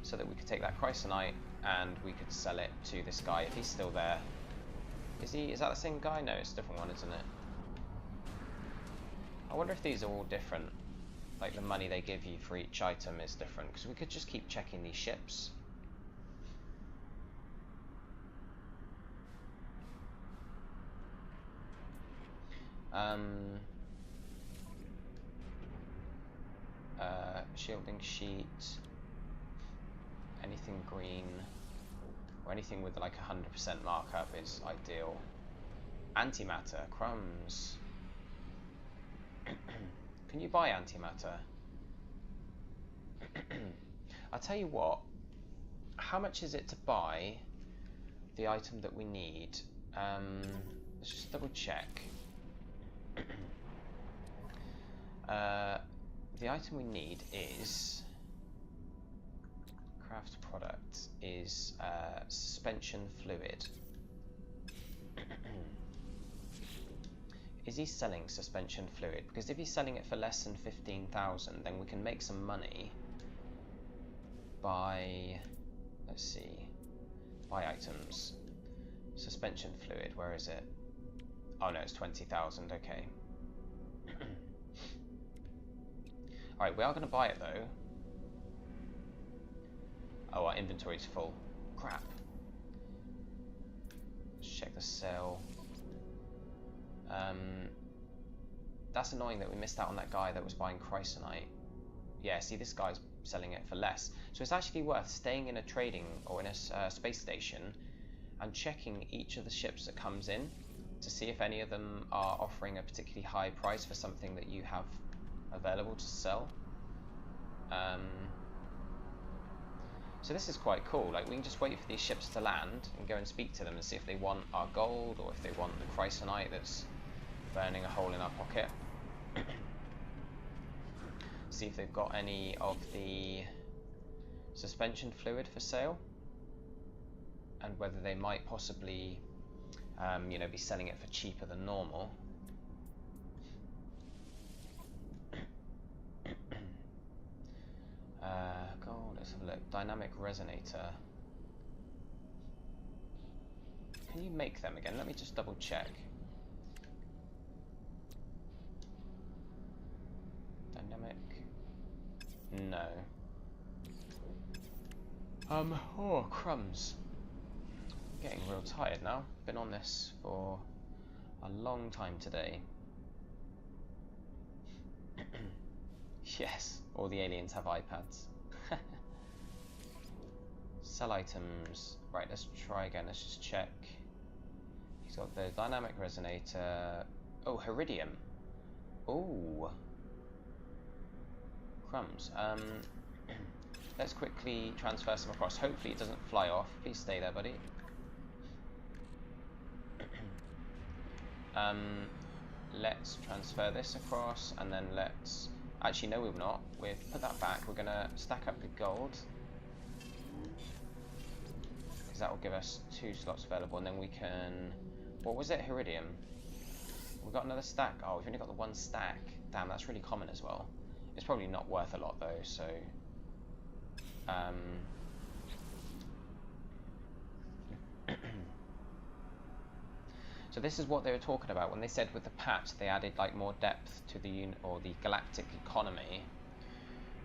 So that we could take that chrysonite and we could sell it to this guy if he's still there. Is that the same guy? No, it's a different one, isn't it? I wonder if these are all different. Like the money they give you for each item is different, because we could just keep checking these ships. Shielding sheet, anything green, or anything with like 100% markup is ideal. Antimatter, crumbs. Can you buy antimatter? I'll tell you what, how much is it to buy the item that we need? Let's just double check. The item we need is craft product is suspension fluid. Is he selling suspension fluid? Because if he's selling it for less than 15,000, then we can make some money by, let's see, buy items. Suspension fluid, where is it? Oh no, it's 20,000, okay. Alright, we are going to buy it though. Oh, our inventory's full. crap. Let's check the sale. That's annoying that we missed out on that guy that was buying chrysonite. Yeah, see, this guy's selling it for less. So it's actually worth staying in a trading or in a space station and checking each of the ships that comes in to see if any of them are offering a particularly high price for something that you have available to sell. So this is quite cool. Like, we can just wait for these ships to land and go and speak to them and see if they want our gold or if they want the chrysonite that's burning a hole in our pocket. See if they've got any of the suspension fluid for sale, and whether they might possibly, you know, be selling it for cheaper than normal. Gold, let's have a look. Dynamic resonator. Can you make them again? Let me just double check. Dynamic. No. Oh, crumbs. Getting real tired now. Been on this for a long time today. Yes, all the aliens have iPads. Sell items. Right, let's try again. Let's just check. He's got the dynamic resonator. Oh, Heridium. Oh. Crumbs. Let's quickly transfer some across. Hopefully it doesn't fly off. Please stay there, buddy. Let's transfer this across, and then let's... Actually, no, we're not. We've put that back. We're going to stack up the gold, because that will give us 2 slots available, and then we can... What was it? Heridium. We've got another stack. Oh, we've only got the 1 stack. Damn, that's really common as well. It's probably not worth a lot, though, so... So this is what they were talking about when they said with the patch they added like more depth to the the galactic economy.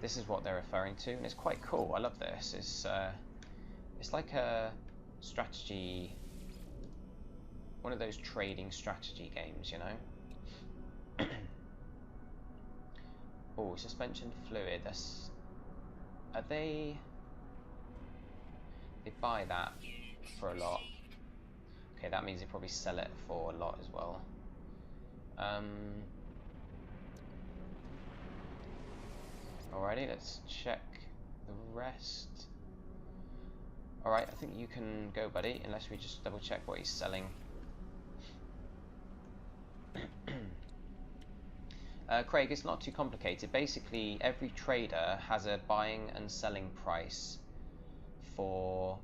This is what they're referring to, and it's quite cool. I love this. It's like a strategy, one of those trading strategy games, you know. Oh, suspension fluid. That's... Are they buy that for a lot? Okay, that means they probably sell it for a lot as well. Alrighty, let's check the rest. Alright, I think you can go, buddy, unless we just double check what he's selling. Craig, it's not too complicated. Basically, every trader has a buying and selling price for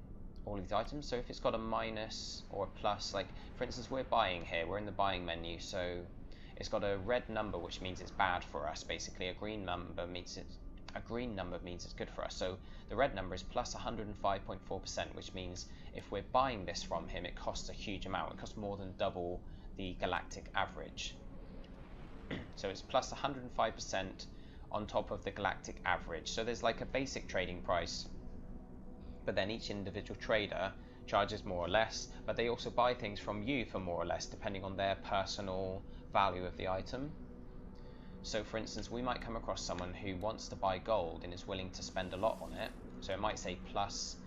all of these items. So if it's got a minus or a plus, like for instance, we're buying here, we're in the buying menu, so it's got a red number, which means it's bad for us. Basically, a green number means it's good for us. So the red number is plus 105.4%, which means if we're buying this from him, it costs a huge amount. It costs more than double the galactic average. So it's plus 105% on top of the galactic average. So there's like a basic trading price, but then each individual trader charges more or less, but they also buy things from you for more or less depending on their personal value of the item. So for instance, we might come across someone who wants to buy gold and is willing to spend a lot on it, so it might say plus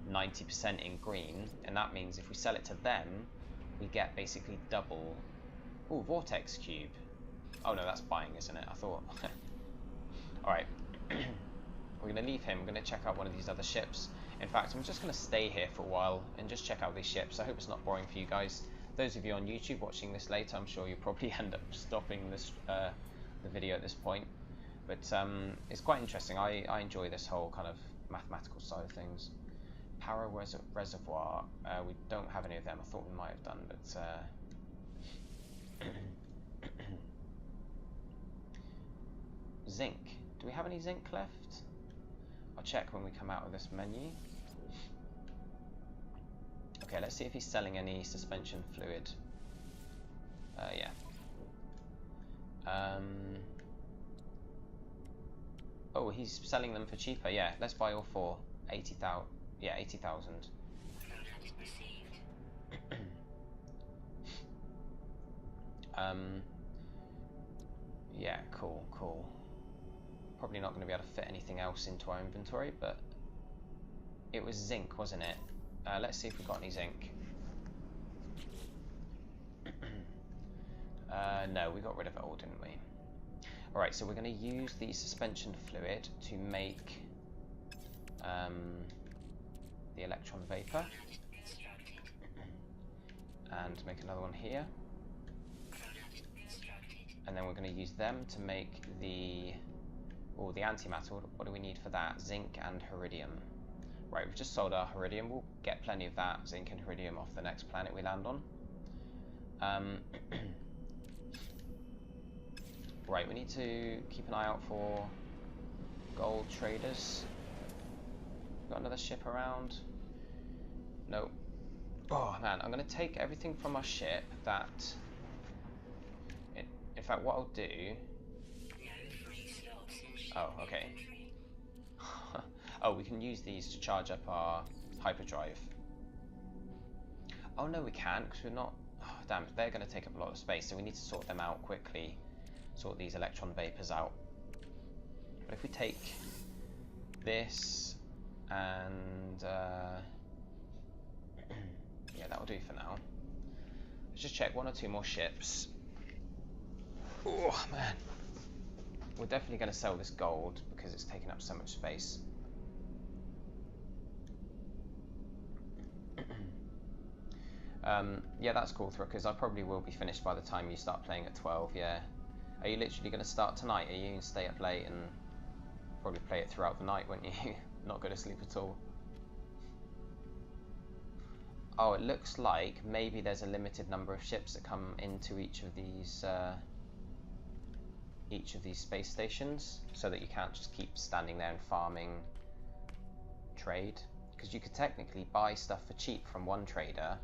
90% in green, and that means if we sell it to them, we get basically double. Oh, vortex cube. Oh no, that's buying, isn't it? I thought. Alright, we're going to leave him. We're going to check out one of these other ships. In fact, I'm just going to stay here for a while and just check out these ships. I hope it's not boring for you guys. Those of you on YouTube watching this later, I'm sure you'll probably end up stopping this the video at this point. But it's quite interesting. I enjoy this whole kind of mathematical side of things. Power reservoir. We don't have any of them. I thought we might have done, but... Zinc. Do we have any zinc left? I'll check when we come out of this menu. Okay, let's see if he's selling any suspension fluid. Yeah. Oh, he's selling them for cheaper. Yeah, let's buy all 4. 80,000. Yeah, 80,000. Yeah, cool. Probably not going to be able to fit anything else into our inventory, but it was zinc, wasn't it? Let's see if we've got any zinc. No, we got rid of it all, didn't we? Alright, so we're going to use the suspension fluid to make the electron vapor. And make another one here. And then we're going to use them to make the antimatter. What do we need for that? Zinc and iridium. Right, we've just sold our iridium. We'll get plenty of that zinc and iridium off the next planet we land on. Right, we need to keep an eye out for gold traders. Got another ship around? Nope. Oh man, I'm going to take everything from our ship that... In fact, what I'll do... Oh, okay. Oh, we can use these to charge up our hyperdrive. Oh no, we can't, because we're not... Oh, damn, they're going to take up a lot of space, so we need to sort them out quickly. Sort these electron vapors out. But if we take this and... yeah, that'll do for now. Let's just check one or two more ships. Oh man, we're definitely going to sell this gold because it's taking up so much space. Yeah, that's cool, Throokers. I probably will be finished by the time you start playing at 12. Yeah, are you literally going to start tonight? Are you going to stay up late and probably play it throughout the night, won't you? Not go to sleep at all. Oh, it looks like maybe there's a limited number of ships that come into each of these space stations, so that you can't just keep standing there and farming trade. Because you could technically buy stuff for cheap from one trader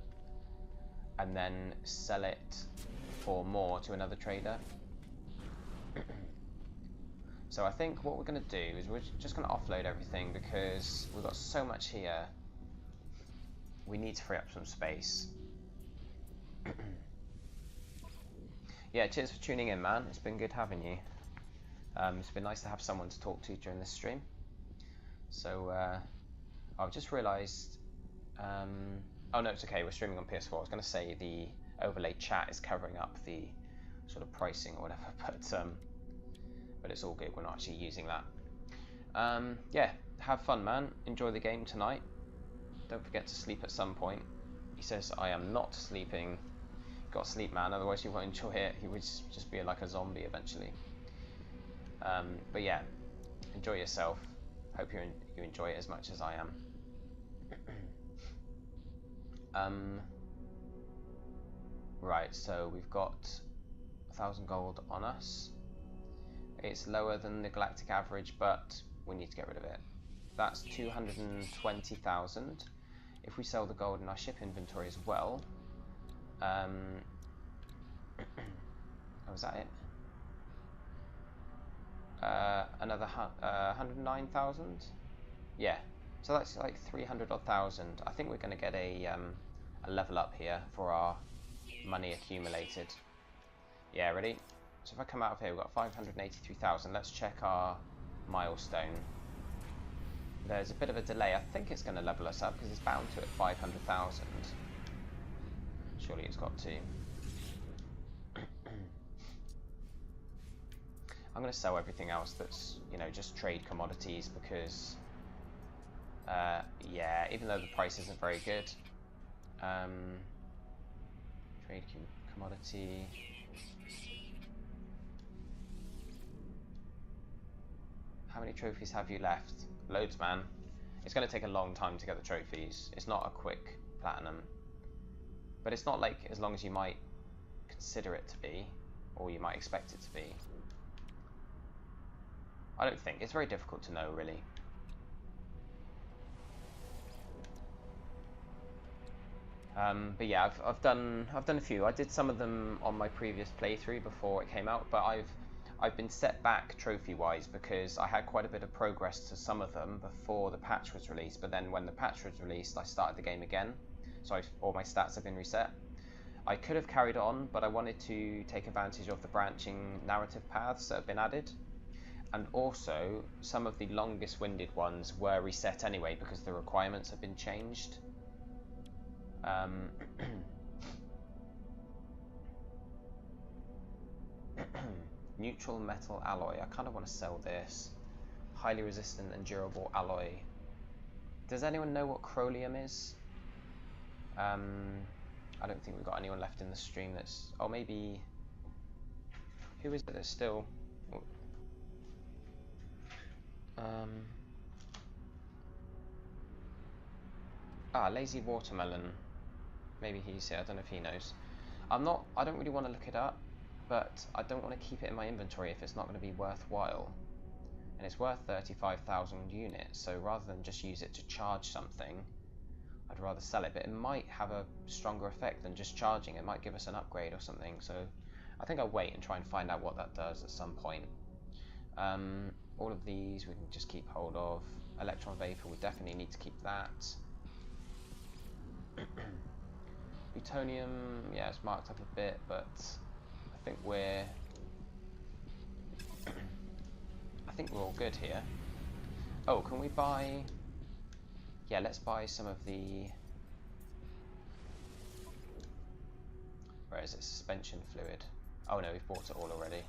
and then sell it for more to another trader. So I think what we're going to do is we're just going to offload everything because we've got so much here. We need to free up some space. Yeah, cheers for tuning in, man. It's been good having you. It's been nice to have someone to talk to during this stream. So, I've just realised... oh no, it's okay, we're streaming on PS4. I was going to say the overlay chat is covering up the sort of pricing or whatever, but it's all good, we're not actually using that. Yeah, have fun, man. Enjoy the game tonight. Don't forget to sleep at some point. He says, I am not sleeping. Got to sleep, man, otherwise you won't enjoy it. He would just be like a zombie eventually. But yeah, enjoy yourself. Hope you enjoy it as much as I am. Right, so we've got 1,000 gold on us. It's lower than the galactic average, but we need to get rid of it. That's 220,000. If we sell the gold in our ship inventory as well, oh, is that it? Another 109,000. Yeah, so that's like 300,000. I think we're going to get a level up here for our money accumulated. Yeah, ready? So if I come out of here, we've got 583,000. Let's check our milestone. There's a bit of a delay. I think it's going to level us up because it's bound to at 500,000. Surely it's got to. I'm going to sell everything else that's, you know, just trade commodities because, yeah, even though the price isn't very good, trade commodity. How many trophies have you left? Loads, man. It's going to take a long time to get the trophies. It's not a quick platinum. But it's not like as long as you might consider it to be, or you might expect it to be. I don't think. It's very difficult to know, really. But yeah, I've done a few. I did some of them on my previous playthrough before it came out, but I've been set back trophy-wise because I had quite a bit of progress to some of them before the patch was released. But then when the patch was released, I started the game again, so all my stats have been reset. I could have carried on, but I wanted to take advantage of the branching narrative paths that have been added. And also, some of the longest winded ones were reset anyway because the requirements have been changed. Neutral metal alloy. I kind of want to sell this. Highly resistant and durable alloy. Does anyone know what Crolium is? I don't think we've got anyone left in the stream that's... Oh, maybe... Who is it that's still... Lazy Watermelon. Maybe he's here. I don't know if he knows. I don't really want to look it up, but I don't want to keep it in my inventory if it's not going to be worthwhile. And it's worth 35,000 units, so rather than just use it to charge something, I'd rather sell it. But it might have a stronger effect than just charging. It might give us an upgrade or something. So I think I'll wait and try and find out what that does at some point. All of these we can just keep hold of. Electron vapor, we definitely need to keep that. Plutonium, yeah, it's marked up a bit, but I think we're all good here. Oh, can we buy... Yeah, let's buy some of the... Where is it? Suspension fluid. Oh no, we've bought it all already.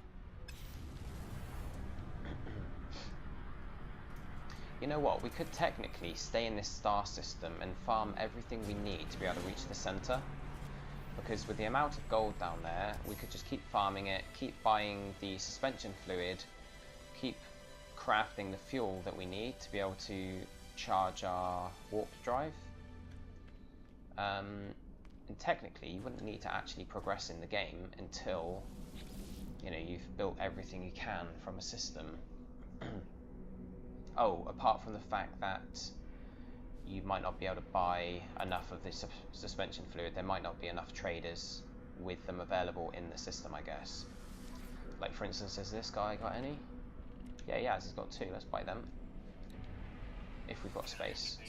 You know what, we could technically stay in this star system and farm everything we need to be able to reach the center. Because with the amount of gold down there, we could just keep farming it, keep buying the suspension fluid, keep crafting the fuel that we need to be able to charge our warp drive. And technically, you wouldn't need to actually progress in the game until, you know, you've built everything you can from a system. Oh, apart from the fact that you might not be able to buy enough of this suspension fluid, there might not be enough traders with them available in the system, I guess. Like, for instance, has this guy got any? Yeah, he has. He's got 2. Let's buy them. If we've got space.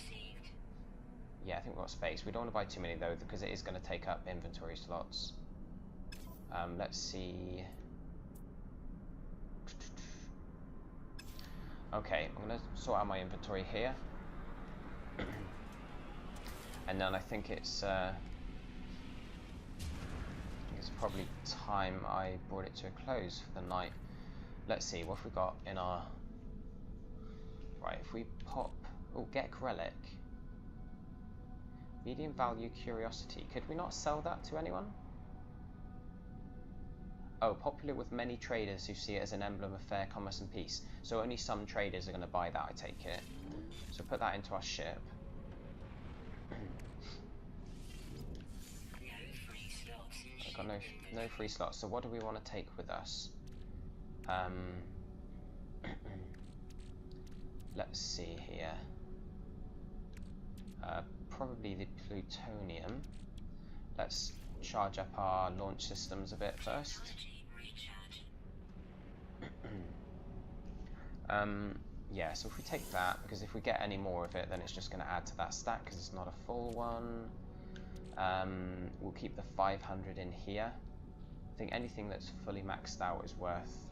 Yeah, I think we've got space. We don't want to buy too many, though, because it is going to take up inventory slots. Let's see... Okay, I'm going to sort out my inventory here. And then I think it's probably time I brought it to a close for the night. Let's see, what have we got in our... Right, if we pop... Oh, Gek Relic. Medium value curiosity. Could we not sell that to anyone? Oh, popular with many traders who see it as an emblem of fair commerce and peace. So only some traders are going to buy that, I take it. So put that into our ship. I've got no free slots. So what do we want to take with us? Let's see here. Probably the plutonium. Let's charge up our launch systems a bit first. Yeah, so if we take that, because if we get any more of it, then it's just going to add to that stack, because it's not a full one. We'll keep the 500 in here. I think anything that's fully maxed out is worth...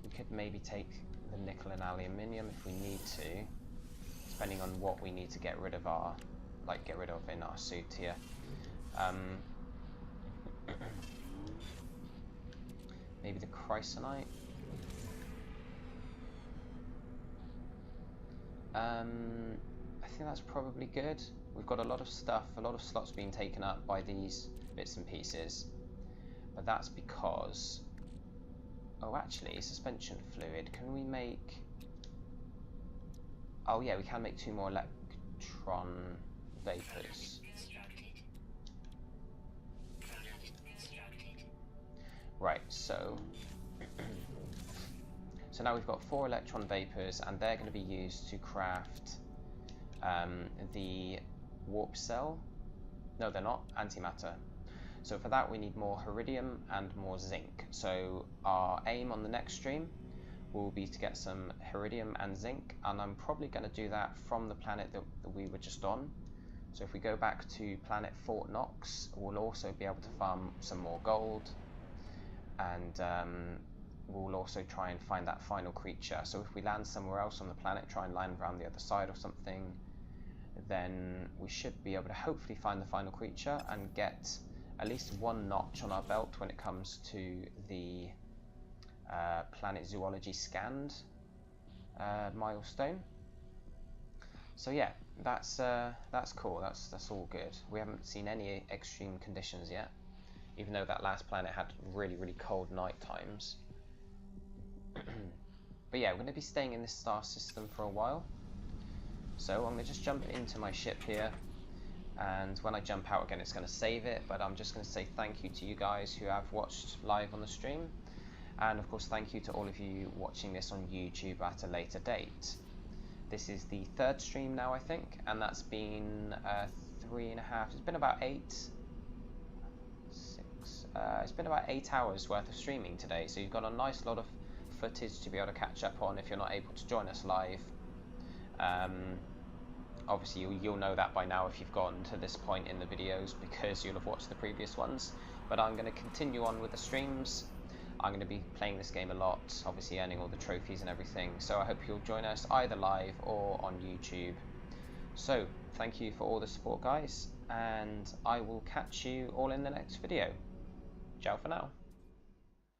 we could maybe take the nickel and aluminium if we need to, depending on what we need to get rid of our... get rid of in our suit here. Maybe the chrysonite. I think that's probably good. We've got a lot of stuff, a lot of slots being taken up by these bits and pieces, but that's because... Oh, actually, suspension fluid. Can we make... Oh yeah, we can make 2 more electron vapors. Right, so... So now we've got 4 electron vapors, and they're going to be used to craft the warp cell. No, they're not. Antimatter. So for that we need more iridium and more zinc. So our aim on the next stream will be to get some iridium and zinc, and I'm probably going to do that from the planet that we were just on. So if we go back to planet Fort Knox, we'll also be able to farm some more gold, and we'll also try and find that final creature. So if we land somewhere else on the planet, try and land around the other side or something, then we should be able to hopefully find the final creature and get at least one notch on our belt when it comes to the planet zoology scanned milestone. So yeah, that's cool. That's all good. We haven't seen any extreme conditions yet, even though that last planet had really cold night times. But yeah, we're going to be staying in this star system for a while. So I'm going to just jump into my ship here, and when I jump out again it's going to save it, but I'm just going to say thank you to you guys who have watched live on the stream, and of course thank you to all of you watching this on YouTube at a later date. This is the third stream now, I think, and that's been 3.5, it's been about 8 hours worth of streaming today, so you've got a nice lot of footage to be able to catch up on if you're not able to join us live. Obviously you'll know that by now if you've gotten to this point in the videos, because you'll have watched the previous ones, but I'm going to continue on with the streams. I'm going to be playing this game a lot, obviously earning all the trophies and everything, so I hope you'll join us either live or on YouTube. So thank you for all the support, guys, and I will catch you all in the next video. Ciao for now.